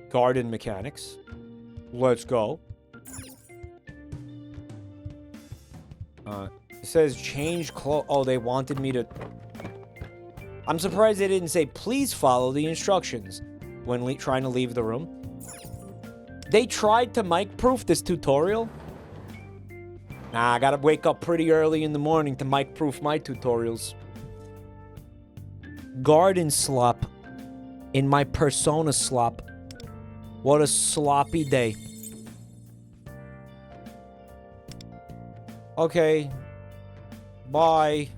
Garden mechanics. Let's go. It says change clothes. Oh, they wanted me to... I'm surprised they didn't say, please follow the instructions when trying to leave the room. They tried to mic-proof this tutorial. Nah, I gotta wake up pretty early in the morning to mic-proof my tutorials. Garden slop in my Persona slop. What a sloppy day. Okay. Bye.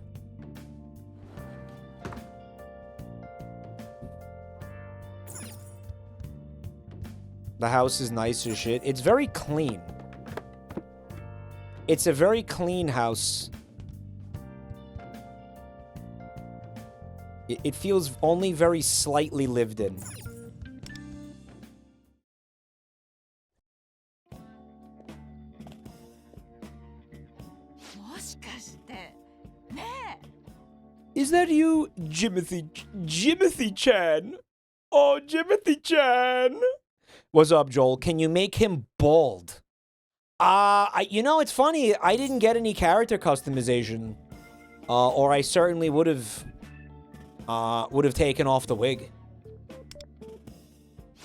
The house is nice as shit. It's very clean. It's a very clean house. It feels only very slightly lived in. Is that you, Jimothy-chan? Oh, Jimothy-chan. What's up, Joel? Can you make him bald? You know, it's funny. I didn't get any character customization, or I certainly would have taken off the wig.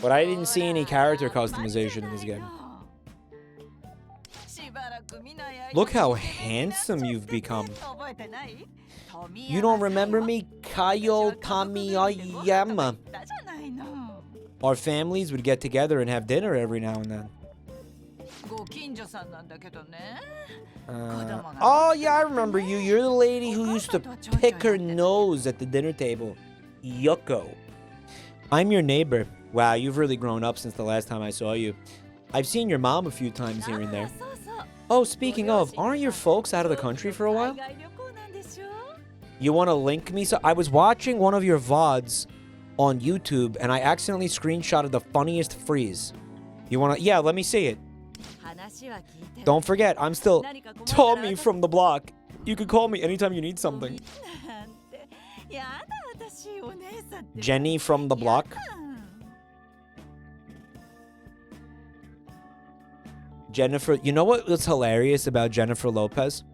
But I didn't see any character customization in this game. Look how handsome you've become. You don't remember me? Kayo Tamiyama. our families would get together and have dinner every now and then. Oh, yeah, I remember you. You're the lady who used to pick her nose at the dinner table. Yucko. I'm your neighbor. Wow, you've really grown up since the last time I saw you. I've seen your mom a few times here and there. Oh, speaking of, aren't your folks out of the country for a while? You want to link me? So I was watching one of your VODs on YouTube, and I accidentally screenshotted the funniest freeze. You want to? Yeah, let me see it. Don't forget, I'm still Tommy from the block. You can call me anytime you need something. Jenny from the block. Jennifer, you know what's hilarious about Jennifer Lopez?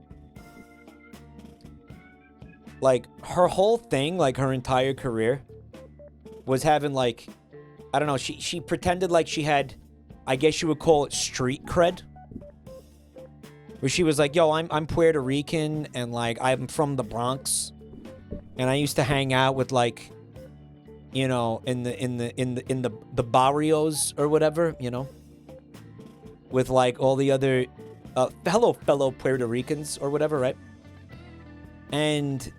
Like, her whole thing, like, her entire career was having, like, I don't know, she pretended like she had, I guess you would call it street cred. Where she was like, yo, I'm Puerto Rican, and, like, I'm from the Bronx, and I used to hang out with, like, you know, in the barrios or whatever, you know, with, like, all the other hello fellow Puerto Ricans or whatever, right? And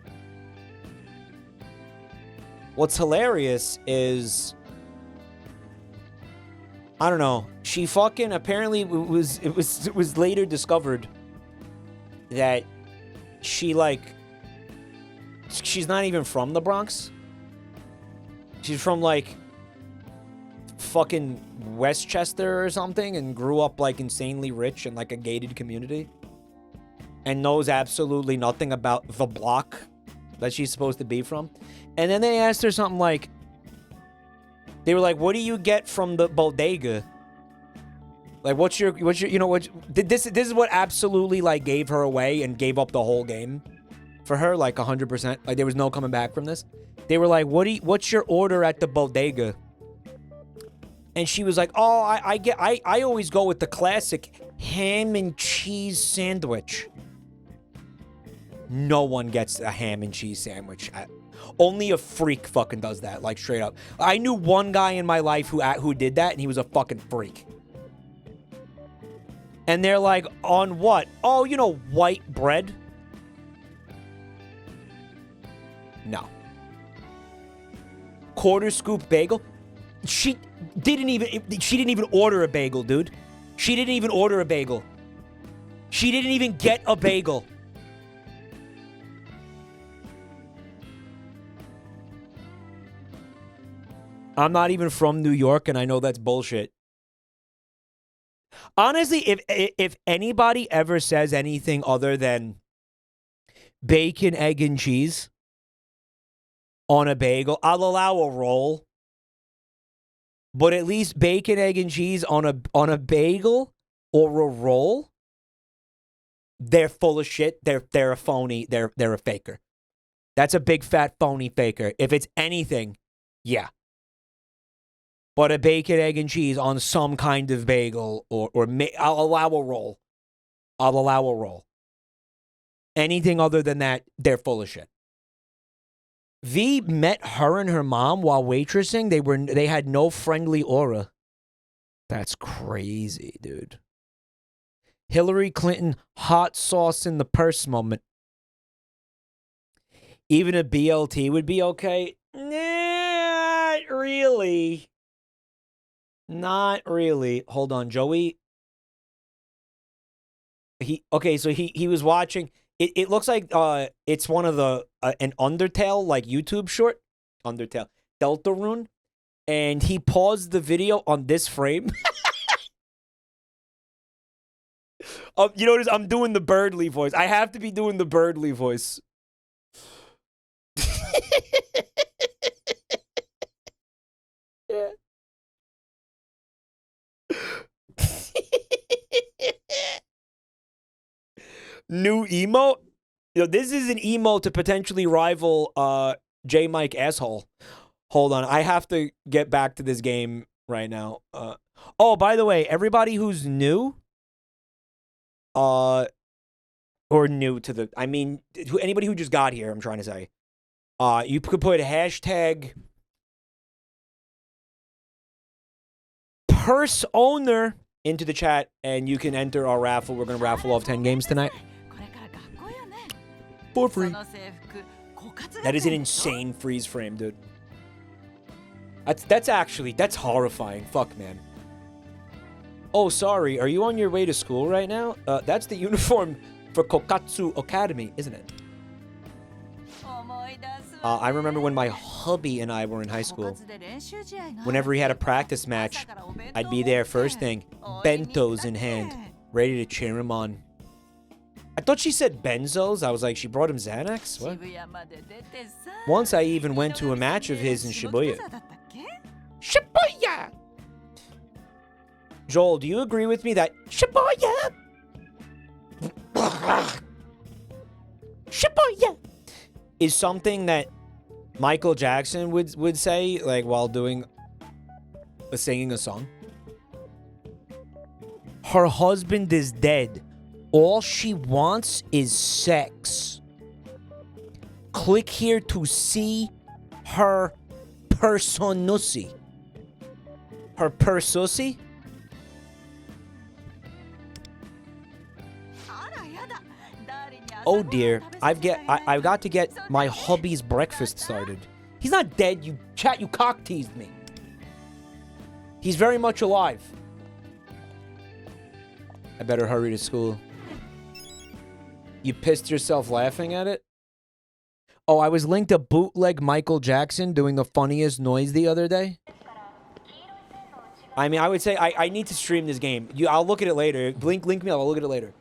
what's hilarious is, I don't know, she fucking apparently it was later discovered that she, like, she's not even from the Bronx. She's from, like, fucking Westchester or something, and grew up, like, insanely rich in, like, a gated community, and knows absolutely nothing about the block that she's supposed to be from. And then they asked her something like, they were like, what do you get from the bodega? Like, what's your, you know, this is what absolutely, like, gave her away and gave up the whole game for her, like, 100%. Like, there was no coming back from this. They were like, what's your order at the bodega? And she was like, oh, I always go with the classic ham and cheese sandwich. No one gets a ham and cheese sandwich. Only a freak fucking does that, like, straight up. I knew one guy in my life who did that, and he was a fucking freak. And they're like, on what? Oh, you know, white bread? No. Quarter scoop bagel? She didn't even order a bagel, dude. She didn't even order a bagel. She didn't even get a bagel. I'm not even from New York, and I know that's bullshit. Honestly, if anybody ever says anything other than bacon, egg, and cheese on a bagel, I'll allow a roll. But at least bacon, egg, and cheese on a bagel or a roll, they're full of shit. They're a phony. They're a faker. That's a big fat phony faker. If it's anything, yeah. But a bacon, egg, and cheese on some kind of bagel I'll allow a roll. I'll allow a roll. Anything other than that, they're full of shit. V met her and her mom while waitressing. They had no friendly aura. That's crazy, dude. Hillary Clinton, hot sauce in the purse moment. Even a BLT would be okay? Not really. Not really. Hold on, Joey. He was watching. It looks like it's one of the an Undertale, like, YouTube short. Undertale. Deltarune. And he paused the video on this frame. You notice I'm doing the Birdly voice. I have to be doing the Birdly voice. Yeah. New emote? You know, this is an emote to potentially rival J Mike asshole. Hold on, I have to get back to this game right now. Oh, by the way, everybody who's new, or new to the, I mean, anybody who just got here, I'm trying to say, you could put hashtag purse owner into the chat, and you can enter our raffle. We're going to raffle off 10 games tonight. For free. That is an insane freeze frame, dude. That's horrifying. Fuck, man. Oh, sorry. Are you on your way to school right now? That's the uniform for Kokatsu Academy, isn't it? I remember when my hubby and I were in high school. Whenever he had a practice match, I'd be there first thing, bentos in hand, ready to cheer him on. I thought she said benzos. I was like, she brought him Xanax? What? Once I even went to a match of his in Shibuya. Shibuya! Joel, do you agree with me that Shibuya? Shibuya is something that Michael Jackson would say, like, while singing a song? Her husband is dead. All she wants is sex. Click here to see her personussy. Her persussy? Oh dear, I've got to get my hubby's breakfast started. He's not dead, you cock teased me. He's very much alive. I better hurry to school. You pissed yourself laughing at it? Oh, I was linked to bootleg Michael Jackson doing the funniest noise the other day. I mean, I would say I need to stream this game. I'll look at it later. Link me, I'll look at it later.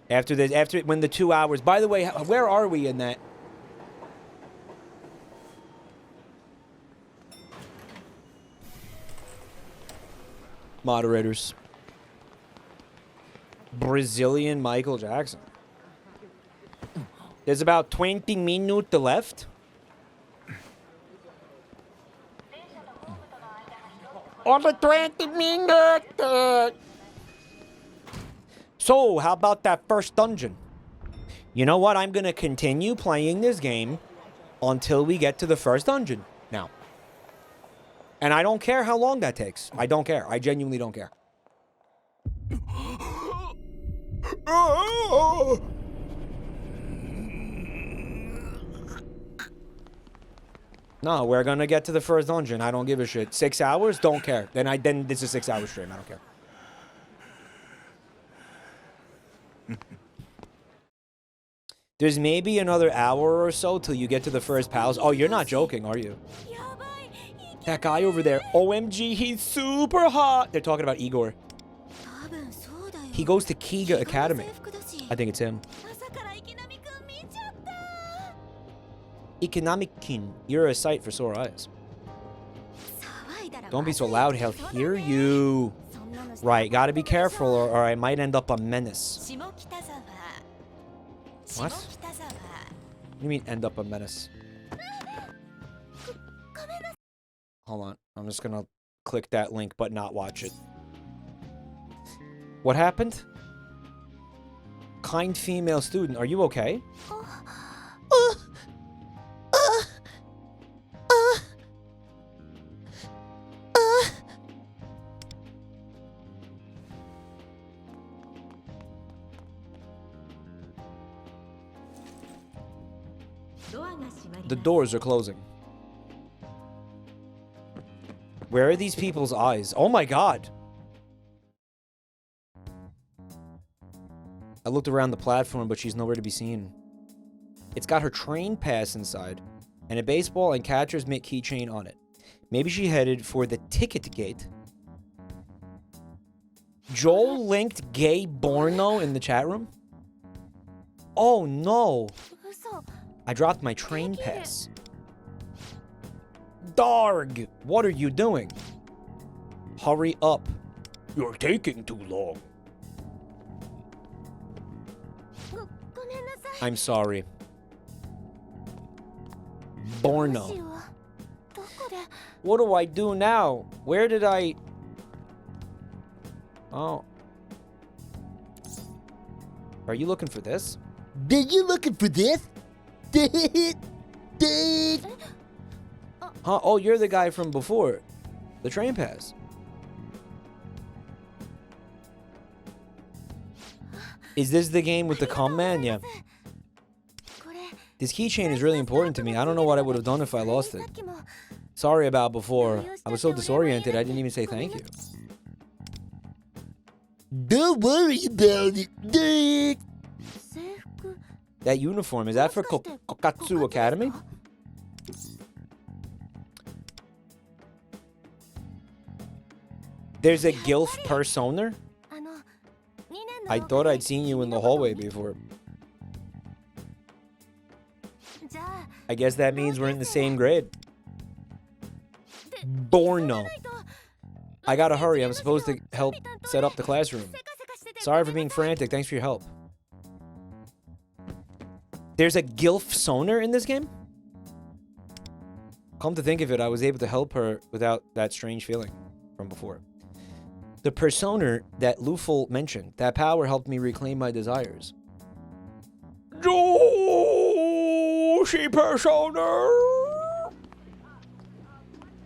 After when the 2 hours. By the way, where are we in that? Moderators. Brazilian Michael Jackson. There's about 20 minutes left. Over 20 minutes. So, how about that first dungeon? You know what? I'm going to continue playing this game until we get to the first dungeon now. And I don't care how long that takes. I don't care. I genuinely don't care. No, we're going to get to the first dungeon. I don't give a shit. 6 hours? Don't care. Then this is 6 hours stream. I don't care. There's maybe another hour or so till you get to the first pals. Oh, you're not joking, are you? That guy over there. OMG, he's super hot. They're talking about Igor. He goes to Kiga Academy. I think it's him. Economic-kin. You're a sight for sore eyes. Don't be so loud, he'll hear you. Right, gotta be careful or I might end up a menace. What? What do you mean end up a menace? Hold on, I'm just gonna click that link but not watch it. What happened? Kind female student, are you okay? The doors are closing. Where are these people's eyes? Oh my god! I looked around the platform, but she's nowhere to be seen. It's got her train pass inside, and a baseball and catcher's mitt keychain on it. Maybe she headed for the ticket gate. Joel linked gay Borno in the chat room? Oh no! I dropped my train pass. Darg! What are you doing? Hurry up. You're taking too long. I'm sorry. Borno. What do I do now? Where did I... Oh. Are you looking for this? Are you looking for this? Huh? Oh, you're the guy from before. The train pass. Is this the game with the cum man? Yeah. This keychain is really important to me. I don't know what I would have done if I lost it. Sorry about before. I was so disoriented, I didn't even say thank you. Don't worry about it. That uniform, is that for Kokatsu Academy? There's a GILF persona? I thought I'd seen you in the hallway before. I guess that means we're in the same grade. Borno. I gotta hurry, I'm supposed to help set up the classroom. Sorry for being frantic, thanks for your help. There's a GILF sonar in this game? Come to think of it, I was able to help her without that strange feeling from before. The persona that Luful mentioned, that power helped me reclaim my desires. She persona.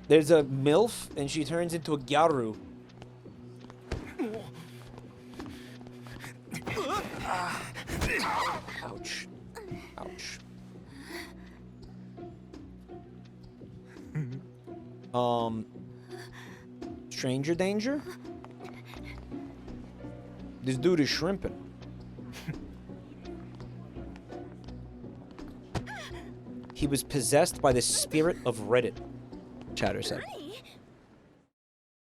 There's a MILF, and she turns into a Gyaru. Ouch. Ouch. Stranger danger? This dude is shrimping. He was possessed by the spirit of Reddit, Chatter said.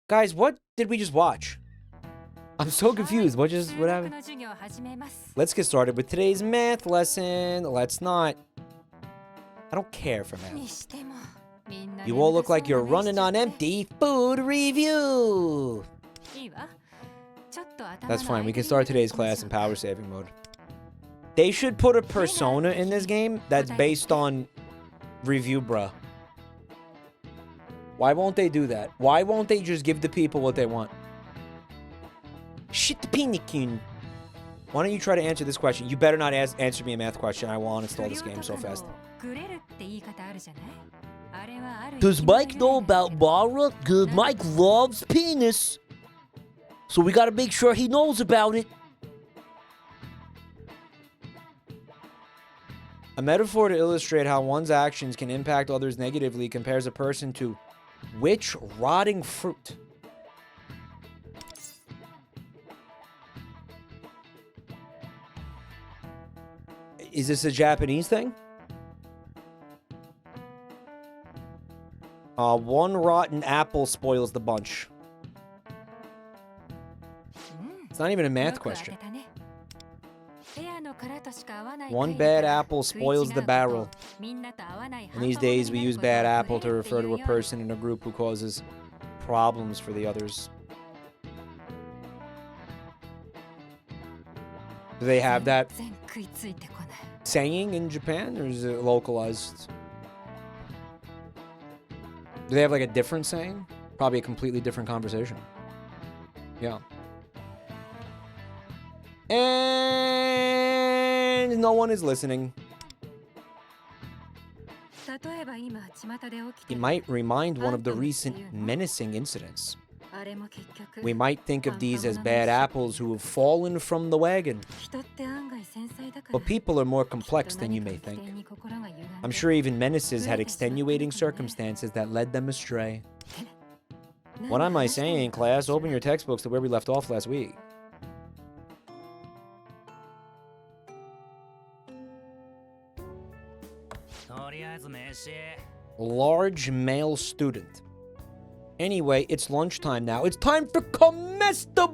Guys, what did we just watch? I'm so confused. What happened? Let's get started with today's math lesson. Let's not. I don't care for math. You all look like you're running on empty. Food review. That's fine. We can start today's class in power saving mode. They should put a persona in this game that's based on review, bruh. Why won't they do that? Why won't they just give the people what they want? Shit the pinikin. Why don't you try to answer this question? You better not answer me a math question. I will uninstall this game so fast. Does Mike know about Mara? Good, Mike loves penis. So we gotta make sure he knows about it. A metaphor to illustrate how one's actions can impact others negatively compares a person to which rotting fruit? Is this a Japanese thing? One rotten apple spoils the bunch. It's not even a math question. One bad apple spoils the barrel. In these days, we use bad apple to refer to a person in a group who causes problems for the others. Do they have that saying in Japan, or is it localized? Do they have like a different saying? Probably a completely different conversation. Yeah. And no one is listening. It might remind one of the recent menacing incidents. We might think of these as bad apples who have fallen from the wagon. But people are more complex than you may think. I'm sure even menaces had extenuating circumstances that led them astray. What am I saying, class? Open your textbooks to where we left off last week. Large male student. Anyway, it's lunchtime now. It's time for comestibles!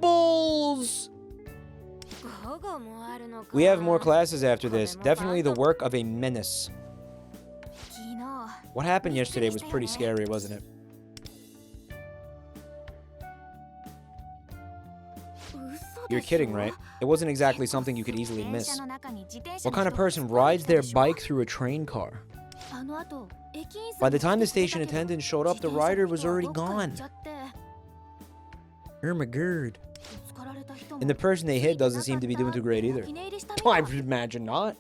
We have more classes after this. Definitely the work of a menace. What happened yesterday was pretty scary, wasn't it? You're kidding, right? It wasn't exactly something you could easily miss. What kind of person rides their bike through a train car? By the time the station attendant showed up, the rider was already gone. Oh my god. And the person they hit doesn't seem to be doing too great either. I imagine not.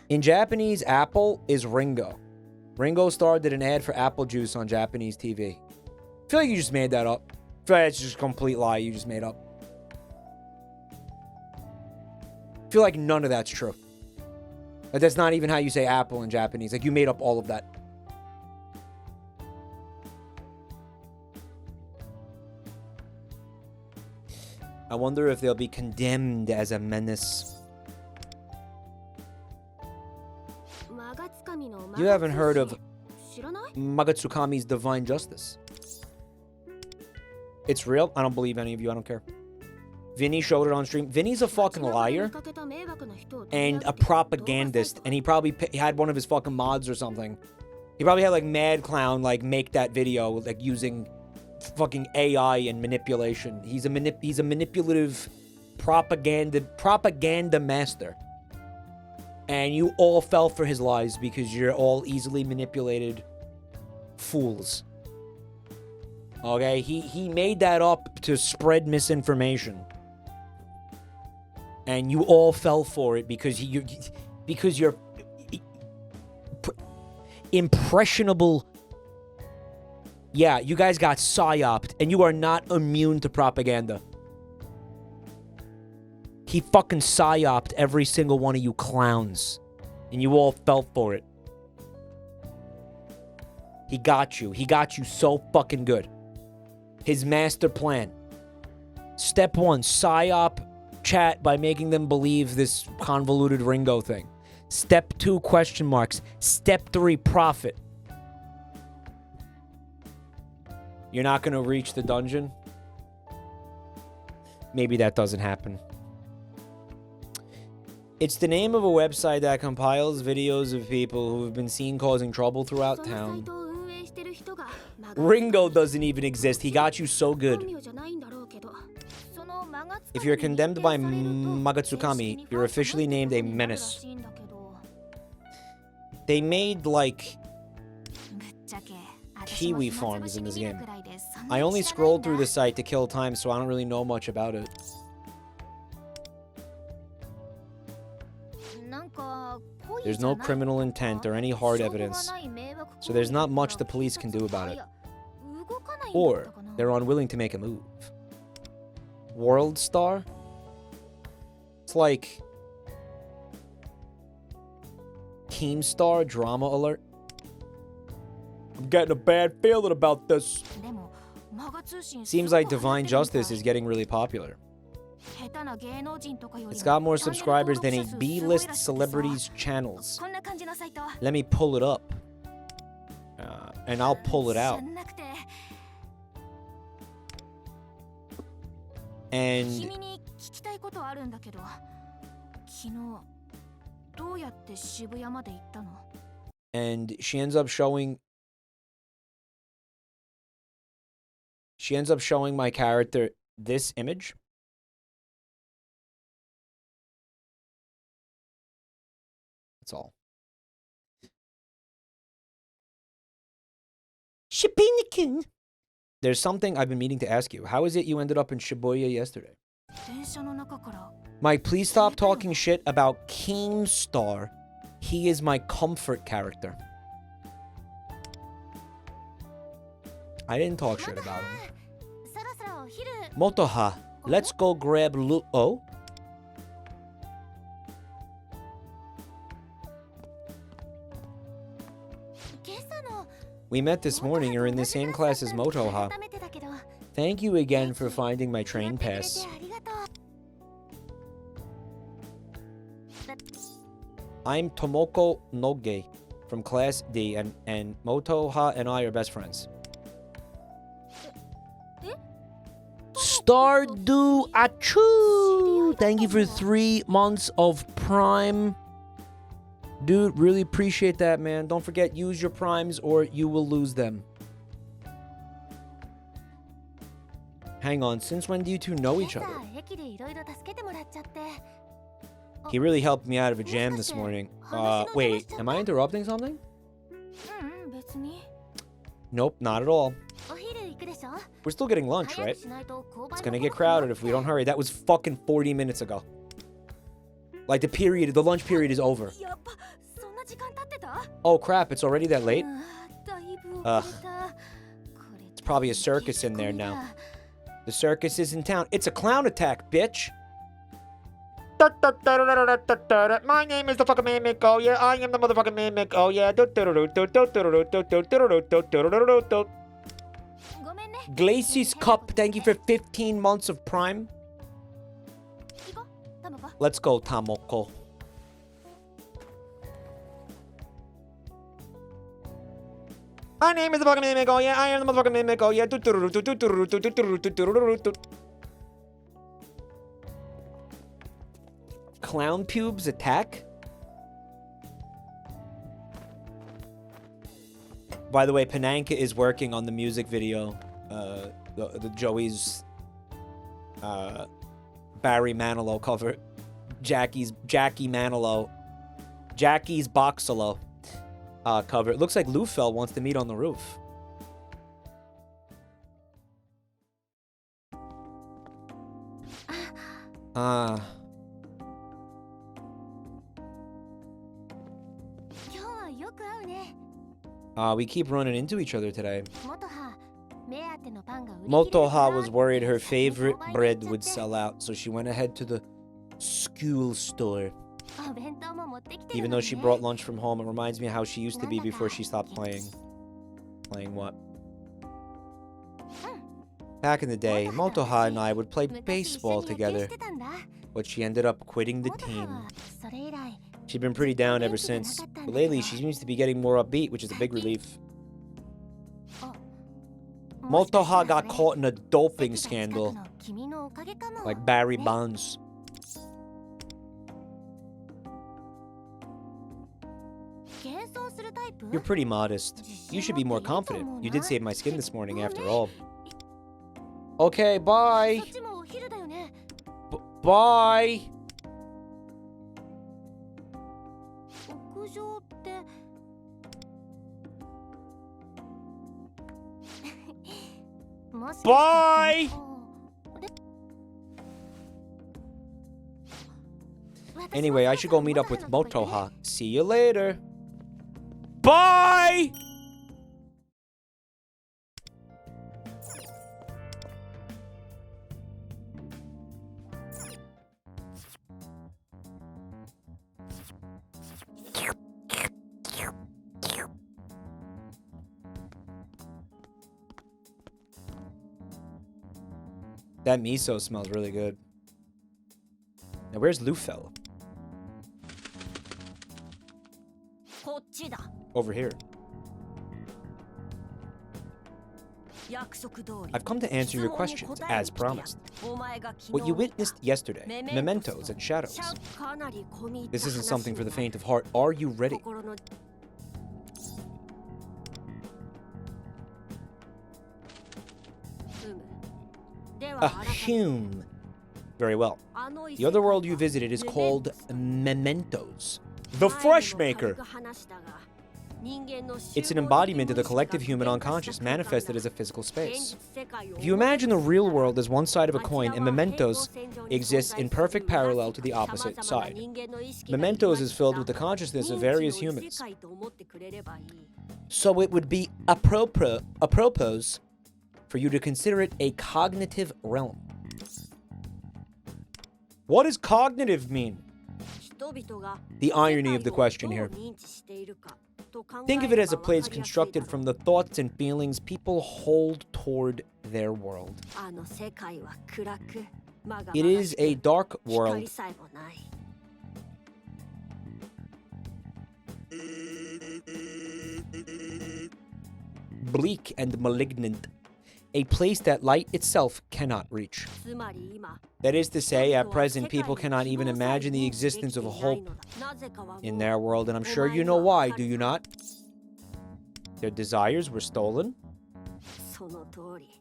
In Japanese, apple is Ringo. Ringo Starr did an ad for apple juice on Japanese TV. I feel like you just made that up. That's just a complete lie you just made up. I feel like none of that's true. Like, that's not even how you say apple in Japanese. Like, you made up all of that. I wonder if they'll be condemned as a menace. You haven't heard of Magatsukami's Divine Justice. It's real? I don't believe any of you. I don't care. Vinny showed it on stream. Vinny's a fucking liar and a propagandist, and he probably had one of his fucking mods or something. He probably had like Mad Clown like make that video like using fucking AI and manipulation. He's a manipulative propaganda master. And you all fell for his lies because you're all easily manipulated fools. Okay? He made that up to spread misinformation. And you all fell for it because you're impressionable. Yeah, you guys got psyoped, and you are not immune to propaganda. He fucking psyoped every single one of you clowns, and you all fell for it. He got you. He got you so fucking good. His master plan. Step 1, psyop chat by making them believe this convoluted Ringo thing. Step 2, question marks. Step 3, profit. You're not going to reach the dungeon? Maybe that doesn't happen. It's the name of a website that compiles videos of people who have been seen causing trouble throughout town. Ringo doesn't even exist. He got you so good. If you're condemned by Magatsukami, you're officially named a menace. They made, like, kiwi farms in this game. I only scrolled through the site to kill time, so I don't really know much about it. There's no criminal intent or any hard evidence, so there's not much the police can do about it. Or they're unwilling to make a move. World Star? It's like Keemstar drama alert. I'm getting a bad feeling about this. Seems like Divine Justice is getting really popular. It's got more subscribers than a B-list celebrities channels. Let me pull it up. And I'll pull it out. And she ends up showing my character this image. That's all. Shipinikin. There's something I've been meaning to ask you. How is it you ended up in Shibuya yesterday? Mike, please stop talking shit about Keemstar. He is my comfort character. I didn't talk shit about him. Motoha, let's go grab Oh? We met this morning. You're in the same class as Motoha. Thank you again for finding my train pass. I'm Tomoko Noge from Class D, and Motoha and I are best friends. Stardew Achoo! Thank you for 3 months of Prime. Dude, really appreciate that, man. Don't forget, use your primes or you will lose them. Hang on, since when do you two know each other? He really helped me out of a jam this morning. Wait, am I interrupting something? Nope, not at all. We're still getting lunch, right? It's gonna get crowded if we don't hurry. That was fucking 40 minutes ago. Like, the lunch period is over. Oh crap, it's already that late? It's probably a circus in there now. The circus is in town. It's a clown attack, bitch. My name is the fucking mimic. Oh yeah, I am the motherfucking mimic. Oh yeah. Glacis Cup, thank you for 15 months of Prime. Let's go, Tamoko. My name is the fucking mimic. Oh yeah, I am the motherfucking mimic. Oh yeah. Clown pubes attack? By the way, Pananka is working on the music video. The Joey's Barry Manilow cover. Jackie's Boxalo cover. It looks like Lufel wants to meet on the roof. We keep running into each other today. Motoha was worried her favorite bread would sell out, so she went ahead to the school store. Even though she brought lunch from home, it reminds me of how she used to be before she stopped playing. Playing what? Back in the day, Motoha and I would play baseball together, but she ended up quitting the team. She'd been pretty down ever since, but lately she seems to be getting more upbeat, which is a big relief. Motoha got caught in a doping scandal, like Barry Bonds. You're pretty modest. You should be more confident. You did save my skin this morning, after all. Okay, bye. Bye. Bye. Anyway, I should go meet up with Motoha. See you later. Bye! That miso smells really good. Now, where's Lufel? Over here. I've come to answer your questions, as promised. What you witnessed yesterday, mementos and shadows. This isn't something for the faint of heart. Are you ready? Ahem. Very well. The other world you visited is called Mementos. The Fresh Maker. It's an embodiment of the collective human unconscious, manifested as a physical space. If you imagine the real world as one side of a coin, and Mementos exists in perfect parallel to the opposite side. Mementos is filled with the consciousness of various humans. So it would be apropos for you to consider it a cognitive realm. What does cognitive mean? The irony of the question here. Think of it as a place constructed from the thoughts and feelings people hold toward their world. It is a dark world. Bleak and malignant. A place that light itself cannot reach. That is to say, at present, people cannot even imagine the existence of hope in their world, and I'm sure you know why, do you not? Their desires were stolen?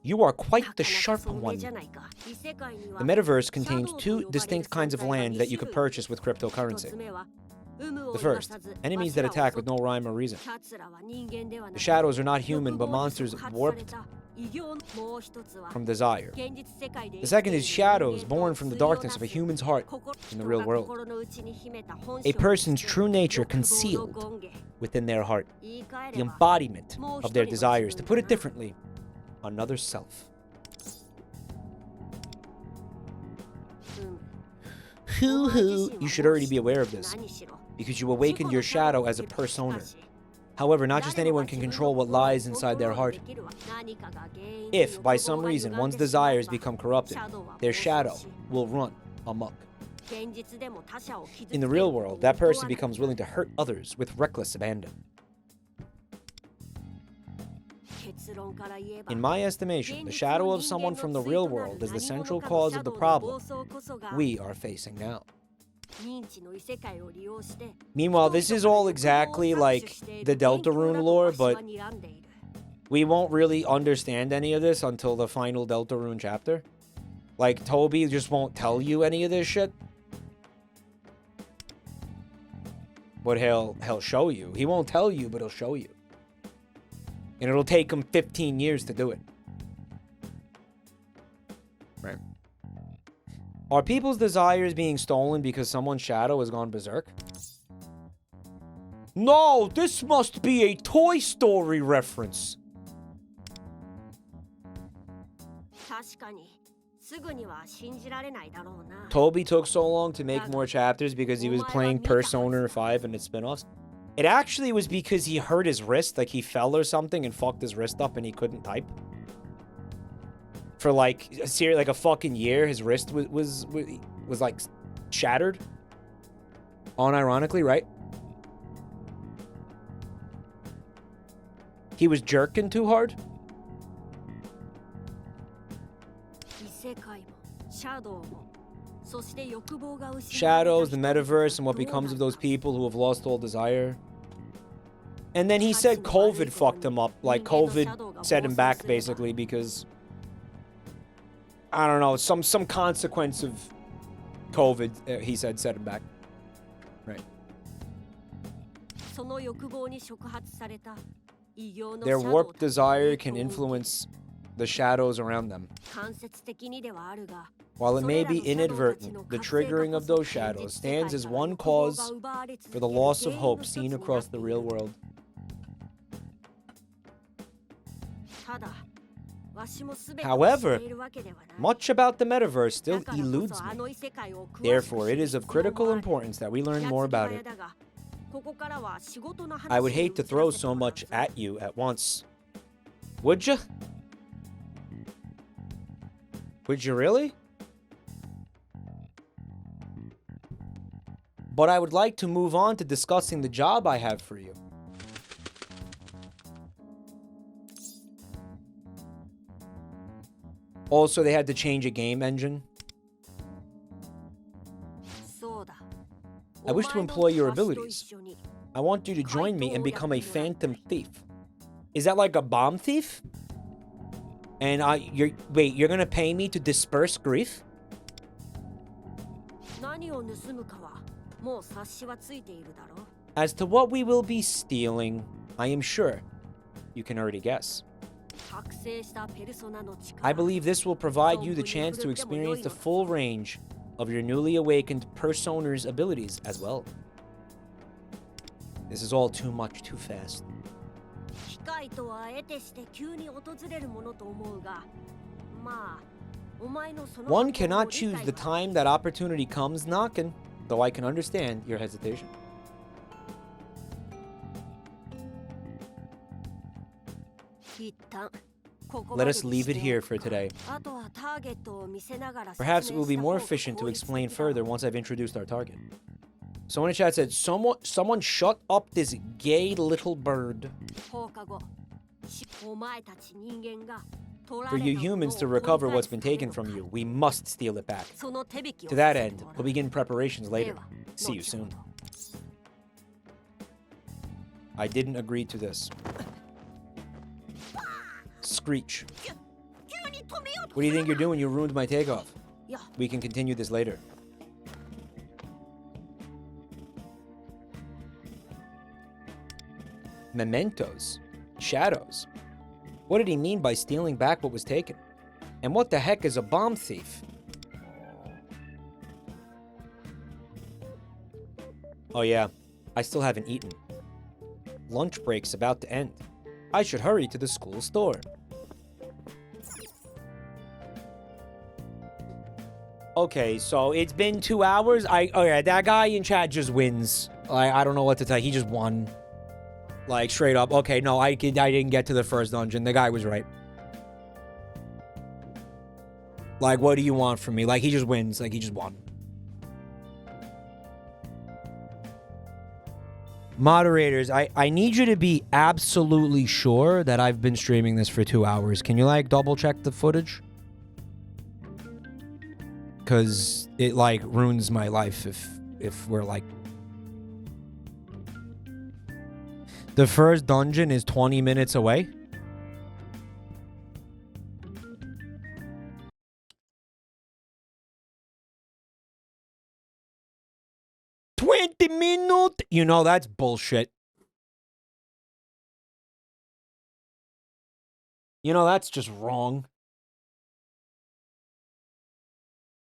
You are quite the sharp one. The metaverse contains two distinct kinds of land that you could purchase with cryptocurrency. The first, enemies that attack with no rhyme or reason. The shadows are not human, but monsters warped from desire. The second is shadows born from the darkness of a human's heart in the real world. A person's true nature concealed within their heart. The embodiment of their desires. To put it differently, another self. Hoo hoo. You should already be aware of this, because you awakened your shadow as a persona. However, not just anyone can control what lies inside their heart. If, by some reason, one's desires become corrupted, their shadow will run amok. In the real world, that person becomes willing to hurt others with reckless abandon. In my estimation, the shadow of someone from the real world is the central cause of the problem we are facing now. Meanwhile, this is all exactly like the Deltarune lore, but we won't really understand any of this until the final Deltarune chapter. Like, Toby just won't tell you any of this shit. But he'll show you. He won't tell you, but he'll show you. And it'll take him 15 years to do it. Right. Are people's desires being stolen because someone's shadow has gone berserk? No, this must be a Toy Story reference. Toby took so long to make more chapters because he was playing Persona 5 and its spin-offs. It actually was because he hurt his wrist, like he fell or something and fucked his wrist up and he couldn't type. For like a fucking year, his wrist was like shattered. Unironically, right? He was jerking too hard. Shadows, the metaverse, and what becomes of those people who have lost all desire. And then he said COVID fucked him up. Like, COVID set him back, basically, because... I don't know, some consequence of COVID, he said, set him back. Right. Their warped desire can influence the shadows around them. While it may be inadvertent, the triggering of those shadows stands as one cause for the loss of hope seen across the real world. However, much about the metaverse still eludes me. Therefore, it is of critical importance that we learn more about it. I would hate to throw so much at you at once. Would you? Would you really? But I would like to move on to discussing the job I have for you. Also, they had to change a game engine. I wish to employ your abilities. I want you to join me and become a phantom thief. Is that like a bomb thief? And you're gonna pay me to disperse grief? As to what we will be stealing, I am sure you can already guess. I believe this will provide you the chance to experience the full range of your newly awakened persona's abilities as well. This is all too much, too fast. One cannot choose the time that opportunity comes knocking, though I can understand your hesitation. Let us leave it here for today. Perhaps it will be more efficient to explain further once I've introduced our target. Someone in chat said, someone shut up this gay little bird. For you humans to recover what's been taken from you, we must steal it back. To that end, we'll begin preparations later. See you soon. I didn't agree to this. Screech. What do you think you're doing? You ruined my takeoff. We can continue this later. Mementos. Shadows. What did he mean by stealing back what was taken? And what the heck is a bomb thief? Oh yeah, I still haven't eaten. Lunch break's about to end. I should hurry to the school store. Okay, so it's been 2 hours. Okay, that guy in chat just wins. I don't know what to tell you. He just won. Like, straight up. Okay, no, I didn't get to the first dungeon. The guy was right. Like, what do you want from me? Like, he just wins. Like, he just won. Moderators, I need you to be absolutely sure that I've been streaming this for 2 hours. Can you, like, double check the footage? Because it, like, ruins my life if we're, like... The first dungeon is 20 minutes away? Minutes? You know, that's bullshit. You know, that's just wrong.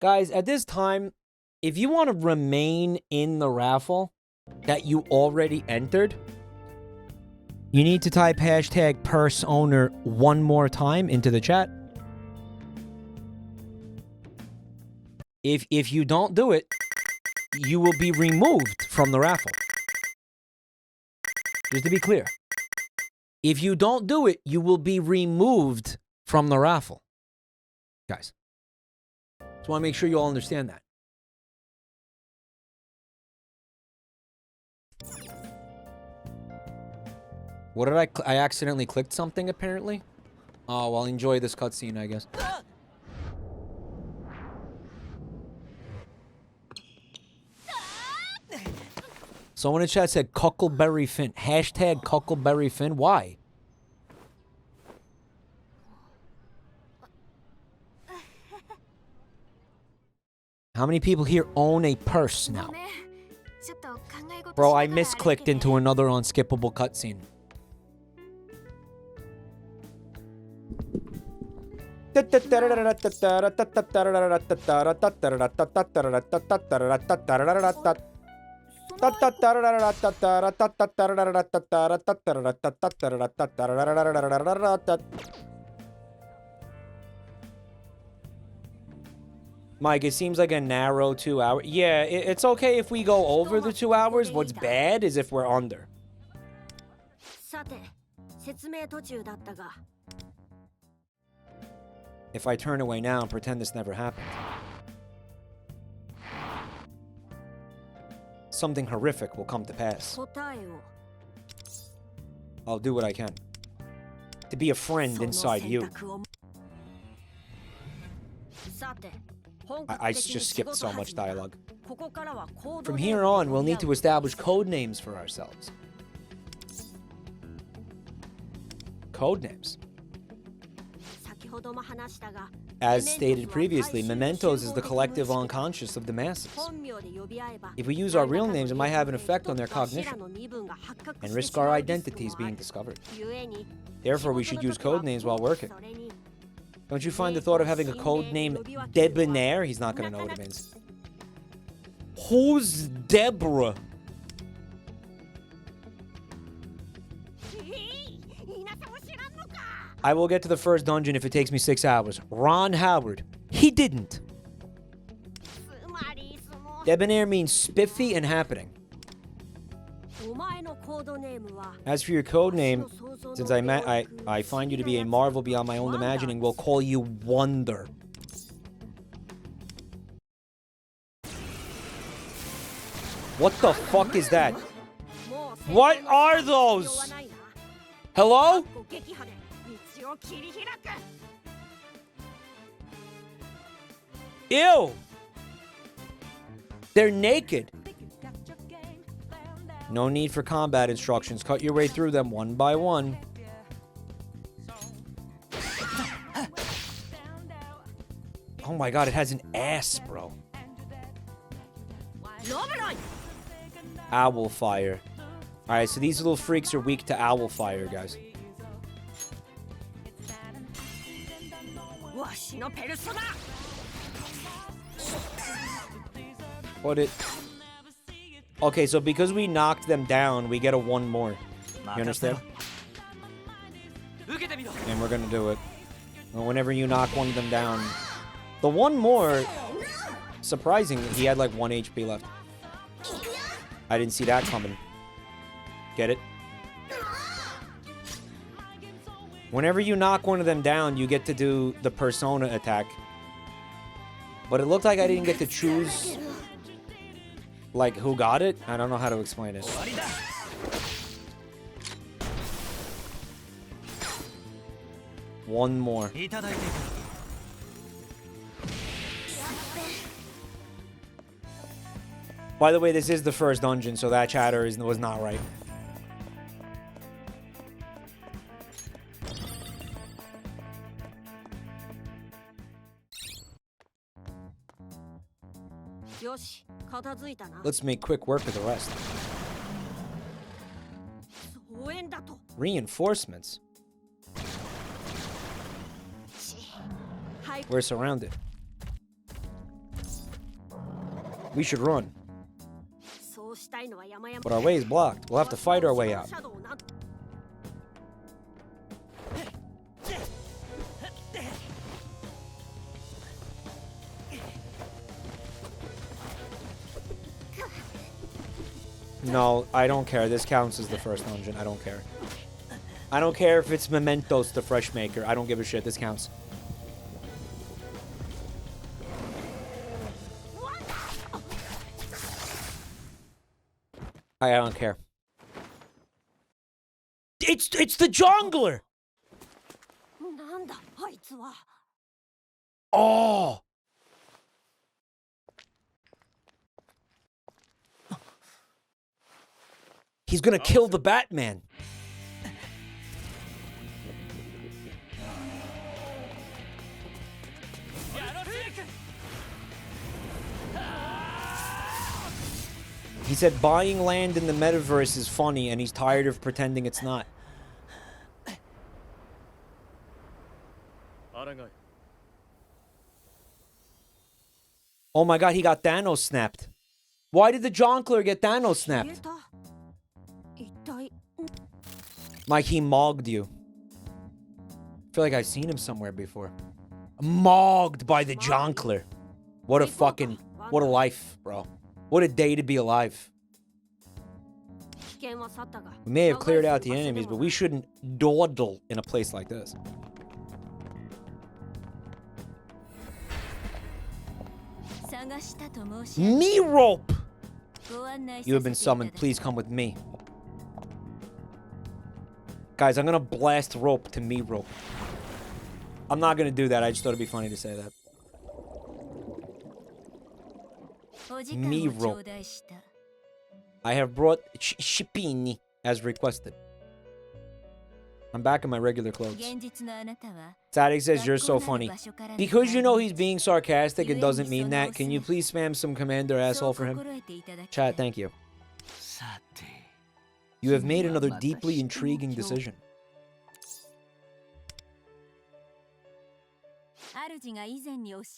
Guys, at this time, if you want to remain in the raffle that you already entered, you need to type hashtag purse owner one more time into the chat. If you don't do it, you will be removed from the raffle. Just to be clear. If you don't do it, you will be removed from the raffle. Guys. Just want to make sure you all understand that. What did I accidentally clicked something, apparently? Oh, well, enjoy this cutscene, I guess. Someone in chat said Cuckleberry Finn. Hashtag Cuckleberry Finn. Why? How many people here own a purse now? Bro, I misclicked into another unskippable cutscene. Mike, it seems like a narrow 2 hour. Yeah, it's okay if we go over the 2 hours. What's bad is if we're under. If I turn away now and pretend this never happened, something horrific will come to pass. I'll do what I can to be a friend inside you. I just skipped so much dialogue. From here on, we'll need to establish code names for ourselves. Code names. As stated previously, mementos is the collective unconscious of the masses. If we use our real names, it might have an effect on their cognition and risk our identities being discovered. Therefore, we should use code names while working. Don't you find the thought of having a code name Debonair? He's not going to know what it means. Who's Deborah? I will get to the first dungeon if it takes me 6 hours. Ron Howard. He didn't. Debonair means spiffy and happening. As for your code name, since I find you to be a marvel beyond my own imagining, we'll call you Wonder. What the fuck is that? What are those? Hello? Ew! They're naked. No need for combat instructions. Cut your way through them one by one. Oh my god, it has an ass, bro. Owl fire. Alright, so these little freaks are weak to owl fire, guys. What it... Okay, so because we knocked them down, we get a one more. You understand? And we're gonna do it. Well, whenever you knock one of them down... The one more surprising. He had like 1 HP left. I didn't see that coming. Get it? Whenever you knock one of them down, you get to do the persona attack. But it looked like I didn't get to choose, like, who got it. I don't know how to explain it. One more. By the way, this is the first dungeon, so that chatter was not right. Let's make quick work of the rest. Reinforcements. We're surrounded. We should run. But our way is blocked. We'll have to fight our way out. No, I don't care. This counts as the first dungeon. I don't care. I don't care if it's Mementos the Fresh Maker. I don't give a shit. This counts. I don't care. It's the jungler! Oh! He's gonna kill the Batman. He said buying land in the metaverse is funny and he's tired of pretending it's not. Oh my god, he got Thanos snapped. Why did the Jonkler get Thanos snapped? Mike, he mogged you. I feel like I've seen him somewhere before. Mogged by the Jonkler. What a life, bro. What a day to be alive. We may have cleared out the enemies, but we shouldn't dawdle in a place like this. Me rope! You have been summoned. Please come with me. Guys, I'm gonna blast rope to me rope. I'm not gonna do that. I just thought it'd be funny to say that. Me rope. I have brought Shipini as requested. I'm back in my regular clothes. Tzadik says you're so funny. Because you know he's being sarcastic, it doesn't mean that. Can you please spam some commander asshole for him? Chat, thank you. You have made another deeply intriguing decision.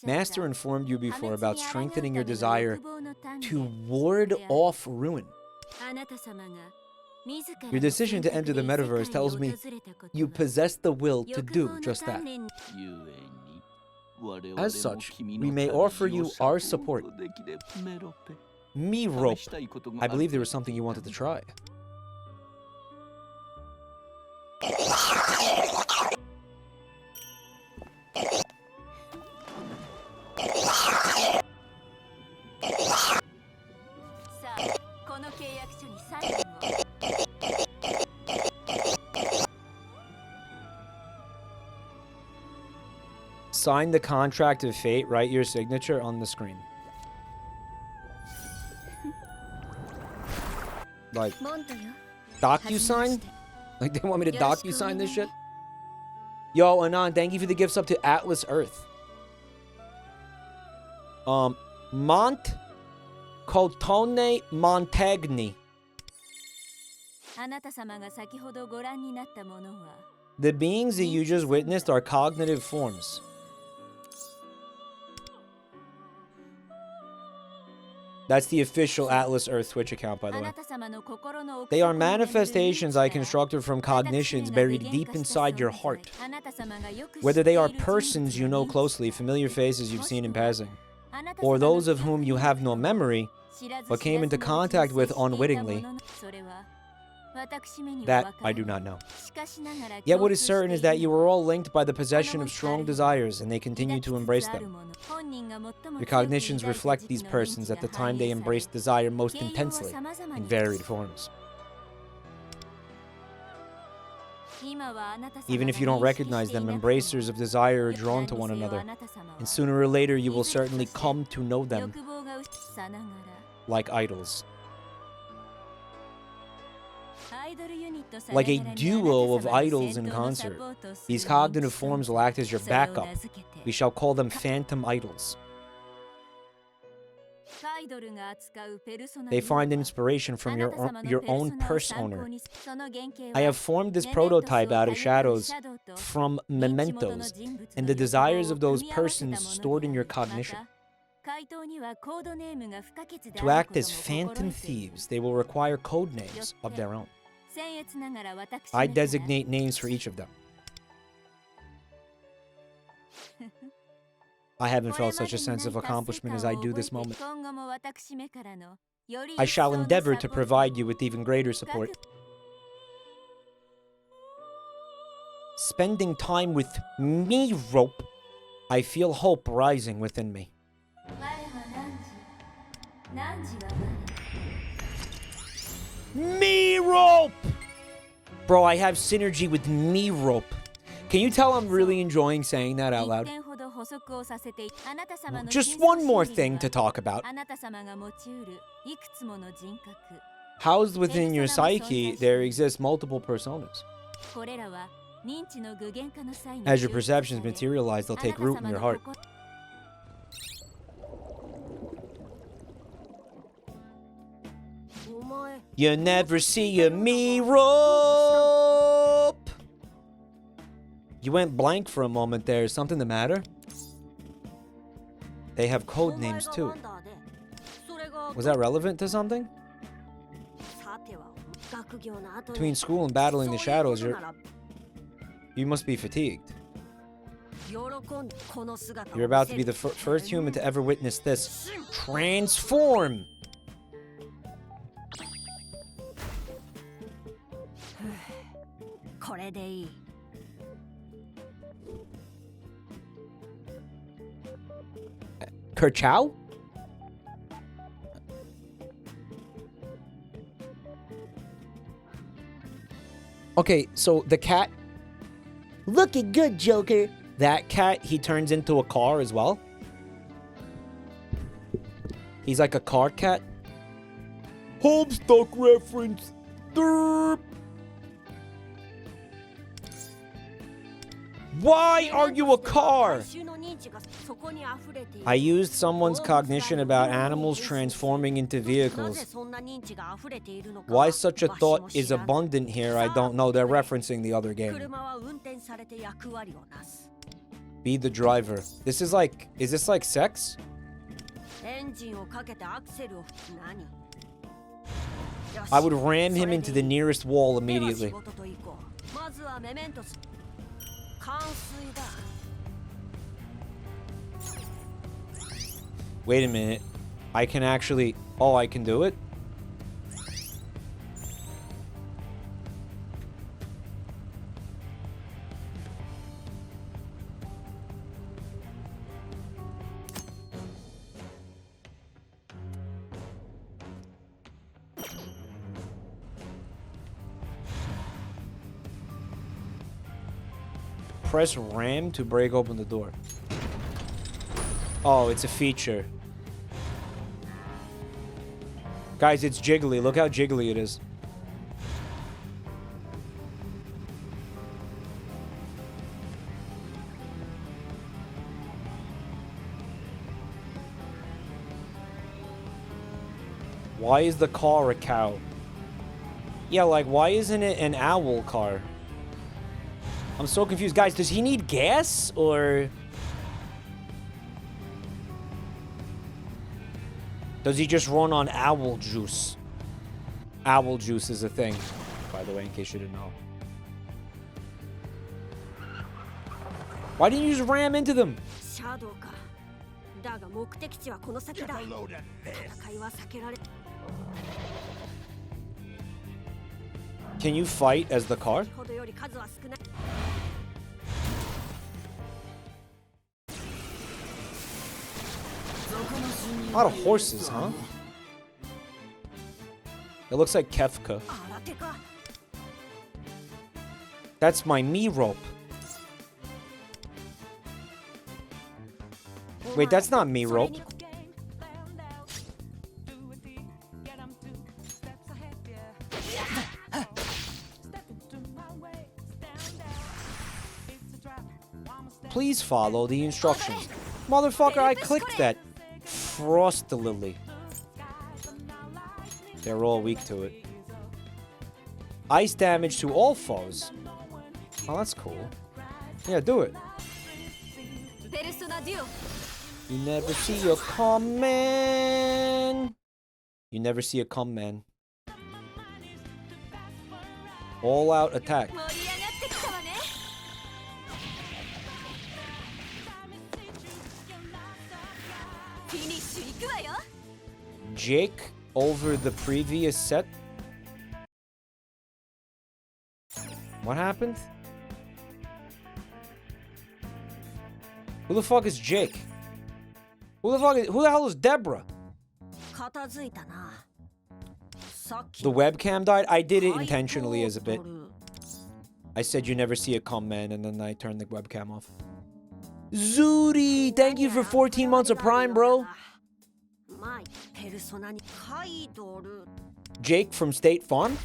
Master informed you before about strengthening your desire to ward off ruin. Your decision to enter the metaverse tells me you possess the will to do just that. As such, we may offer you our support. Me rope. I believe there was something you wanted to try. Sign the contract of fate, write your signature on the screen. Like, DocuSign? Like, they want me to DocuSign this shit? Yo, Anon, thank you for the gifts up to Atlas Earth. Mont Cotone Montagny. The beings that you just witnessed are cognitive forms. That's the official Atlas Earth Twitch account, by the way. They are manifestations I constructed from cognitions buried deep inside your heart. Whether they are persons you know closely, familiar faces you've seen in passing, or those of whom you have no memory, but came into contact with unwittingly, that I do not know. Yet what is certain is that you are all linked by the possession of strong desires, and they continue to embrace them. Your cognitions reflect these persons at the time they embrace desire most intensely, in varied forms. Even if you don't recognize them, embracers of desire are drawn to one another, and sooner or later you will certainly come to know them like idols. Like a duo of idols in concert, these cognitive forms will act as your backup. We shall call them phantom idols. They find inspiration from your own purse owner. I have formed this prototype out of shadows from mementos and the desires of those persons stored in your cognition. To act as phantom thieves, they will require code names of their own. I designate names for each of them. I haven't felt such a sense of accomplishment as I do this moment. I shall endeavor to provide you with even greater support. Spending time with me, Rope, I feel hope rising within me. Me Rope! Bro, I have synergy with Me Rope. Can you tell I'm really enjoying saying that out loud? Just one more thing to talk about. Housed within your psyche, there exist multiple personas. As your perceptions materialize, they'll take root in your heart. You never see a Me Rope! You went blank for a moment there. Is something the matter? They have code names too. Was that relevant to something? Between school and battling the shadows, you must be fatigued. You're about to be the first human to ever witness this. Transform! Kerchow? Okay, so the cat... Looking good, Joker. That cat, he turns into a car as well. He's like a car cat. Homestuck reference. Derp. Why are you a car? I used someone's cognition about animals transforming into vehicles. Why such a thought is abundant here, I don't know. They're referencing the other game. Be the driver. This is like... Is this like sex? I would ram him into the nearest wall immediately. Wait a minute. I can actually... Oh, I can do it? Press RAM to break open the door. Oh, it's a feature. Guys, it's jiggly. Look how jiggly it is. Why is the car a cow? Yeah, like, why isn't it an owl car? I'm so confused. Guys, does he need gas, or... Does he just run on owl juice? Owl juice is a thing, by the way, in case you didn't know. Why didn't you just ram into them? Get a load of this. Can you fight as the car? A lot of horses, huh? It looks like Kefka. That's my me rope. Wait, that's not me rope. Please follow the instructions. Motherfucker, I clicked that. Frost Lily. They're all weak to it. Ice damage to all foes. Oh, that's cool. Yeah, do it. You never see a come man. You never see a come man. All out attack. Jake over the previous set. What happened? Who the fuck is Jake? Who the hell is Deborah? The webcam died? I did it intentionally as a bit. I said you never see a comment and then I turned the webcam off. Zooty! Thank you for 14 months of Prime, bro. Jake from State Farm?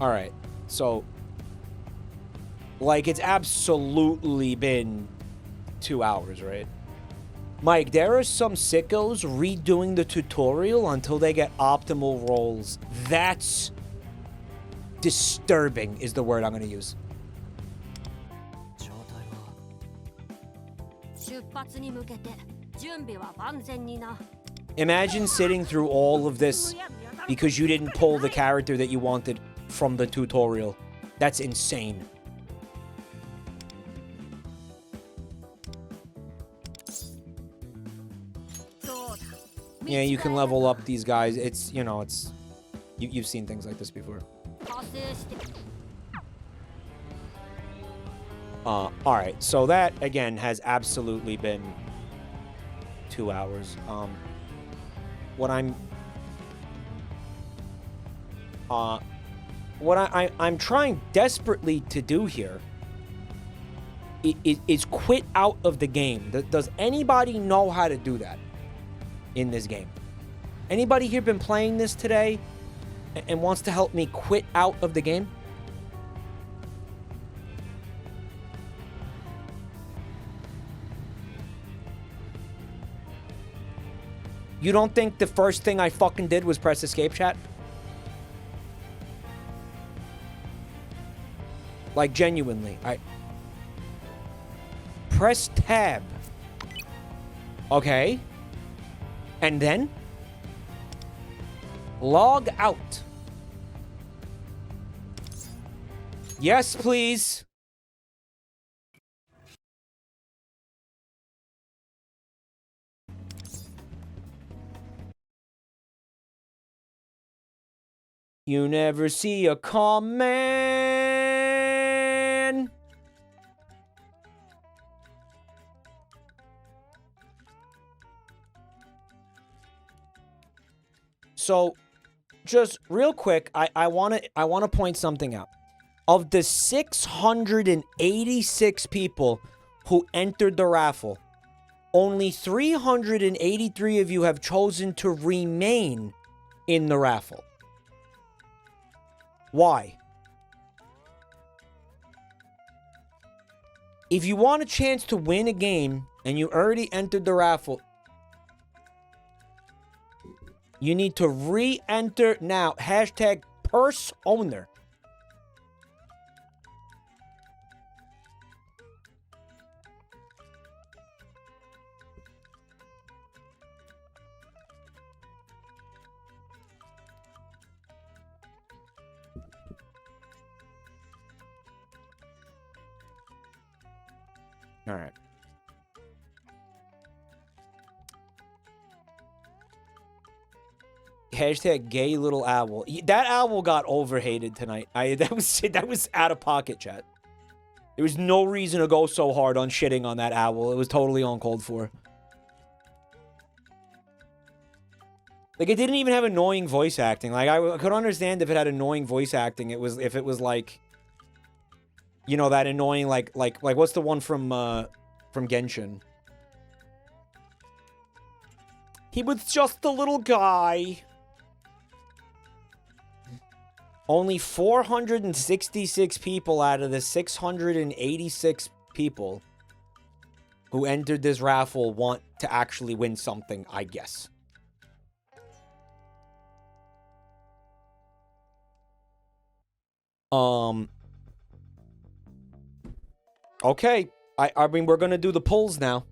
Alright, so... like, it's absolutely been 2 hours, right? Mike, there are some sickos redoing the tutorial until they get optimal rolls. That's... disturbing, is the word I'm gonna use. Imagine sitting through all of this because you didn't pull the character that you wanted from the tutorial. That's insane. Yeah, you can level up these guys. It's, you know, it's... you've seen things like this before. Alright, so that, again, has absolutely been 2 hours. What I'm trying desperately to do here is quit out of the game. Does anybody know how to do that in this game? Anybody here been playing this today and wants to help me quit out of the game? You don't think the first thing I fucking did was press escape, chat? Like, genuinely. Press tab. Okay. And then? Log out. Yes, please. You never see a calm man. So, just real quick, I wanna point something out. Of the 686 people who entered the raffle, only 383 of you have chosen to remain in the raffle. Why? If you want a chance to win a game and you already entered the raffle, you need to re-enter now. Hashtag purse owner. All right. Hashtag gay little owl. That owl got overhated tonight. That was out of pocket, chat. There was no reason to go so hard on shitting on that owl. It was totally uncalled for. Like, it didn't even have annoying voice acting. Like, I could understand if it had annoying voice acting. If it was like, you know, that annoying, like what's the one from Genshin? He was just a little guy. Only 466 people out of the 686 people who entered this raffle want to actually win something, I guess. Okay. I mean, we're gonna do the polls now.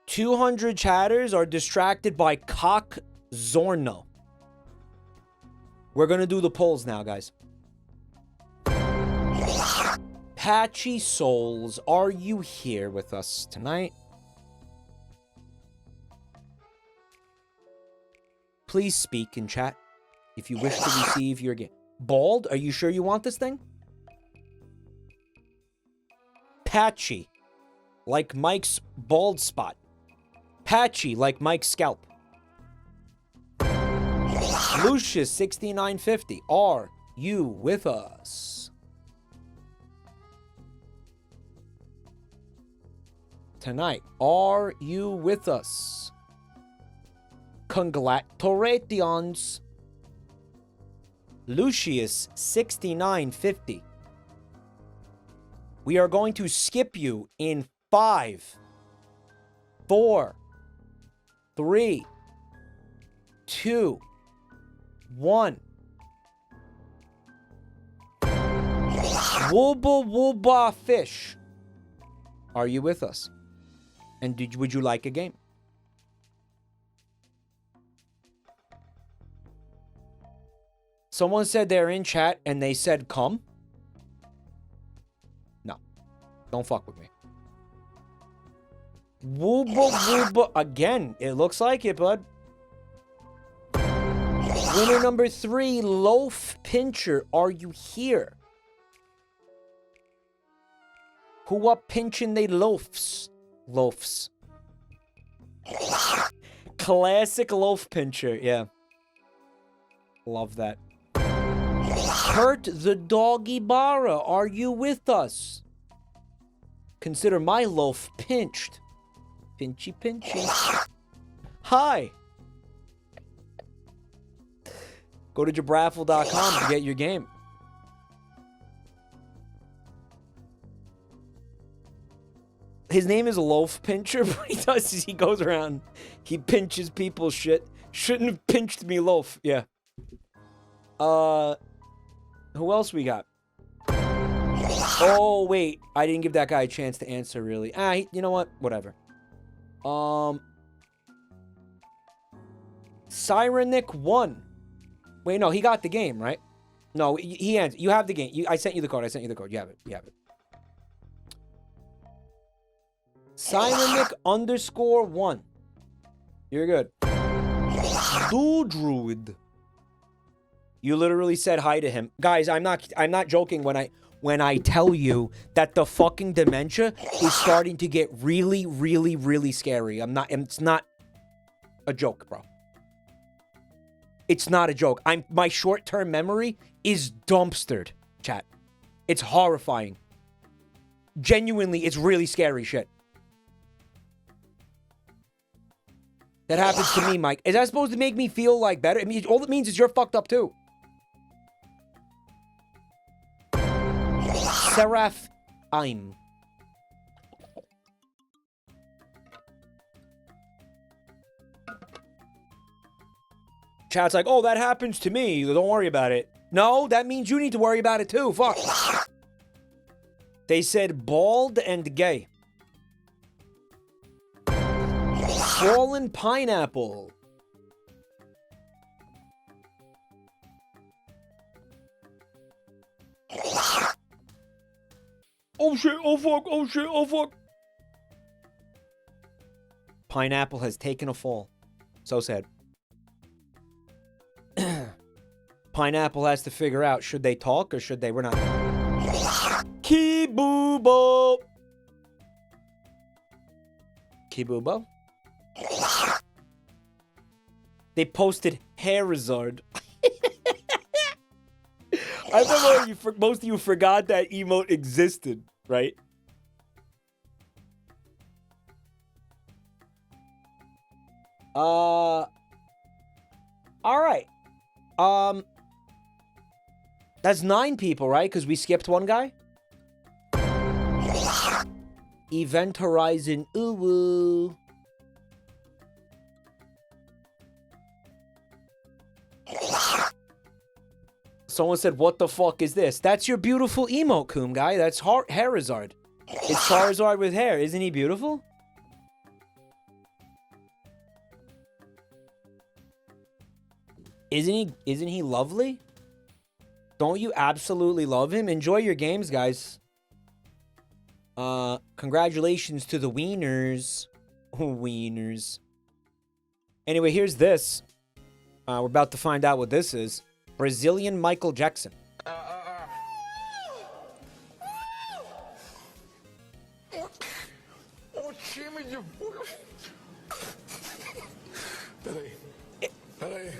200 chatters are distracted by Cock Zorno. We're gonna do the polls now, guys. Patchy Souls, are you here with us tonight? Please speak in chat if you wish to receive your game. Bald, are you sure you want this thing? Patchy, like Mike's bald spot. Patchy, like Mike's scalp. Lucius 6950, are you with us? Tonight, are you with us? Congratulations. Lucius 6950. We are going to skip you in 5, 4, 3, 2, 1. Wooba wooba fish. Are you with us? And would you like a game? Someone said they're in chat and they said come. No. Don't fuck with me. Wooba wooba again. It looks like it, bud. Winner number 3, Loaf Pincher. Are you here? Who up pinching they loafs? Loafs. Classic Loaf Pincher, yeah. Love that. Kurt the Doggy Barra, are you with us? Consider my loaf pinched. Pinchy, pinchy. Hi. Go to jabraffle.com to get your game. His name is Loaf Pincher. What he does is he goes around, he pinches people's shit. Shouldn't have pinched me, Loaf. Yeah. Who else we got? Oh, wait. I didn't give that guy a chance to answer, really. You know what? Whatever. Sirenic 1. Wait, no, he got the game, right? No, he answered. You have the game. I sent you the code. You have it. Sirenic _1. You're good. Druid. You literally said hi to him. Guys, I'm not joking when I tell you that the fucking dementia is starting to get really, really, really scary. It's not a joke, bro. It's not a joke. My short-term memory is dumpstered, chat. It's horrifying. Genuinely, it's really scary shit. That happens to me, Mike. Is that supposed to make me feel like better? I mean, all it means is you're fucked up too. Seraph, I'm. Chat's like, oh, that happens to me. Don't worry about it. No, that means you need to worry about it too. Fuck. They said bald and gay. Fallen pineapple. Oh shit, oh fuck, oh shit, oh fuck. Pineapple has taken a fall. So sad. Pineapple has to figure out, should they talk or should they? We're not. Kibubo. Kibubo? They posted Harizard. I don't know, most of you forgot that emote existed, right? All right. That's 9 people, right? Because we skipped one guy. Event Horizon, ooh. Someone said, what the fuck is this? That's your beautiful emote, Coom guy. That's Harizard. It's Charizard with hair. Isn't he beautiful? Isn't he lovely? Don't you absolutely love him? Enjoy your games, guys. Congratulations to the wieners. Wieners. Anyway, here's this. We're about to find out what this is. Brazilian Michael Jackson. Peraí.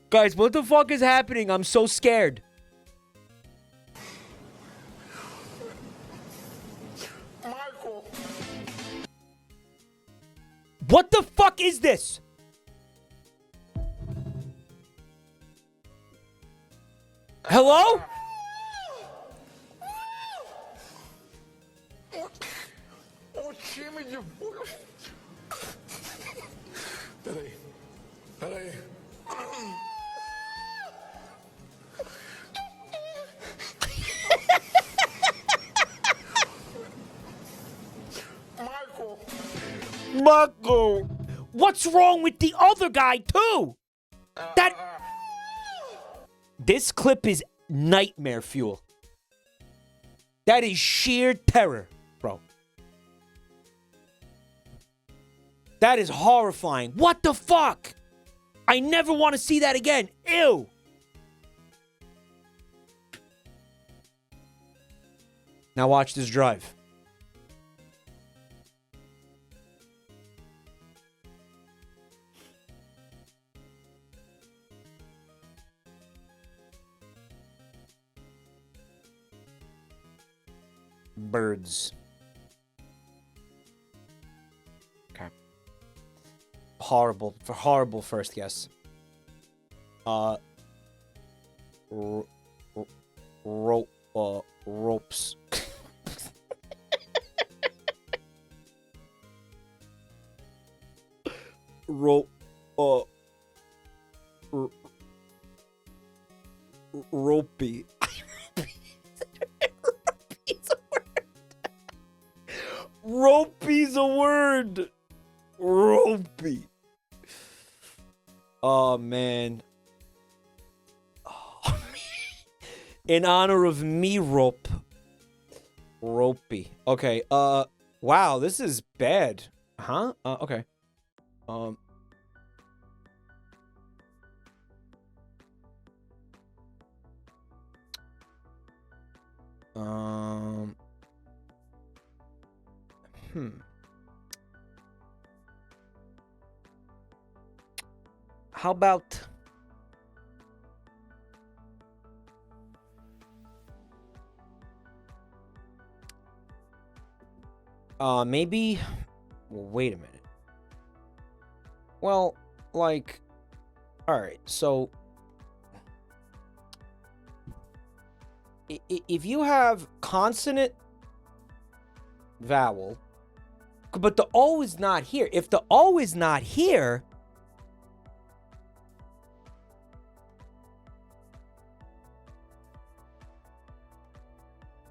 Guys, what the fuck is happening? I'm so scared. Michael. What the fuck is this? Hello? O time de... Peraí. Marco! What's wrong with the other guy, too? This clip is nightmare fuel. That is sheer terror, bro. That is horrifying. What the fuck? I never want to see that again. Ew. Now watch this drive. Birds. Okay. Horrible first guess. Ropes. Ropey. Ropey's a word. Ropey. Oh, man. Oh, in honor of me, rope. Ropey. Okay, wow, this is bad. Huh? Okay. How about... maybe... Wait a minute. Well, like... Alright, so... If you have consonant, vowel, but the O is not here. If the O is not here...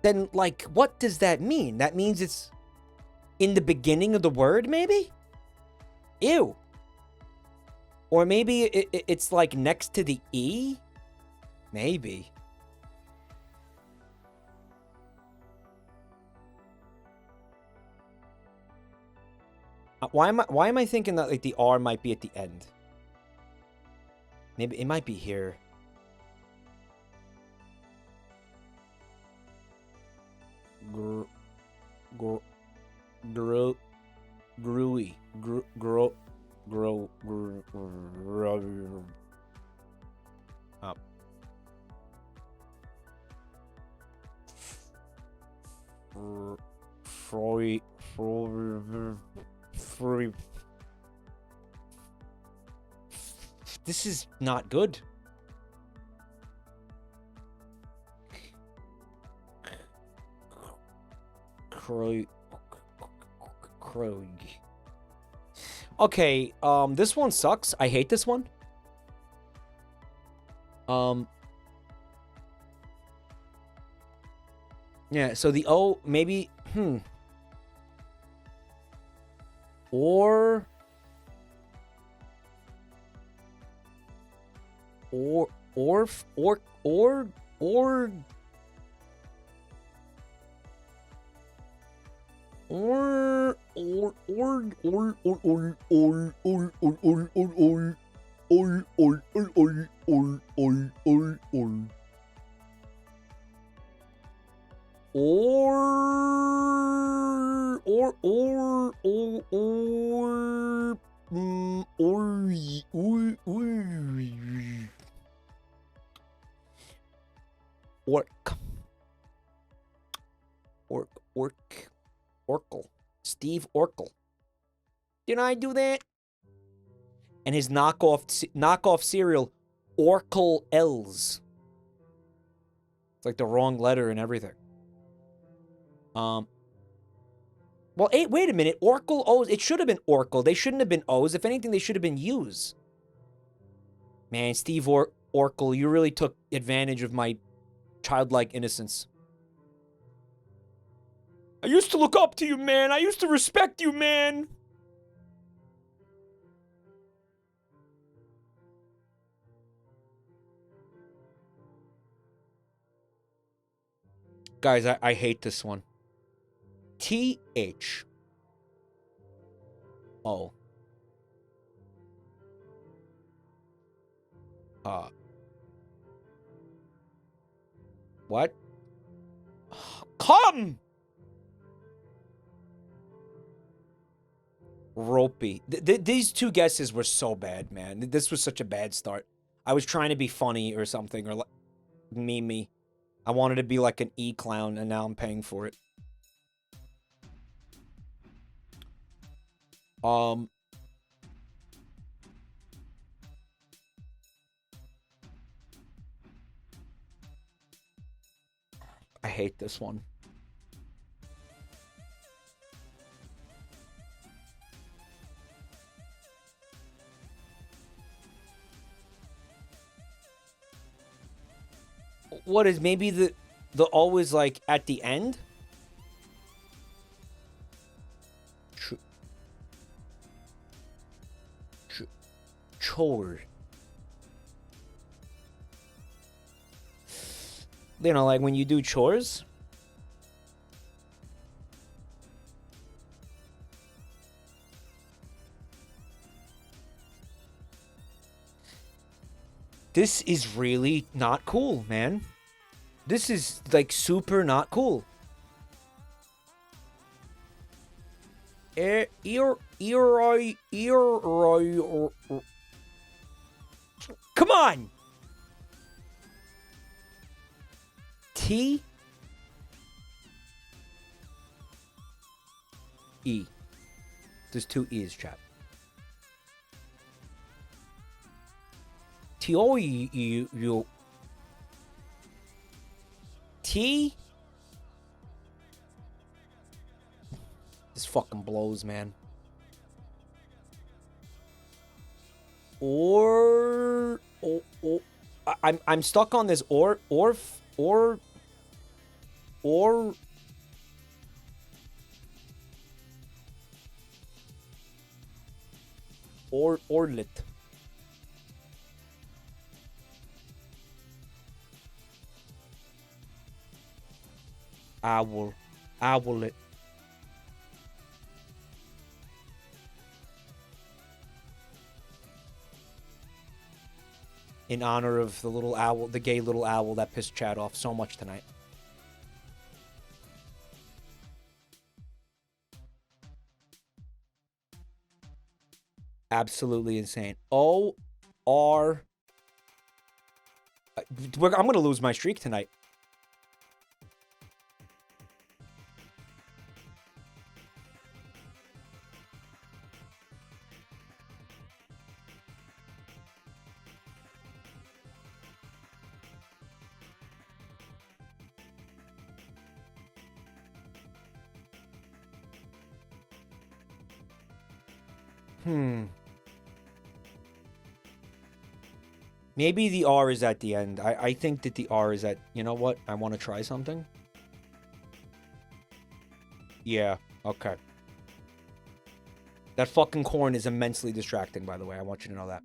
Then, like, what does that mean? That means it's in the beginning of the word, maybe? Ew. Or maybe it's like next to the E? Maybe. Why am I thinking that like the R might be at the end? Maybe it might be here. Up. This is not good. Krog. Okay, this one sucks. I hate this one. Yeah, so the O, maybe, Or Orkle. Steve Orkle. Did I do that? And his knockoff cereal, Orkle L's. It's like the wrong letter and everything. Well, wait a minute. Orkle O's. It should have been Orkle. They shouldn't have been O's. If anything, they should have been U's. Man, Steve Orkle, you really took advantage of my childlike innocence. I used to look up to you, man. I used to respect you, man. Guys, I hate this one. T-H-O. What? Come! Ropey. These two guesses were so bad, man. This was such a bad start. I was trying to be funny or something, or me. I wanted to be like an E-clown, and now I'm paying for it. I hate this one. What is maybe the O is like at the end? Chore. You know, like when you do chores. This is really not cool, man. This is like super not cool. Come on. T E. There's two E's, chat. T O E U T. This fucking blows, man. I'm stuck on this orlet. Owl. Owlet. In honor of the little owl, the gay little owl that pissed Chad off so much tonight. Absolutely insane. I'm going to lose my streak tonight. Maybe the R is at the end. I think that the R is at... You know what? I want to try something. Yeah, okay. That fucking corn is immensely distracting, by the way. I want you to know that.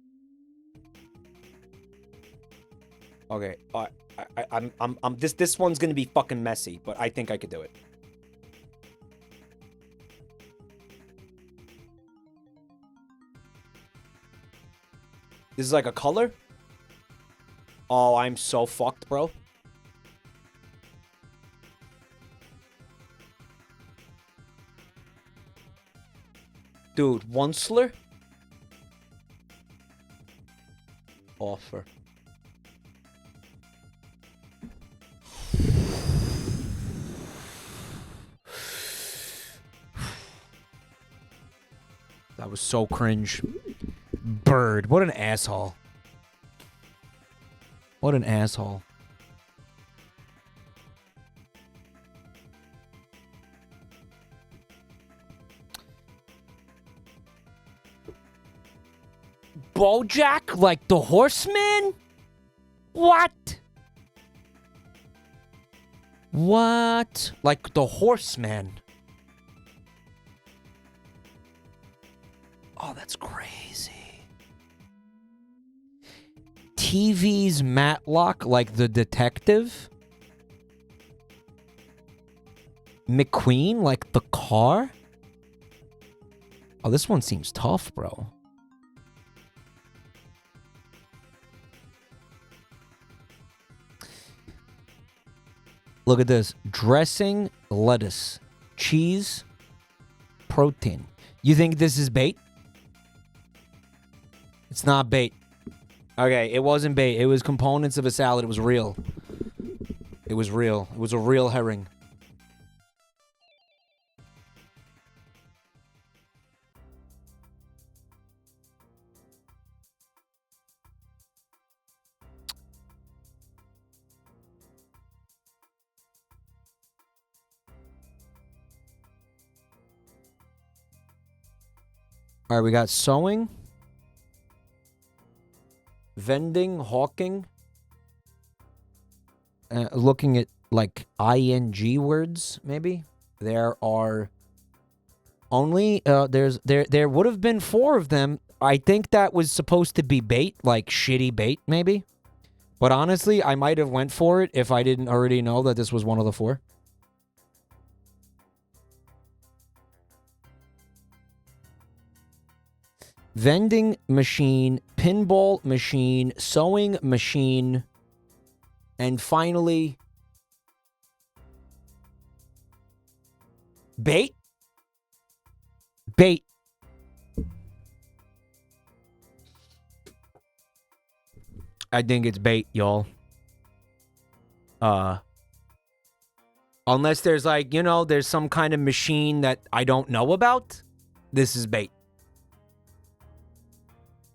Okay, this one's gonna be fucking messy, but I think I could do it. This is like a color? Oh, I'm so fucked, bro. Dude, Onceler? Offer. That was so cringe. Bird. What an asshole. What an asshole. Bojack? Like the horseman? What? What? Like the horseman? Oh, that's crazy. TV's Matlock, like the detective? McQueen, like the car? Oh, this one seems tough, bro. Look at this. Dressing, lettuce, cheese, protein. You think this is bait? It's not bait. Okay, it wasn't bait. It was components of a salad. It was real. It was real. It was a real herring. All right, we got sewing. Vending, hawking, looking at like ing words, maybe. There are only there would have been 4 of them. I think that was supposed to be bait, like shitty bait, maybe. But honestly, I might have went for it if I didn't already know that this was one of the 4. Vending machine, pinball machine, sewing machine, and finally, bait? Bait. I think it's bait, y'all. Unless there's like, you know, there's some kind of machine that I don't know about, this is bait.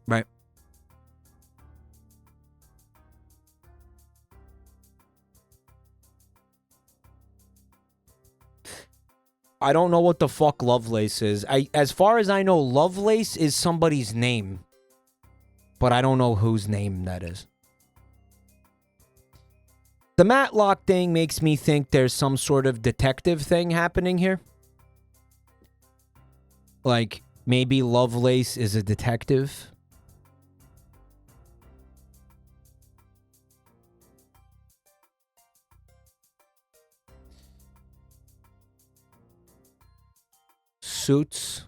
Right. I don't know what the fuck Lovelace is. As far as I know, Lovelace is somebody's name. But I don't know whose name that is. The Matlock thing makes me think there's some sort of detective thing happening here. Like, maybe Lovelace is a detective. suits.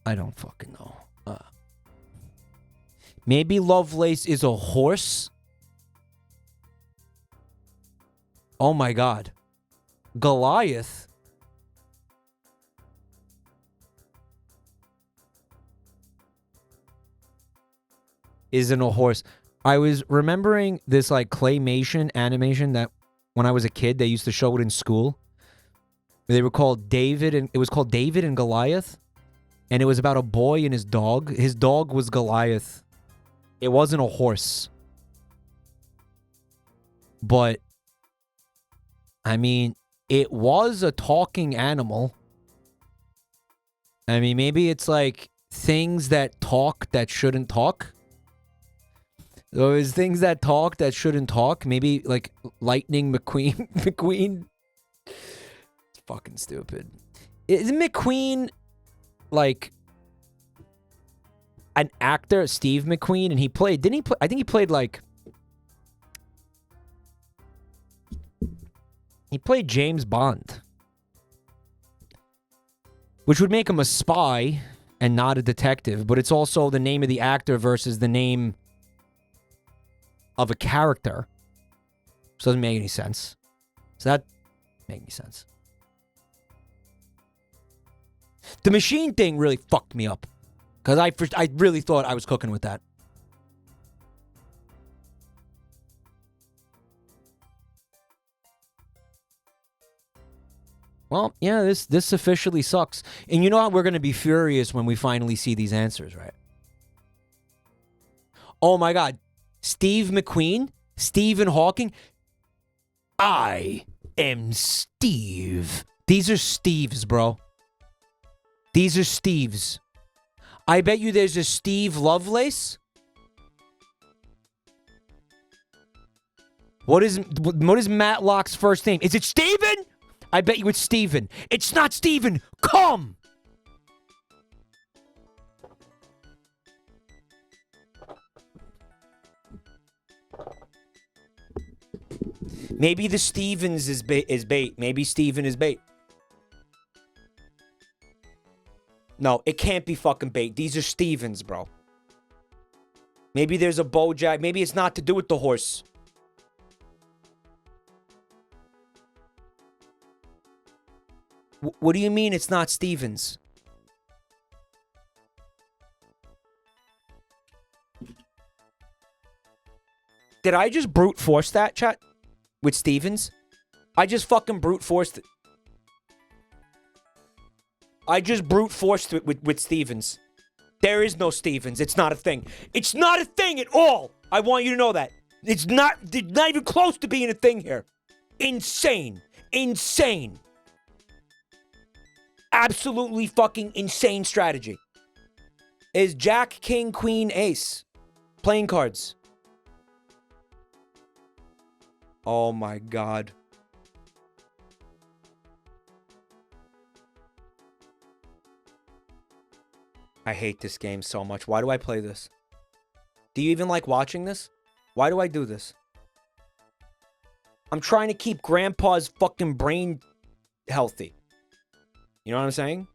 I don't fucking know. Maybe Lovelace is a horse? Oh my god. Goliath? Isn't a horse. I was remembering this like claymation animation that when I was a kid, they used to show it in school. They were called David and it was called David and Goliath. And it was about a boy and his dog. His dog was Goliath. It wasn't a horse. But, I mean, it was a talking animal. I mean, maybe it's like things that talk that shouldn't talk. Those things that talk that shouldn't talk. Maybe like Lightning McQueen. McQueen. It's fucking stupid. Isn't McQueen like an actor, Steve McQueen, and he played, didn't he play, I think he played like, he played James Bond, which would make him a spy and not a detective, but it's also the name of the actor versus the name of a character. So it doesn't make any sense. Does that make any sense? The machine thing really fucked me up. Because I really thought I was cooking with that. Well, yeah, this officially sucks. And you know how we're going to be furious when we finally see these answers, right? Oh my god. Steve McQueen? Stephen Hawking? I am Steve. These are Steves, bro. These are Steves. I bet you there's a Steve Lovelace. What is Matlock's first name? Is it Steven? I bet you it's Steven. It's not Steven. Come! Maybe the Stevens is bait. Maybe Steven is bait. No, it can't be fucking bait. These are Stevens, bro. Maybe there's a Bojack. Maybe it's not to do with the horse. What do you mean it's not Stevens? Did I just brute force that, chat? With Stevens? I just fucking brute forced it. I just brute forced it with Stevens. There is no Stevens. It's not a thing. It's not a thing at all. I want you to know that. It's not even close to being a thing here. Insane. Insane. Absolutely fucking insane strategy. Is Jack, King, Queen, Ace. Playing cards. Oh my god. I hate this game so much. Why do I play this? Do you even like watching this? Why do I do this? I'm trying to keep Grandpa's fucking brain healthy. You know what I'm saying?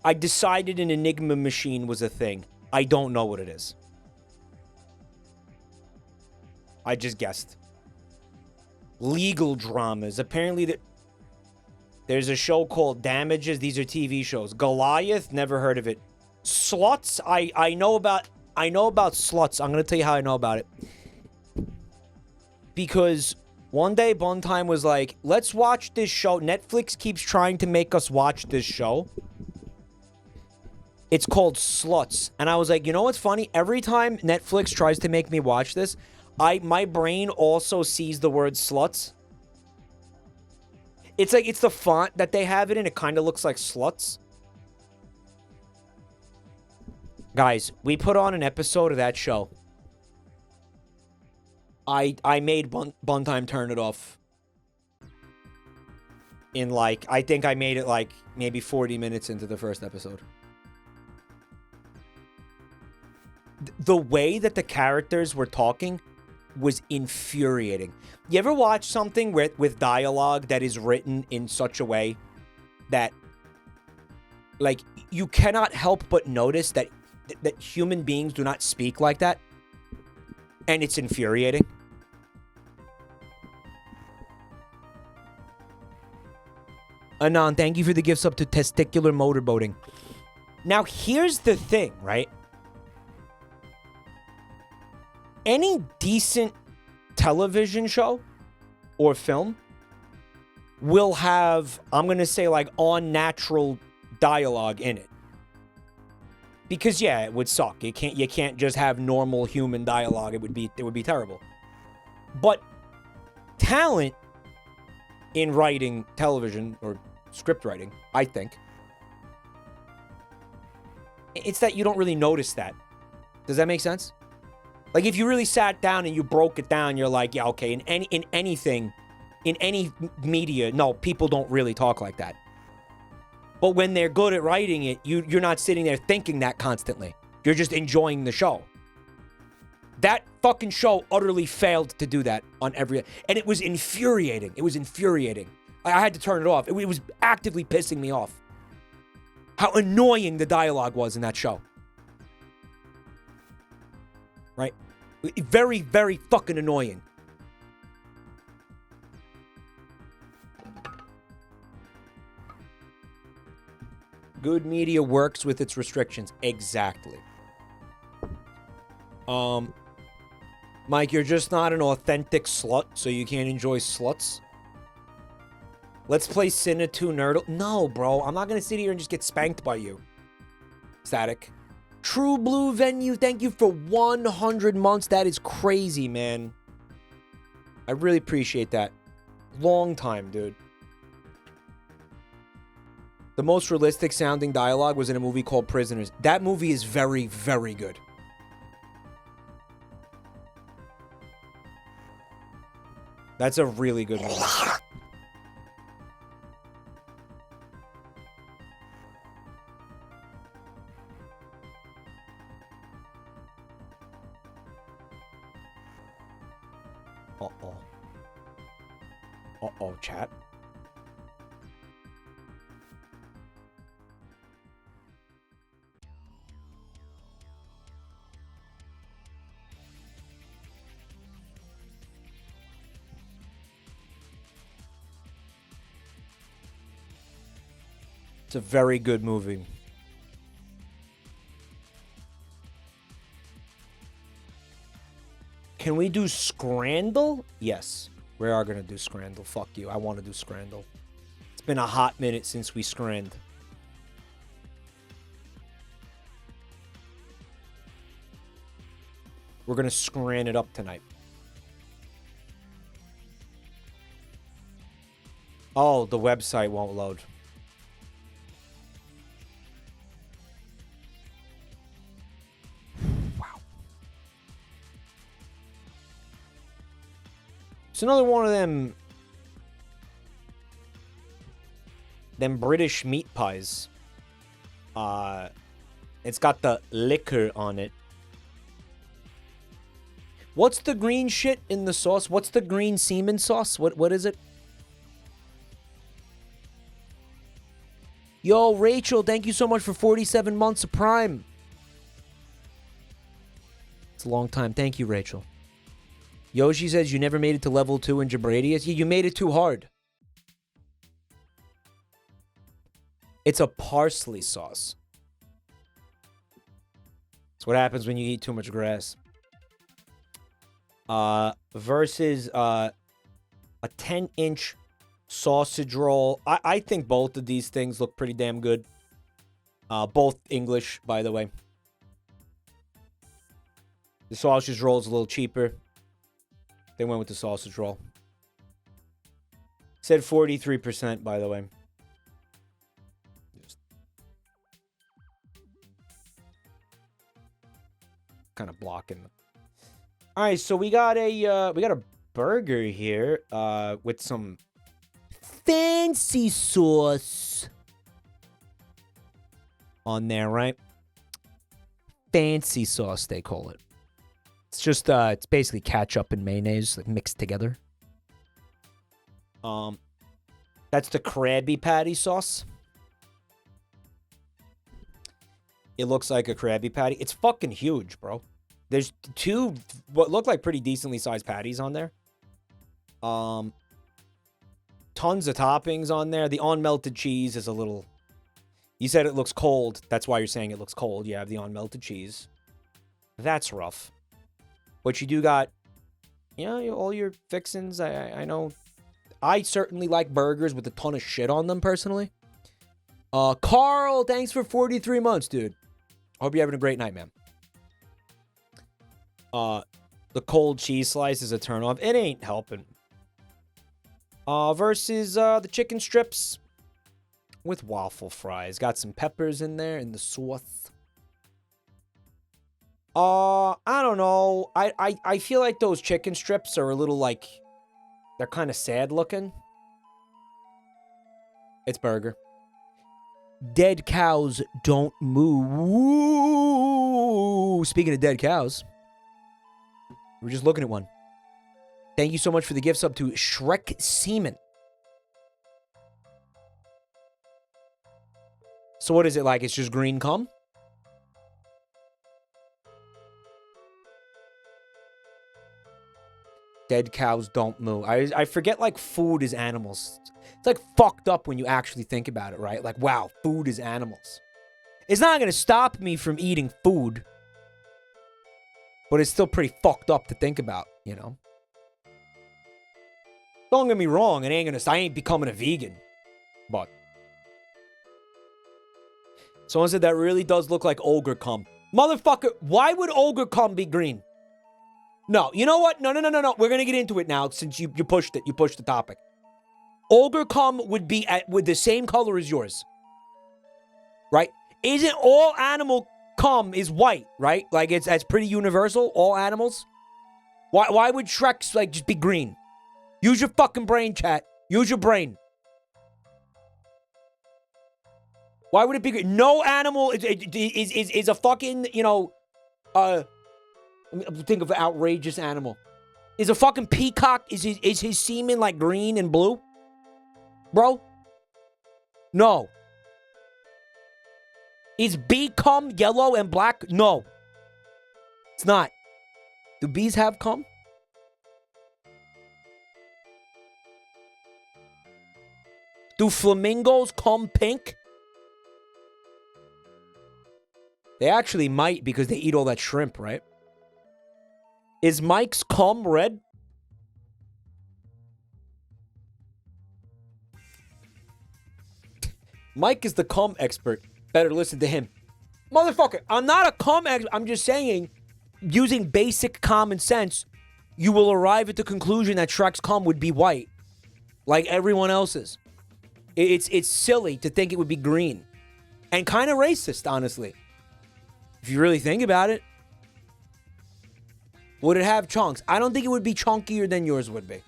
I decided an Enigma machine was a thing. I don't know what it is. I just guessed. Legal dramas. Apparently there's a show called Damages. These are TV shows. Goliath, never heard of it. Sluts, I know about Sluts. I'm going to tell you how I know about it. Because one day Buntime was like, let's watch this show. Netflix keeps trying to make us watch this show. It's called Sluts. And I was like, you know what's funny? Every time Netflix tries to make me watch this, my brain also sees the word sluts. It's like, it's the font that they have it in. It kind of looks like sluts. Guys, we put on an episode of that show. I made Buntime turn it off. In like, I think I made it like maybe 40 minutes into the first episode. the way that the characters were talking was infuriating. You ever watch something with dialogue that is written in such a way that, like, you cannot help but notice that human beings do not speak like that? And it's infuriating. Anon, thank you for the gifts up to testicular motorboating. Now, here's the thing, right? Any decent television show or film will have, I'm going to say, like, unnatural dialogue in it. Because, yeah, it would suck. You can't just have normal human dialogue. It would be terrible. But talent in writing television or script writing, I think, it's that you don't really notice that. Does that make sense? Like, if you really sat down and you broke it down, you're like, yeah, okay, in anything, in any media, no, people don't really talk like that. But when they're good at writing it, you're not sitting there thinking that constantly. You're just enjoying the show. That fucking show utterly failed to do that on every... And it was infuriating. It was infuriating. I had to turn it off. It was actively pissing me off. How annoying the dialogue was in that show. Right? Very, very fucking annoying. Good media works with its restrictions. Exactly. Mike, you're just not an authentic slut, so you can't enjoy sluts. Let's play Cine 2 Nerdle. No, bro. I'm not going to sit here and just get spanked by you. Static. True Blue Venue, thank you for 100 months. That is crazy, man. I really appreciate that. Long time, dude. The most realistic sounding dialogue was in a movie called Prisoners. That movie is very, very good. That's a really good movie. Uh-oh. Uh-oh, chat. It's a very good movie. Can we do Scrandle? Yes. We are going to do Scrandle. Fuck you. I want to do Scrandle. It's been a hot minute since we scranned. We're going to scran it up tonight. Oh, the website won't load. It's another one of them British meat pies. It's got the liquor on it. What's the green shit in the sauce? What's the green semen sauce? What is it? Yo, Rachel, thank you so much for 47 months of Prime. It's a long time. Thank you, Rachel. Yoshi says you never made it to level 2 in Jabroni. Yeah, you made it too hard. It's a parsley sauce. That's what happens when you eat too much grass. Versus a 10-inch sausage roll. I think both of these things look pretty damn good. Both English, by the way. The sausage roll is a little cheaper. They went with the sausage roll. Said 43%, by the way. Just kind of blocking. All right, so we got a burger here with some fancy sauce on there, right? fancy sauce, they call it. It's just, it's basically ketchup and mayonnaise like, mixed together. That's the Krabby Patty sauce. It looks like a Krabby Patty. It's fucking huge, bro. There's 2 what look like pretty decently sized patties on there. Tons of toppings on there. The unmelted cheese is a little... You said it looks cold. That's why you're saying it looks cold. You have the unmelted cheese. That's rough. But you do got, you know, all your fixins. I know. I certainly like burgers with a ton of shit on them, personally. Carl, thanks for 43 months, dude. Hope you're having a great night, man. The cold cheese slice is a turnoff. It ain't helping. Versus the chicken strips with waffle fries. Got some peppers in there in the sauce. I don't know. I feel like those chicken strips are a little like... They're kind of sad looking. It's burger. Dead cows don't moo. Speaking of dead cows, we're just looking at one. Thank you so much for the gift sub to Shrek Seaman. So what is it like? It's just green cum? Dead cows don't moo. I forget, like, food is animals. It's, like, fucked up when you actually think about it, right? Like, wow, food is animals. It's not going to stop me from eating food. But it's still pretty fucked up to think about, you know? Don't get me wrong, I ain't becoming a vegan. But. Someone said that really does look like ogre cum. Motherfucker, why would ogre cum be green? No, you know what? No. We're going to get into it now since you pushed it. You pushed the topic. Ogre cum would be with the same color as yours. Right? Isn't all animal cum is white, right? Like, that's pretty universal, all animals. Why would Shrek's, like, just be green? Use your fucking brain, chat. Use your brain. Why would it be green? No animal is a fucking, you know, think of an outrageous animal. Is a fucking peacock, is his semen like green and blue? Bro? No. Is bee cum yellow and black? No. It's not. Do bees have cum? Do flamingos cum pink? They actually might because they eat all that shrimp, right? Is Mike's cum red? Mike is the cum expert. Better listen to him. Motherfucker, I'm not a cum expert. I'm just saying, using basic common sense, you will arrive at the conclusion that Shrek's cum would be white. Like everyone else's. It's silly to think it would be green. And kind of racist, honestly. If you really think about it. Would it have chunks? I don't think it would be chunkier than yours would be.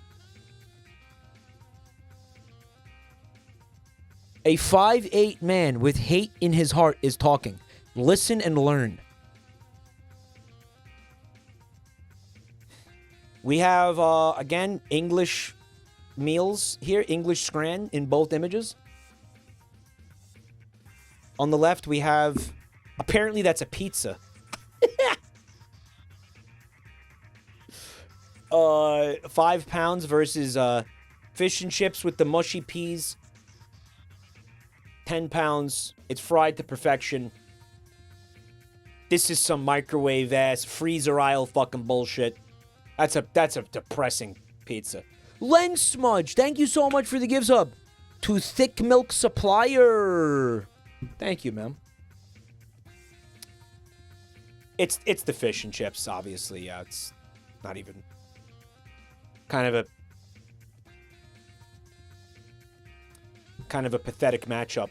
A 5'8" man with hate in his heart is talking. Listen and learn. We have, again, English meals here. English scran in both images. On the left, we have... Apparently, that's a pizza. 5 pounds versus fish and chips with the mushy peas. 10 pounds. It's fried to perfection. This is some microwave ass freezer aisle fucking bullshit. That's a depressing pizza. Len Smudge, thank you so much for the gift sub to Thick Milk Supplier. Thank you, ma'am. It's the fish and chips, obviously. Yeah, it's not even kind of a pathetic matchup.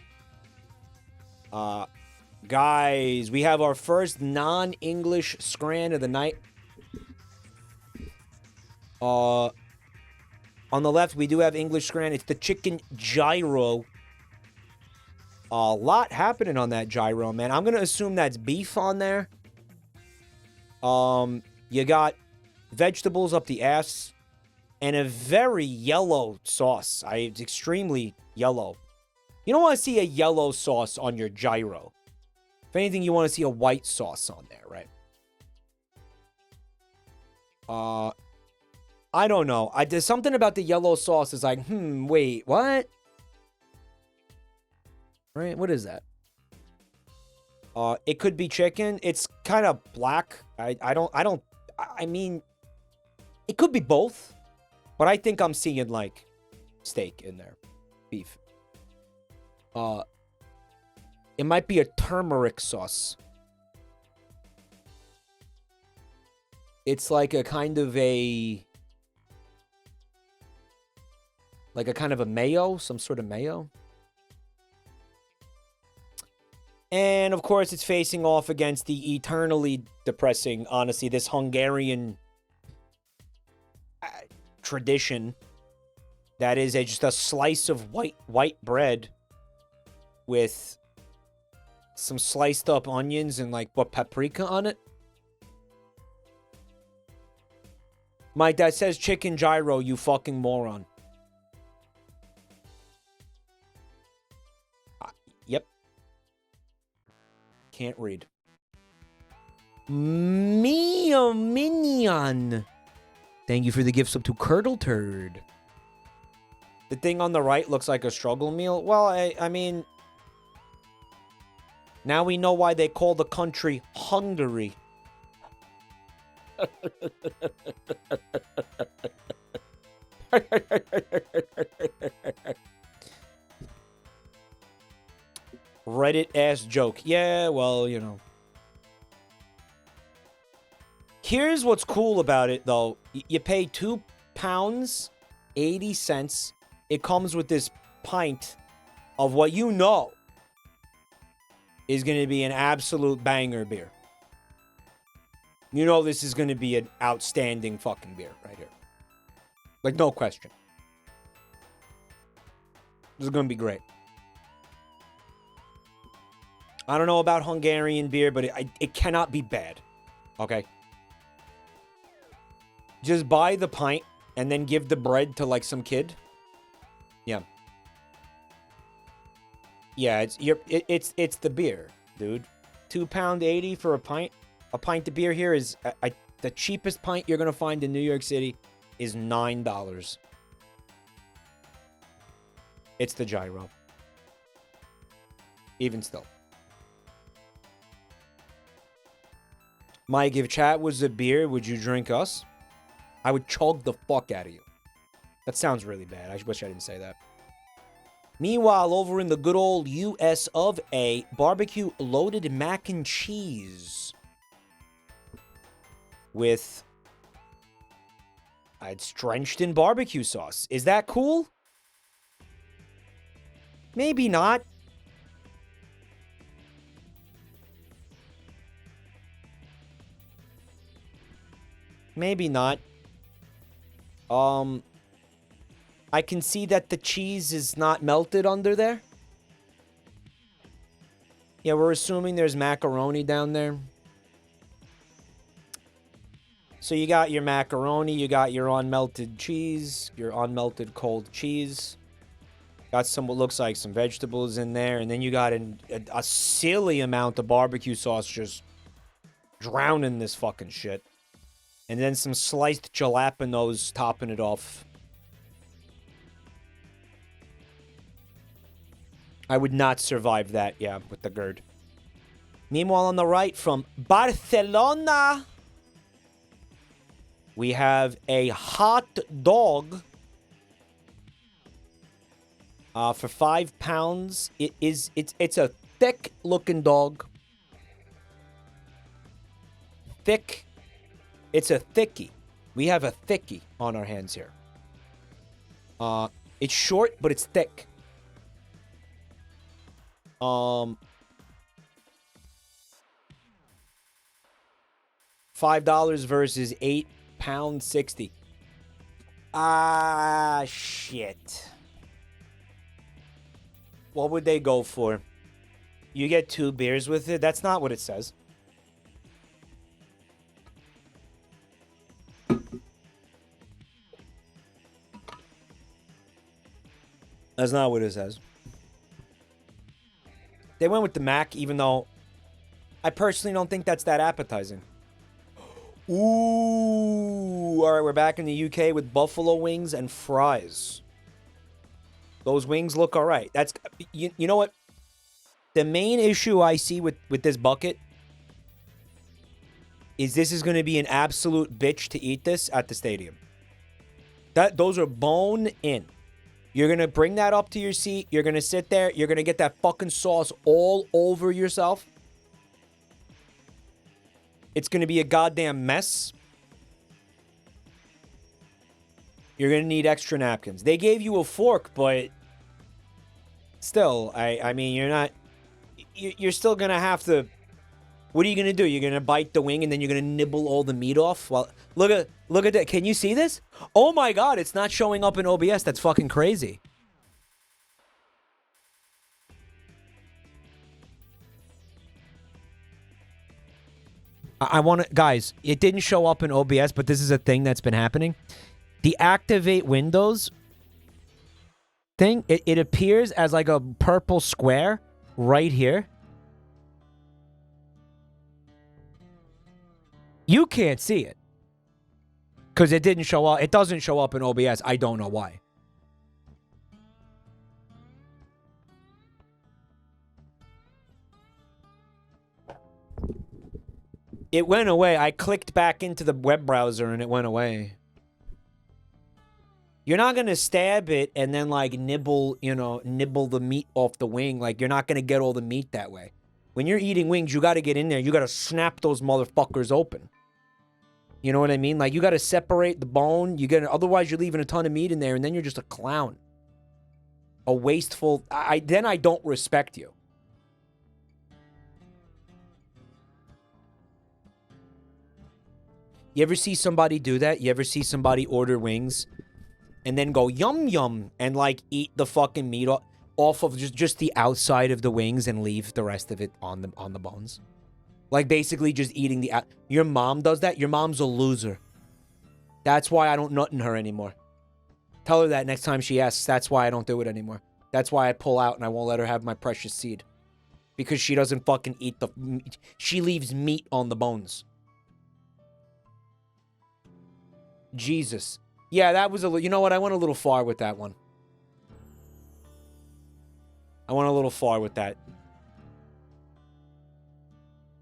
Guys, we have our first non-English scran of the night. On the left, we do have English scran. It's the chicken gyro. A lot happening on that gyro, man. I'm going to assume that's beef on there. You got vegetables up the ass and a very yellow sauce. It's extremely yellow. You don't want to see a yellow sauce on your gyro. If anything, you want to see a white sauce on there, right? I don't know. There's something about the yellow sauce is like, wait, what? Right, what is that? It could be chicken. It's kind of black. I mean, it could be both. But I think I'm seeing, like, steak in there. Beef. It might be a turmeric sauce. It's like a kind of a... like a kind of a mayo. Some sort of mayo. And, of course, it's facing off against the eternally depressing, honestly, this Hungarian tradition that is just a slice of white bread with some sliced up onions and, like, paprika on it. Mike, that says chicken gyro, you fucking moron. Yep. Can't read. Mia Minion. Thank you for the gift sub to Curdle Turd. The thing on the right looks like a struggle meal. Well, I mean... now we know why they call the country Hungary. Reddit ass joke. Yeah, well, you know. Here's what's cool about it, though. You pay £2.80. It comes with this pint of what you know is going to be an absolute banger beer. You know this is going to be an outstanding fucking beer right here. Like, no question. This is going to be great. I don't know about Hungarian beer, but it cannot be bad. Okay? Just buy the pint and then give the bread to, like, some kid. Yeah. Yeah, it's the beer, dude. £2.80 for a pint. A pint of beer here is... the cheapest pint you're going to find in New York City is $9. It's the gyro. Even still. Mike, if chat was a beer, would you drink us? I would chug the fuck out of you. That sounds really bad. I wish I didn't say that. Meanwhile, over in the good old US of A, barbecue loaded mac and cheese. With... it's drenched in barbecue sauce. Is that cool? Maybe not. Maybe not. I can see that the cheese is not melted under there. Yeah, we're assuming there's macaroni down there. So you got your macaroni, you got your unmelted cheese, your unmelted cold cheese. Got some what looks like some vegetables in there, and then you got a silly amount of barbecue sauce just drowning this fucking shit. And then some sliced jalapenos topping it off. I would not survive that, yeah, with the GERD. Meanwhile, on the right, from Barcelona, we have a hot dog for £5. It's a thick-looking dog. Thick. It's a thickie. We have a thickie on our hands here. It's short, but it's thick. $5 versus £8.60. Ah, shit. What would they go for? You get 2 beers with it? That's not what it says. That's not what it says. They went with the mac, even though I personally don't think that's that appetizing. Ooh. All right, we're back in the UK with buffalo wings and fries. Those wings look all right. That's you know what? The main issue I see with this bucket is this is going to be an absolute bitch to eat this at the stadium. Those are bone in. You're going to bring that up to your seat. You're going to sit there. You're going to get that fucking sauce all over yourself. It's going to be a goddamn mess. You're going to need extra napkins. They gave you a fork, but still, I mean, you're still going to have to, what are you going to do? You're going to bite the wing and then you're going to nibble all the meat off? Well, look at that. Can you see this? Oh my God, it's not showing up in OBS. That's fucking crazy. I want to, guys, it didn't show up in OBS, but this is a thing that's been happening. The activate Windows thing, it appears as like a purple square right here. You can't see it because it didn't show up. It doesn't show up in OBS. I don't know why. It went away. I clicked back into the web browser and it went away. You're not going to stab it and then like nibble the meat off the wing. Like you're not going to get all the meat that way. When you're eating wings, you got to get in there. You got to snap those motherfuckers open. You know what I mean? Like you got to separate the bone. Otherwise you're leaving a ton of meat in there and then you're just a clown. A wasteful. Then I don't respect you. You ever see somebody do that? You ever see somebody order wings and then go yum yum and like eat the fucking meat off of just the outside of the wings and leave the rest of it on the bones? Like basically just eating the your mom does that? Your mom's a loser. That's why I don't nut in her anymore. Tell her that next time she asks. That's why I don't do it anymore. That's why I pull out and I won't let her have my precious seed. Because she doesn't fucking eat she leaves meat on the bones. Jesus. Yeah, that was you know what? I went a little far with that one. I went a little far with that.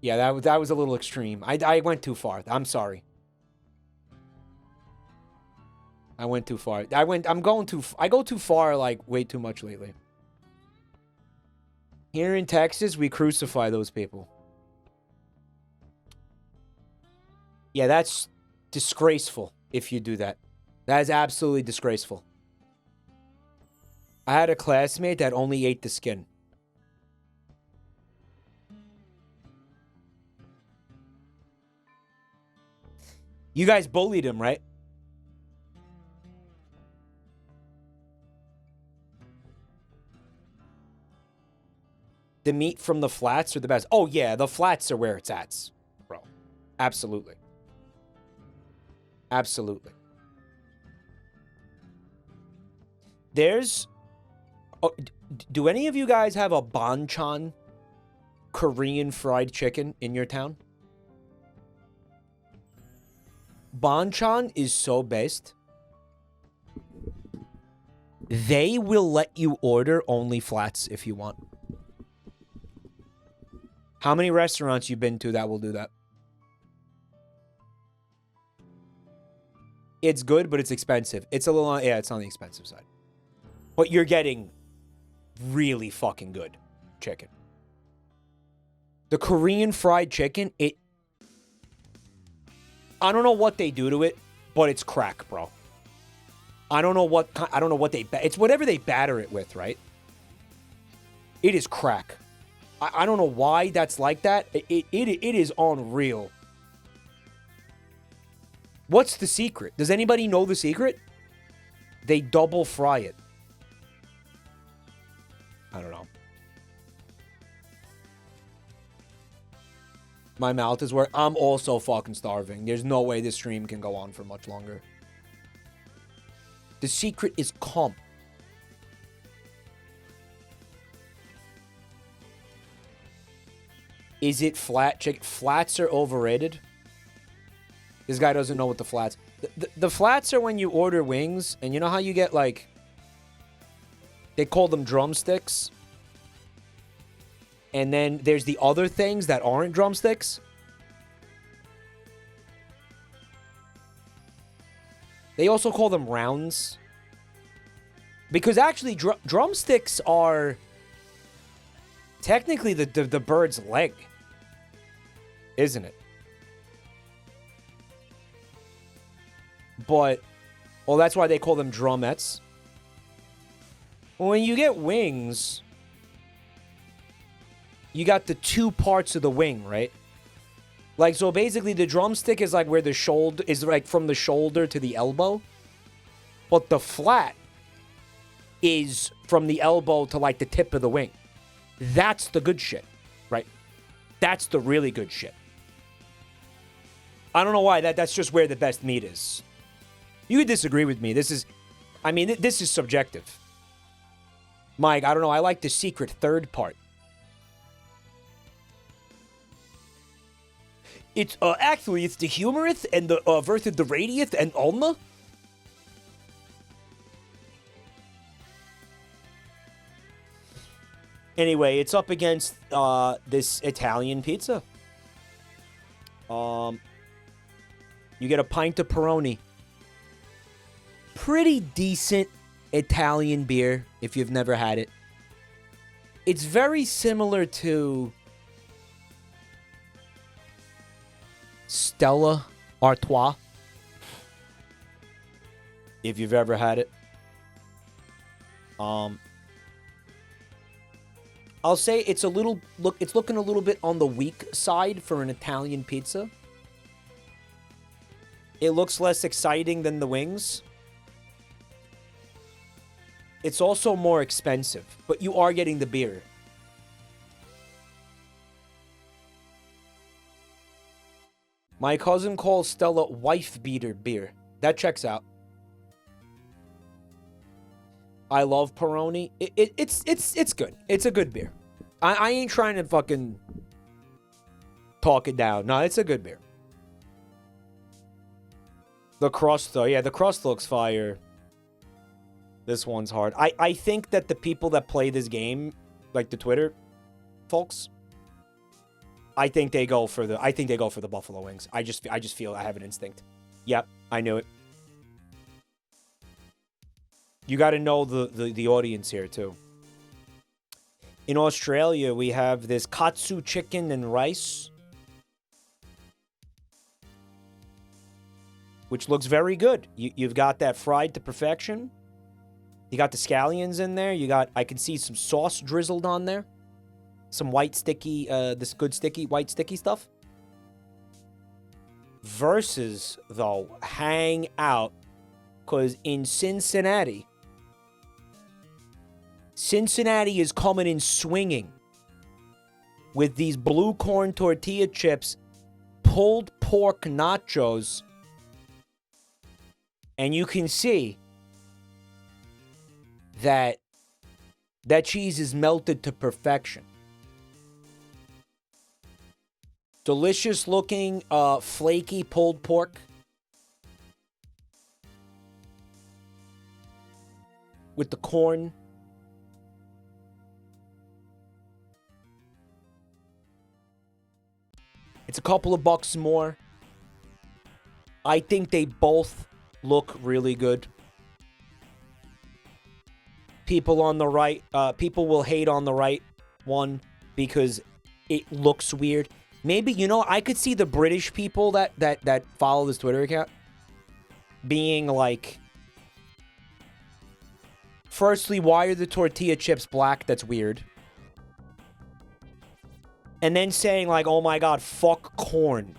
Yeah, that was a little extreme. I went too far. I'm sorry. I went too far. I go too far like way too much lately. Here in Texas, we crucify those people. Yeah, that's disgraceful if you do that. That is absolutely disgraceful. I had a classmate that only ate the skin. You guys bullied him, right? The meat from the flats are the best. Oh, yeah, the flats are where it's at, bro. Absolutely. Absolutely. There's... Oh, do any of you guys have a banchan Korean fried chicken in your town? Banchan is so based. They will let you order only flats if you want. How many restaurants you've been to that will do that? It's good, but it's expensive. It's a little... Yeah, it's on the expensive side. But you're getting really fucking good chicken. The Korean fried chicken, I don't know what they do to it, but it's crack, bro. I don't know what it's whatever they batter it with, right? It is crack. I don't know why that's like that. It is unreal. What's the secret? Does anybody know the secret? They double fry it. I don't know. My mouth is where I'm also fucking starving. There's no way this stream can go on for much longer. The secret is calm. Is it flat chicken? Flats are overrated. This guy doesn't know what the flats... The flats are when you order wings, and you know how you get, like... They call them drumsticks. And then there's the other things that aren't drumsticks. They also call them rounds. Because actually, drumsticks are technically the bird's leg. Isn't it? But, well, that's why they call them drumettes. When you get wings, you got the two parts of the wing, right? Like, so basically the drumstick is like where the shoulder is, like from the shoulder to the elbow. But the flat is from the elbow to like the tip of the wing. That's the good shit, right? That's the really good shit. I don't know why. That's just where the best meat is. You could disagree with me. This is subjective. Mike, I don't know. I like the secret third part. It's, actually, it's the humoreth and the, versus the radieth and ulna. Anyway, it's up against, this Italian pizza. You get a pint of Peroni. Pretty decent Italian beer, if you've never had it. It's very similar to Stella Artois, if you've ever had it. I'll say it's it's looking a little bit on the weak side for an Italian pizza. It looks less exciting than the wings. It's also more expensive, but you are getting the beer. My cousin calls Stella wife beater beer. That checks out. I love Peroni. It's good. It's a good beer. I ain't trying to fucking talk it down. No, it's a good beer. The crust, though. Yeah, the crust looks fire. This one's hard. I think that the people that play this game, like the Twitter folks, I think they go for the buffalo wings. I just feel I have an instinct. Yep, I knew it. You got to know the audience here too. In Australia, we have this katsu chicken and rice, which looks very good. You've got that fried to perfection. You got the scallions in there. I can see some sauce drizzled on there. Some white sticky, this good sticky, white sticky stuff. Versus, though, hang out. Because in Cincinnati is coming in swinging with these blue corn tortilla chips, pulled pork nachos, and you can see that cheese is melted to perfection. Delicious looking, flaky pulled pork. With the corn. It's a couple of bucks more. I think they both look really good. People on the right, people will hate on the right one because it looks weird. Maybe, I could see the British people that follow this Twitter account being like, firstly, why are the tortilla chips black? That's weird. And then saying like, oh my god, fuck corn.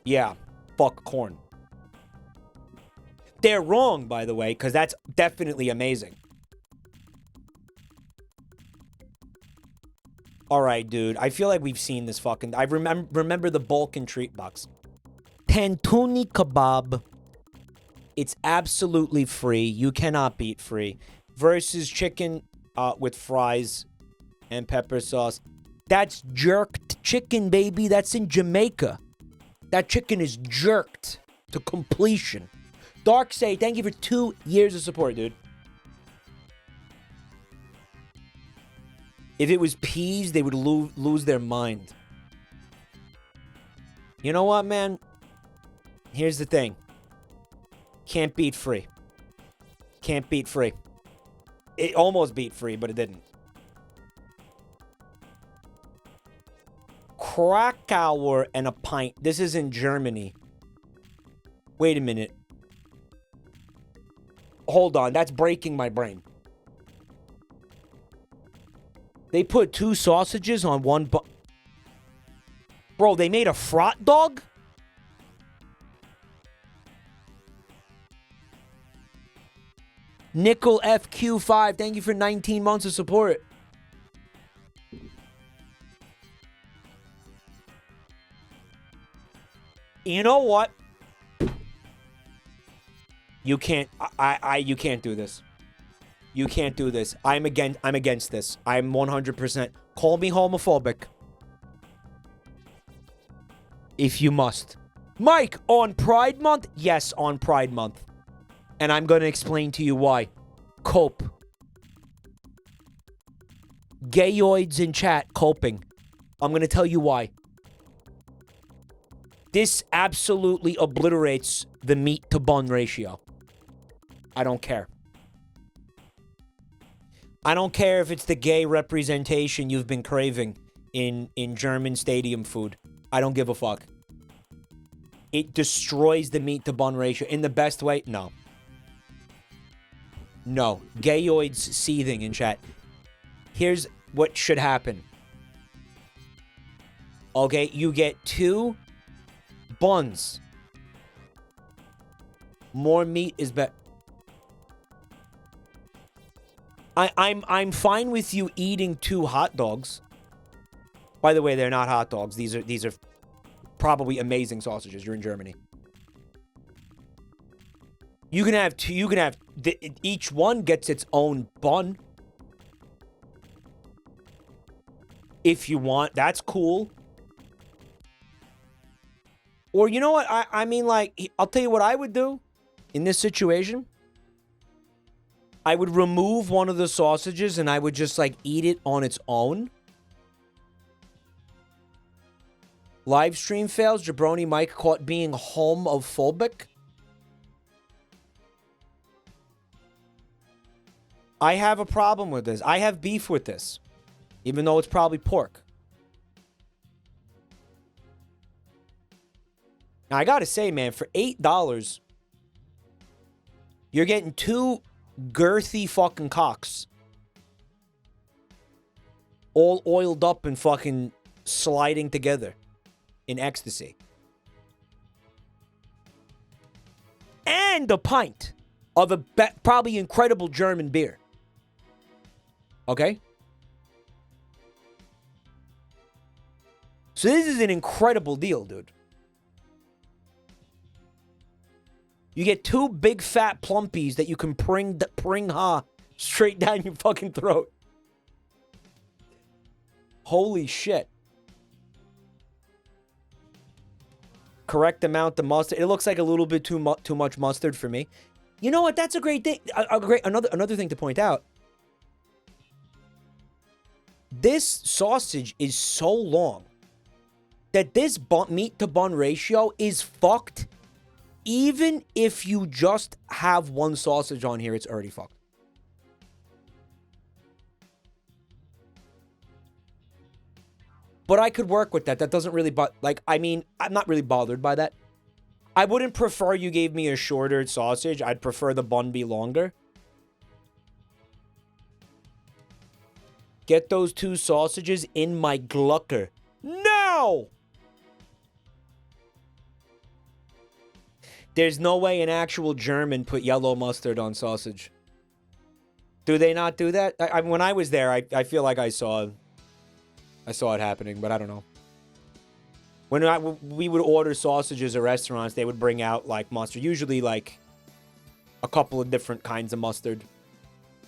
Yeah, fuck corn. They're wrong, by the way, because that's definitely amazing. Alright, dude. I feel like we've seen this fucking... I remember the Balkan treat box. Tantuni kebab. It's absolutely free. You cannot beat free. Versus chicken with fries. and pepper sauce. That's jerked chicken, baby. That's in Jamaica. That chicken is jerked to completion. Darksay, thank you for 2 years of support, dude. If it was peas, they would lose their mind. You know what, man? Here's the thing. Can't beat free. Can't beat free. It almost beat free, but it didn't. Krakauer and a pint. This is in Germany. Wait a minute. Hold on. That's breaking my brain. They put 2 sausages on one Bro, they made a frot dog? Nickel FQ5, thank you for 19 months of support. You know what? You can't you can't do this. You can't do this. I'm against this. I'm 100%. Call me homophobic. If you must. Mike, on Pride Month? Yes, on Pride Month. And I'm going to explain to you why. Cope. Gayoids in chat, coping. I'm going to tell you why. This absolutely obliterates the meat to bun ratio. I don't care. I don't care if it's the gay representation you've been craving in German stadium food. I don't give a fuck. It destroys the meat to bun ratio in the best way. No. No. Gayoids seething in chat. Here's what should happen. Okay, you get 2 buns. More meat is better. I'm fine with you eating 2 hot dogs. By the way, they're not hot dogs. These are probably amazing sausages. You're in Germany. You can have 2. You can have each one gets its own bun. If you want, that's cool. Or you know what? I mean, like, I'll tell you what I would do in this situation. I would remove one of the sausages and I would just, like, eat it on its own. Live stream fails. Jabroni Mike caught being homophobic. I have a problem with this. I have beef with this. Even though it's probably pork. Now, I gotta say, man, for $8, you're getting 2 girthy fucking cocks. All oiled up and fucking sliding together in ecstasy. And a pint of a probably incredible German beer. Okay? So this is an incredible deal, dude. You get 2 big fat plumpies that you can pring straight down your fucking throat. Holy shit. Correct amount of mustard. It looks like a little bit too much mustard for me. You know what? That's a great thing. Another thing to point out. This sausage is so long that this meat to bun ratio is fucked. Even if you just have 1 sausage on here, it's already fucked. But I could work with that. That doesn't really, I'm not really bothered by that. I wouldn't prefer you gave me a shorter sausage. I'd prefer the bun be longer. Get those 2 sausages in my Glucker. Now! There's no way an actual German put yellow mustard on sausage. Do they not do that? When I was there, I feel like I saw it happening, but I don't know. When we would order sausages at restaurants, they would bring out, like, mustard. Usually, like, a couple of different kinds of mustard.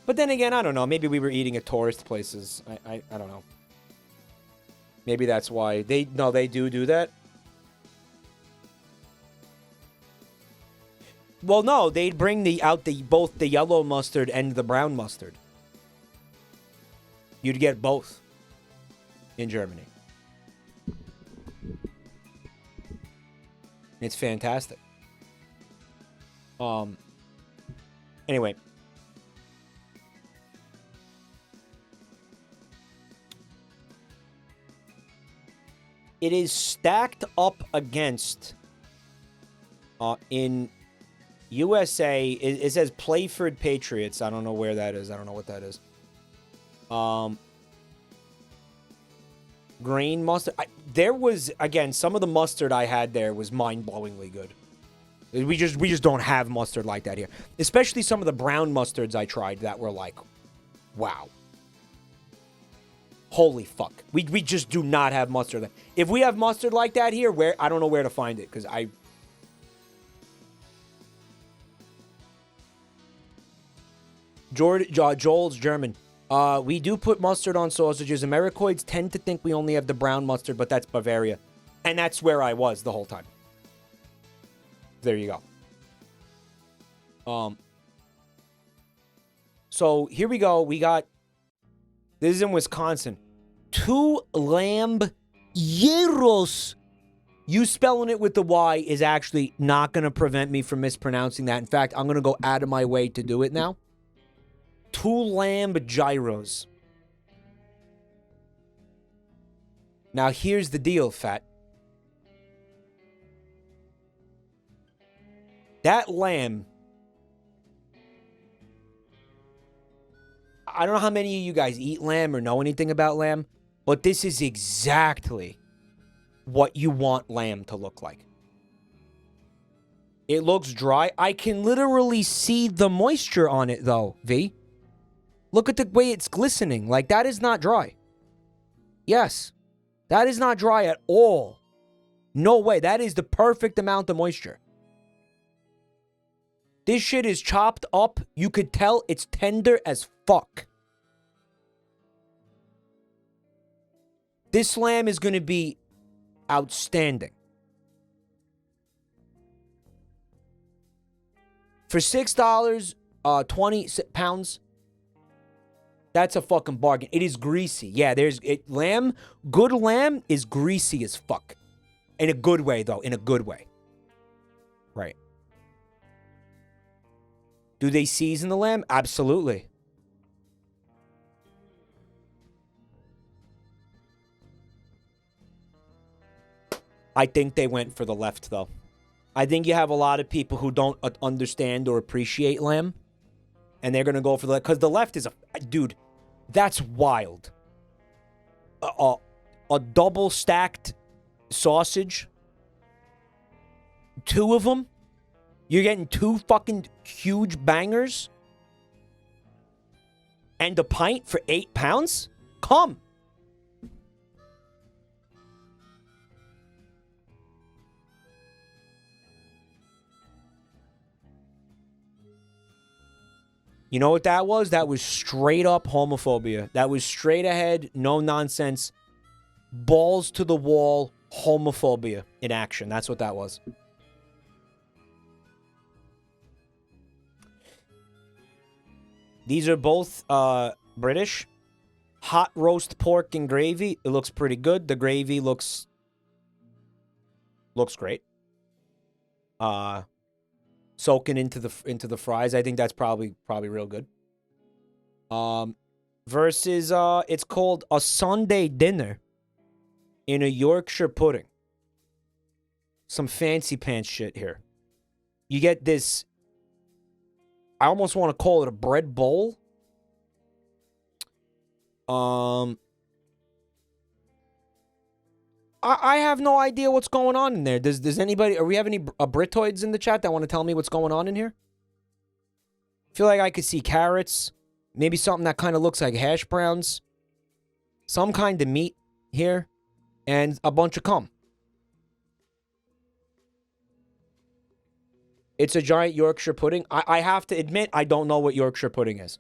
But then again, I don't know. Maybe we were eating at tourist places. I don't know. Maybe that's why. They do that. Well, no, they'd bring both the yellow mustard and the brown mustard. You'd get both in Germany. It's fantastic. Anyway. It is stacked up against in USA. It says Playford Patriots. I don't know where that is. I don't know what that is. Green mustard. There was, again, some of the mustard I had there was mind-blowingly good. We just don't have mustard like that here. Especially some of the brown mustards I tried that were like, wow. Holy fuck. We just do not have mustard. If we have mustard like that here, I don't know where to find it, because Joel's German. We do put mustard on sausages. Americoids tend to think we only have the brown mustard, but that's Bavaria. And that's where I was the whole time. There you go. So here we go. This is in Wisconsin. 2 lamb gyros. You spelling it with the Y is actually not going to prevent me from mispronouncing that. In fact, I'm going to go out of my way to do it now. 2 lamb gyros. Now, here's the deal, Fat. That lamb... I don't know how many of you guys eat lamb or know anything about lamb, but this is exactly what you want lamb to look like. It looks dry. I can literally see the moisture on it, though, V. Look at the way it's glistening. Like, that is not dry. Yes. That is not dry at all. No way. That is the perfect amount of moisture. This shit is chopped up. You could tell it's tender as fuck. This lamb is going to be outstanding. For $6, 20 pounds, that's a fucking bargain. It is greasy. Yeah, lamb, good lamb is greasy as fuck. In a good way, though. In a good way. Right. Do they season the lamb? Absolutely. I think they went for the left, though. I think you have a lot of people who don't understand or appreciate lamb. And they're going to go for the left. Because the left is dude, that's wild. A double stacked sausage. 2 of them. You're getting 2 fucking huge bangers? And a pint for 8 pounds? Come. You know what that was? That was straight up homophobia. That was straight ahead, no nonsense, balls to the wall homophobia in action. That's what that was. These are both British. Hot roast pork and gravy. It looks pretty good. The gravy looks great. Soaking into the fries. I think that's probably real good. Versus it's called a Sunday dinner in a Yorkshire pudding. Some fancy pants shit here. You get this, I almost want to call it a bread bowl. I have no idea what's going on in there. Does anybody, we have any Britoids in the chat that want to tell me what's going on in here? I feel like I could see carrots, maybe something that kind of looks like hash browns, some kind of meat here, and a bunch of cum. It's a giant Yorkshire pudding. I have to admit, I don't know what Yorkshire pudding is.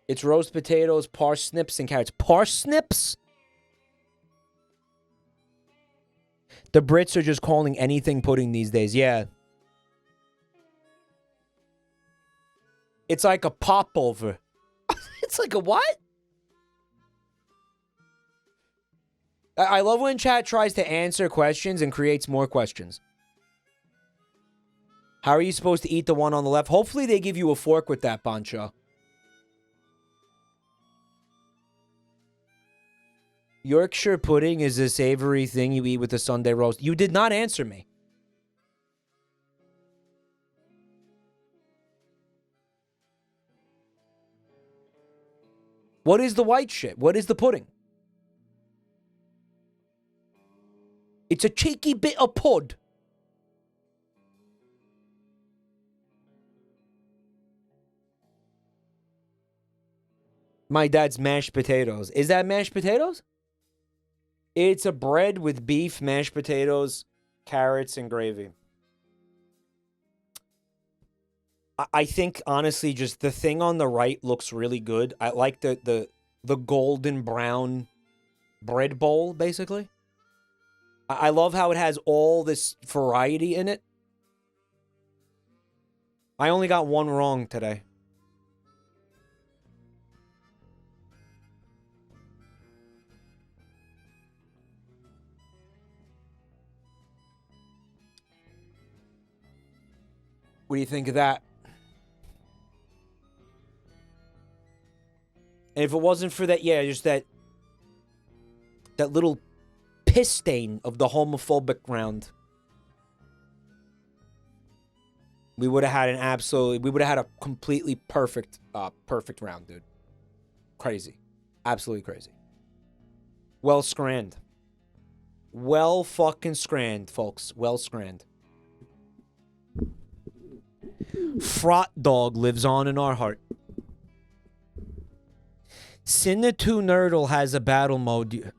It's roast potatoes, parsnips, and carrots. Parsnips? The Brits are just calling anything pudding these days. Yeah. It's like a popover. It's like a what? I love when chat tries to answer questions and creates more questions. How are you supposed to eat the one on the left? Hopefully they give you a fork with that, Pancho. Yorkshire pudding is a savory thing you eat with a Sunday roast. You did not answer me. What is the white shit? What is the pudding? It's a cheeky bit of pud. My dad's mashed potatoes. Is that mashed potatoes? It's a bread with beef, mashed potatoes, carrots, and gravy. I think, honestly, just the thing on the right looks really good. I like the golden brown bread bowl, basically. I love how it has all this variety in it. I only got one wrong today. What do you think of that? And if it wasn't for that, yeah, just that little piss stain of the homophobic round, we would have had a completely perfect round, dude. Crazy. Absolutely crazy. Well scranned. Well fucking scranned, folks. Well scranned. Frot Dog lives on in our heart. Sinna2 Nerdle has a battle mode.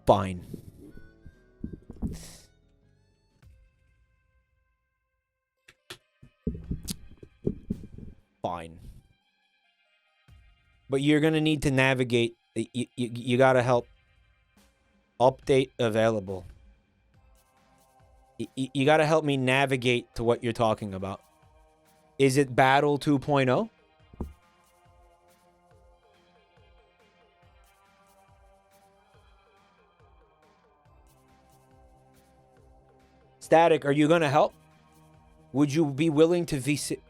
Fine. Fine. But you're going to need to navigate. You got to help. Update available. You got to help me navigate to what you're talking about. Is it Battle 2.0? Static, are you going to help? Would you be willing to visit?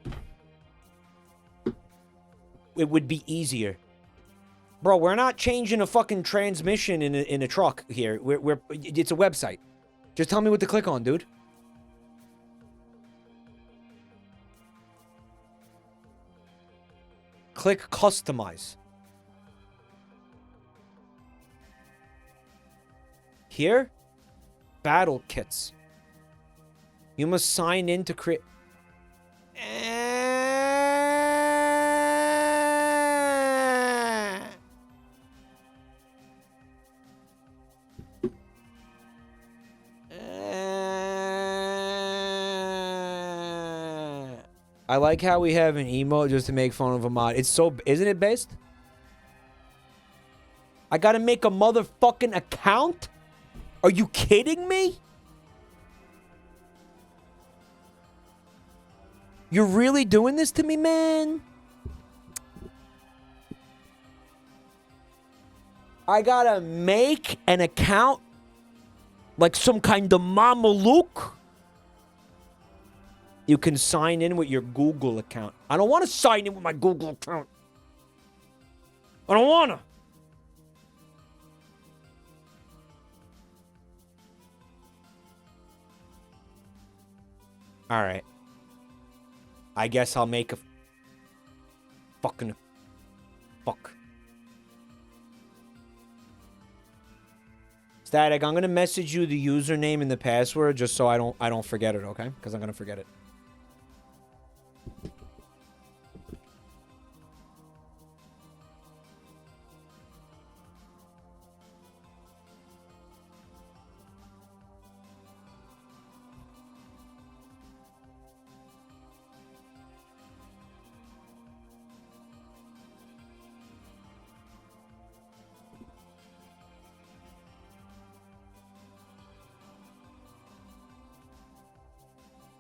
It would be easier. Bro, we're not changing a fucking transmission in a truck here. It's a website. Just tell me what to click on, dude. Click customize. Here? Battle kits. You must sign in to create... I like how we have an emote just to make fun of a mod. It's so... Isn't it based? I gotta make a motherfucking account? Are you kidding me? You're really doing this to me, man? I gotta make an account? Like some kind of Mama Luke? You can sign in with your Google account. I don't want to sign in with my Google account. I don't want to. All right. I guess I'll make a fucking fuck. Static, I'm gonna message you the username and the password just so I don't forget it, okay? Because I'm gonna forget it.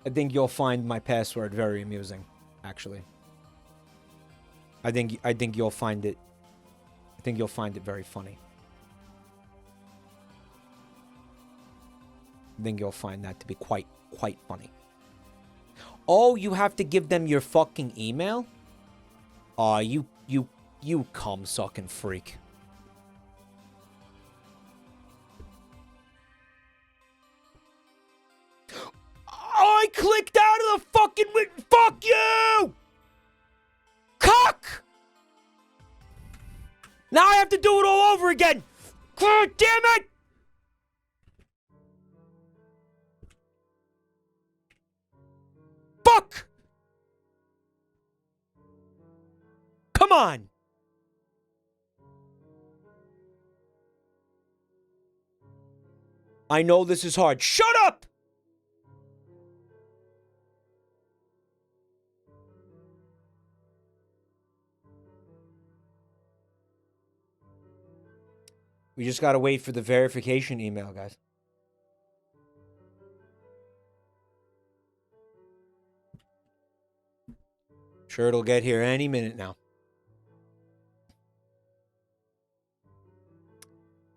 I think you'll find my password very amusing, actually. I think you'll find it. I think you'll find it very funny. I think you'll find that to be quite funny. Oh, you have to give them your fucking email? Aw, you cum-sucking freak. Oh, I clicked out of the fucking fuck you! Cock! Now I have to do it all over again! God damn it! Fuck! Come on! I know this is hard. Shut up! We just gotta wait for the verification email, guys. Sure, it'll get here any minute now.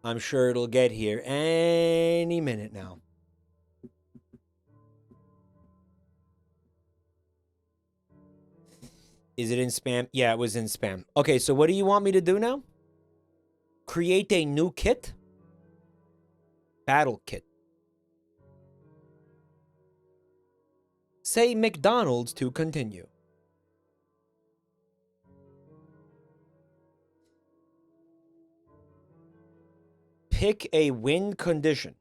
I'm sure it'll get here any minute now. Is it in spam? Yeah, it was in spam. Okay, so what do you want me to do now? Create a new kit? Battle kit. Say McDonald's to continue. Pick a win condition.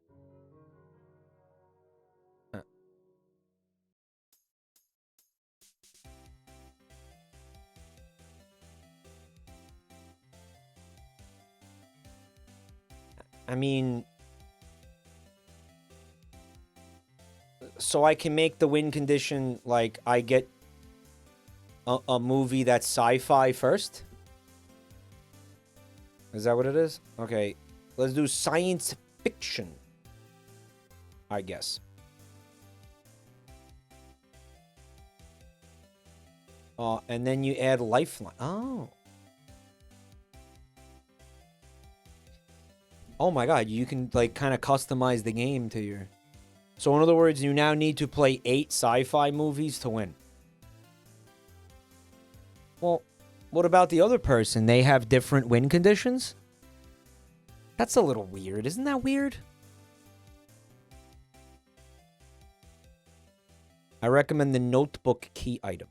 I mean, so I can make the win condition like I get a movie that's sci-fi first? Is that what it is? Okay, let's do science fiction, I guess. And then you add lifeline. Oh. Oh my god, you can like kind of customize the game to your... So in other words, you now need to play 8 sci-fi movies to win. Well, what about the other person? They have different win conditions? That's a little weird. Isn't that weird? I recommend the notebook key item.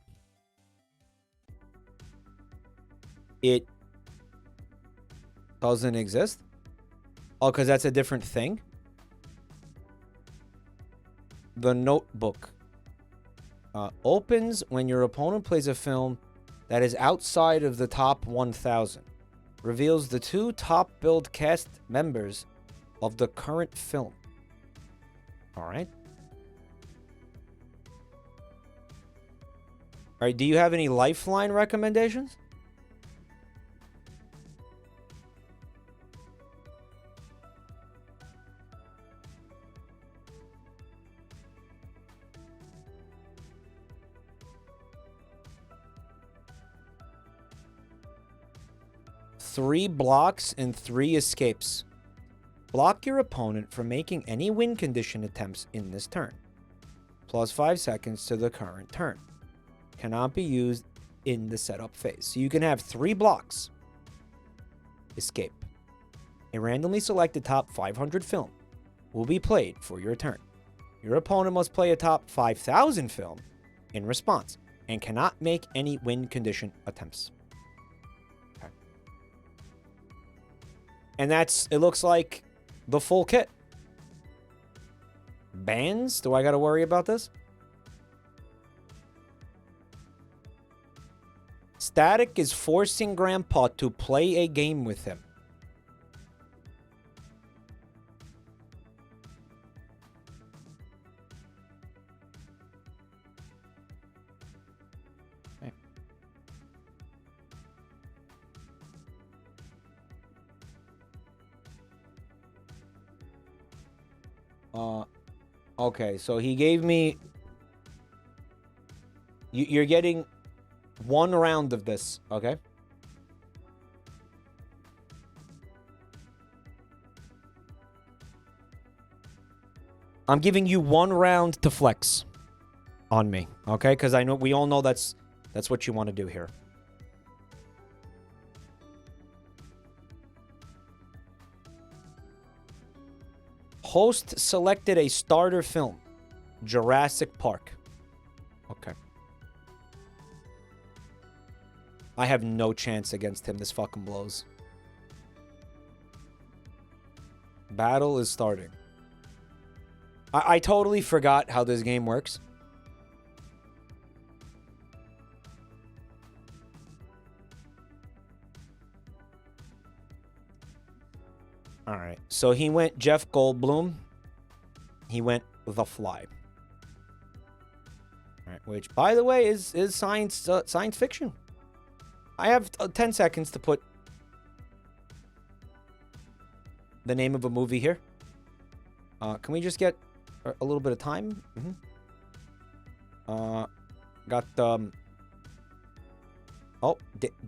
It doesn't exist? Oh, because that's a different thing? The notebook opens when your opponent plays a film that is outside of the top 1,000. Reveals the 2 top billed cast members of the current film. Alright. Alright, do you have any lifeline recommendations? Three blocks and 3 escapes. Block your opponent from making any win condition attempts in this turn. Plus 5 seconds to the current turn. Cannot be used in the setup phase. So you can have 3 blocks. Escape. A randomly selected top 500 film will be played for your turn. Your opponent must play a top 5,000 film in response and cannot make any win condition attempts. And that's, it looks like the full kit. Bans? Do I gotta worry about this? Static is forcing Grandpa to play a game with him. Okay, so he gave me You're getting 1 round of this, okay? I'm giving you 1 round to flex on me, okay? Because I know we all know that's what you want to do here. Host selected a starter film, Jurassic Park. Okay. I have no chance against him. This fucking blows. Battle is starting. I totally forgot how this game works. All right. So he went Jeff Goldblum. He went The Fly. All right, which, by the way, is science fiction. I have 10 seconds to put the name of a movie here. Can we just get a little bit of time? Got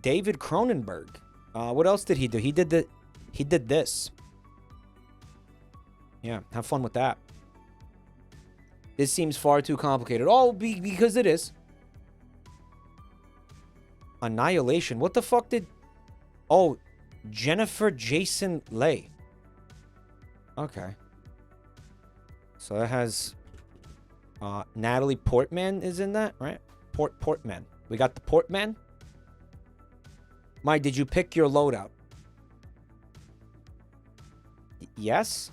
David Cronenberg. What else did he do? He did this. Yeah, have fun with that. This seems far too complicated. Oh, because it is. Annihilation. What the fuck did... Oh, Jennifer Jason Leigh. Okay. So that has... Natalie Portman is in that, right? Portman. We got the Portman. Mike, did you pick your loadout? Yes?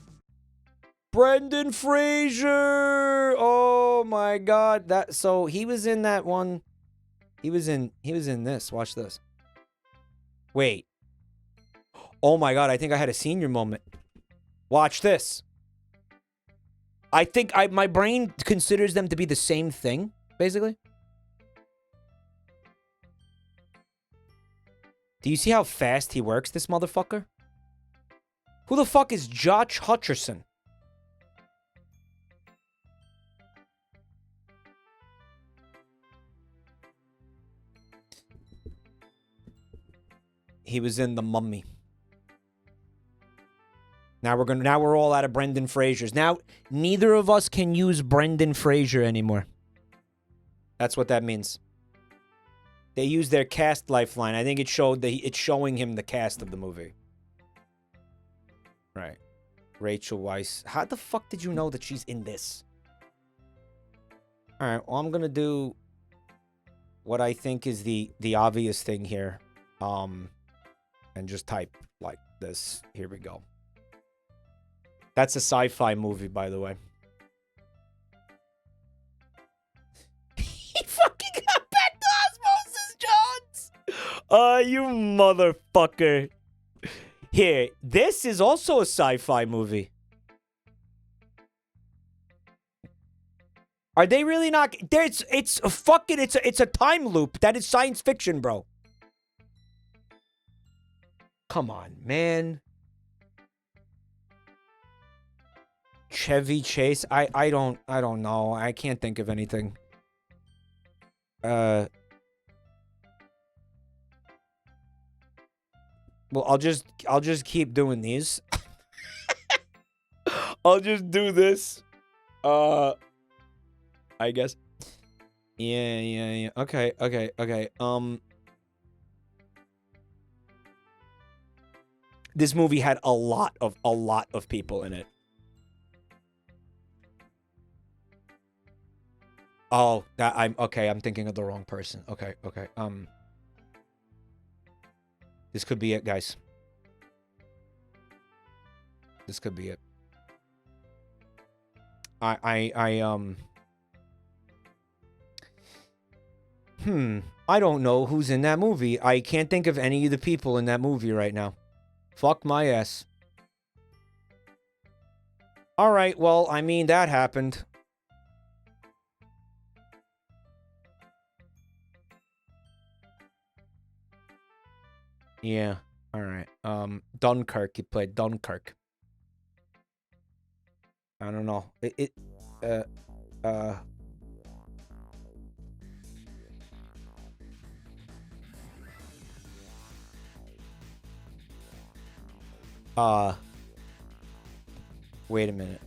Brendan Fraser! Oh my god. So he was in that one. He was in this. Watch this. Wait. Oh my god, I think I had a senior moment. Watch this. I think my brain considers them to be the same thing, basically. Do you see how fast he works, this motherfucker? Who the fuck is Josh Hutcherson? He was in The Mummy. Now we're all out of Brendan Fraser's. Now neither of us can use Brendan Fraser anymore. That's what that means. They used their cast lifeline. I think it's showing him the cast of the movie. Right. Rachel Weisz. How the fuck did you know that she's in this? All right. Well, I'm gonna do what I think is the obvious thing here. And just type like this. Here we go. That's a sci-fi movie, by the way. He fucking got back to Osmosis Jones! You motherfucker. Here, this is also a sci-fi movie. Are they really not? It's a time loop. That is science fiction, bro. Come on, man. Chevy Chase. I don't know. I can't think of anything. Well, I'll just keep doing these. I'll just do this. I guess. Yeah. Okay. This movie had a lot of people in it. Oh, I'm thinking of the wrong person. Okay. This could be it, guys. This could be it. I don't know who's in that movie. I can't think of any of the people in that movie right now. Fuck my ass. All right, well, I mean, that happened. Yeah, all right. Dunkirk, he played Dunkirk. I don't know. Wait a minute.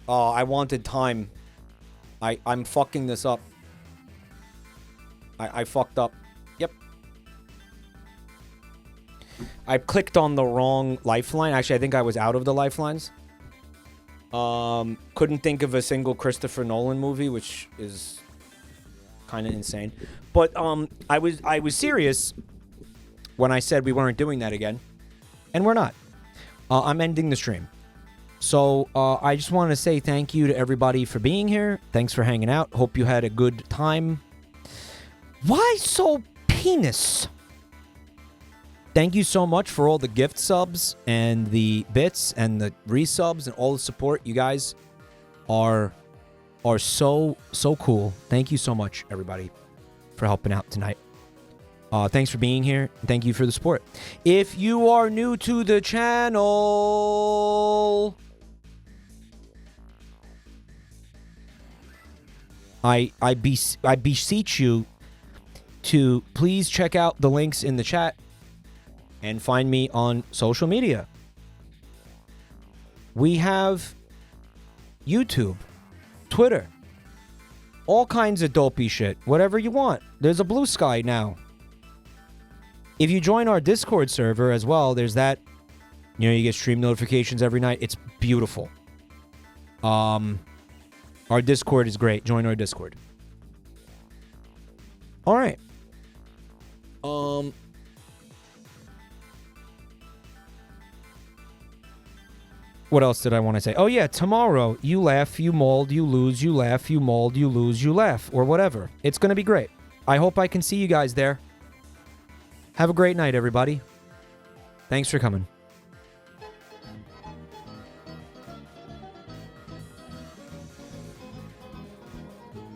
Oh, I wanted time. I'm fucking this up. I fucked up. Yep. I clicked on the wrong lifeline. Actually, I think I was out of the lifelines. Couldn't think of a single Christopher Nolan movie, which is kind of insane. But I was serious when I said we weren't doing that again, and we're not. I'm ending the stream. So I just want to say thank you to everybody for being here. Thanks for hanging out. Hope you had a good time. Why so penis? Thank you so much for all the gift subs and the bits and the resubs and all the support. You guys are so cool. Thank you so much, everybody, for helping out tonight. Thanks for being here. Thank you for the support. If you are new to the channel, I beseech you to please check out the links in the chat and find me on social media. We have YouTube, Twitter, all kinds of dopey shit, whatever you want. There's a Blue Sky now. If you join our Discord server as well, there's that. You know, you get stream notifications every night. It's beautiful. Our Discord is great. Join our Discord. All right. What else did I want to say? Oh, yeah, tomorrow, you laugh, you mold, you lose, you laugh, you mold, you lose, you laugh, or whatever. It's going to be great. I hope I can see you guys there. Have a great night, everybody. Thanks for coming.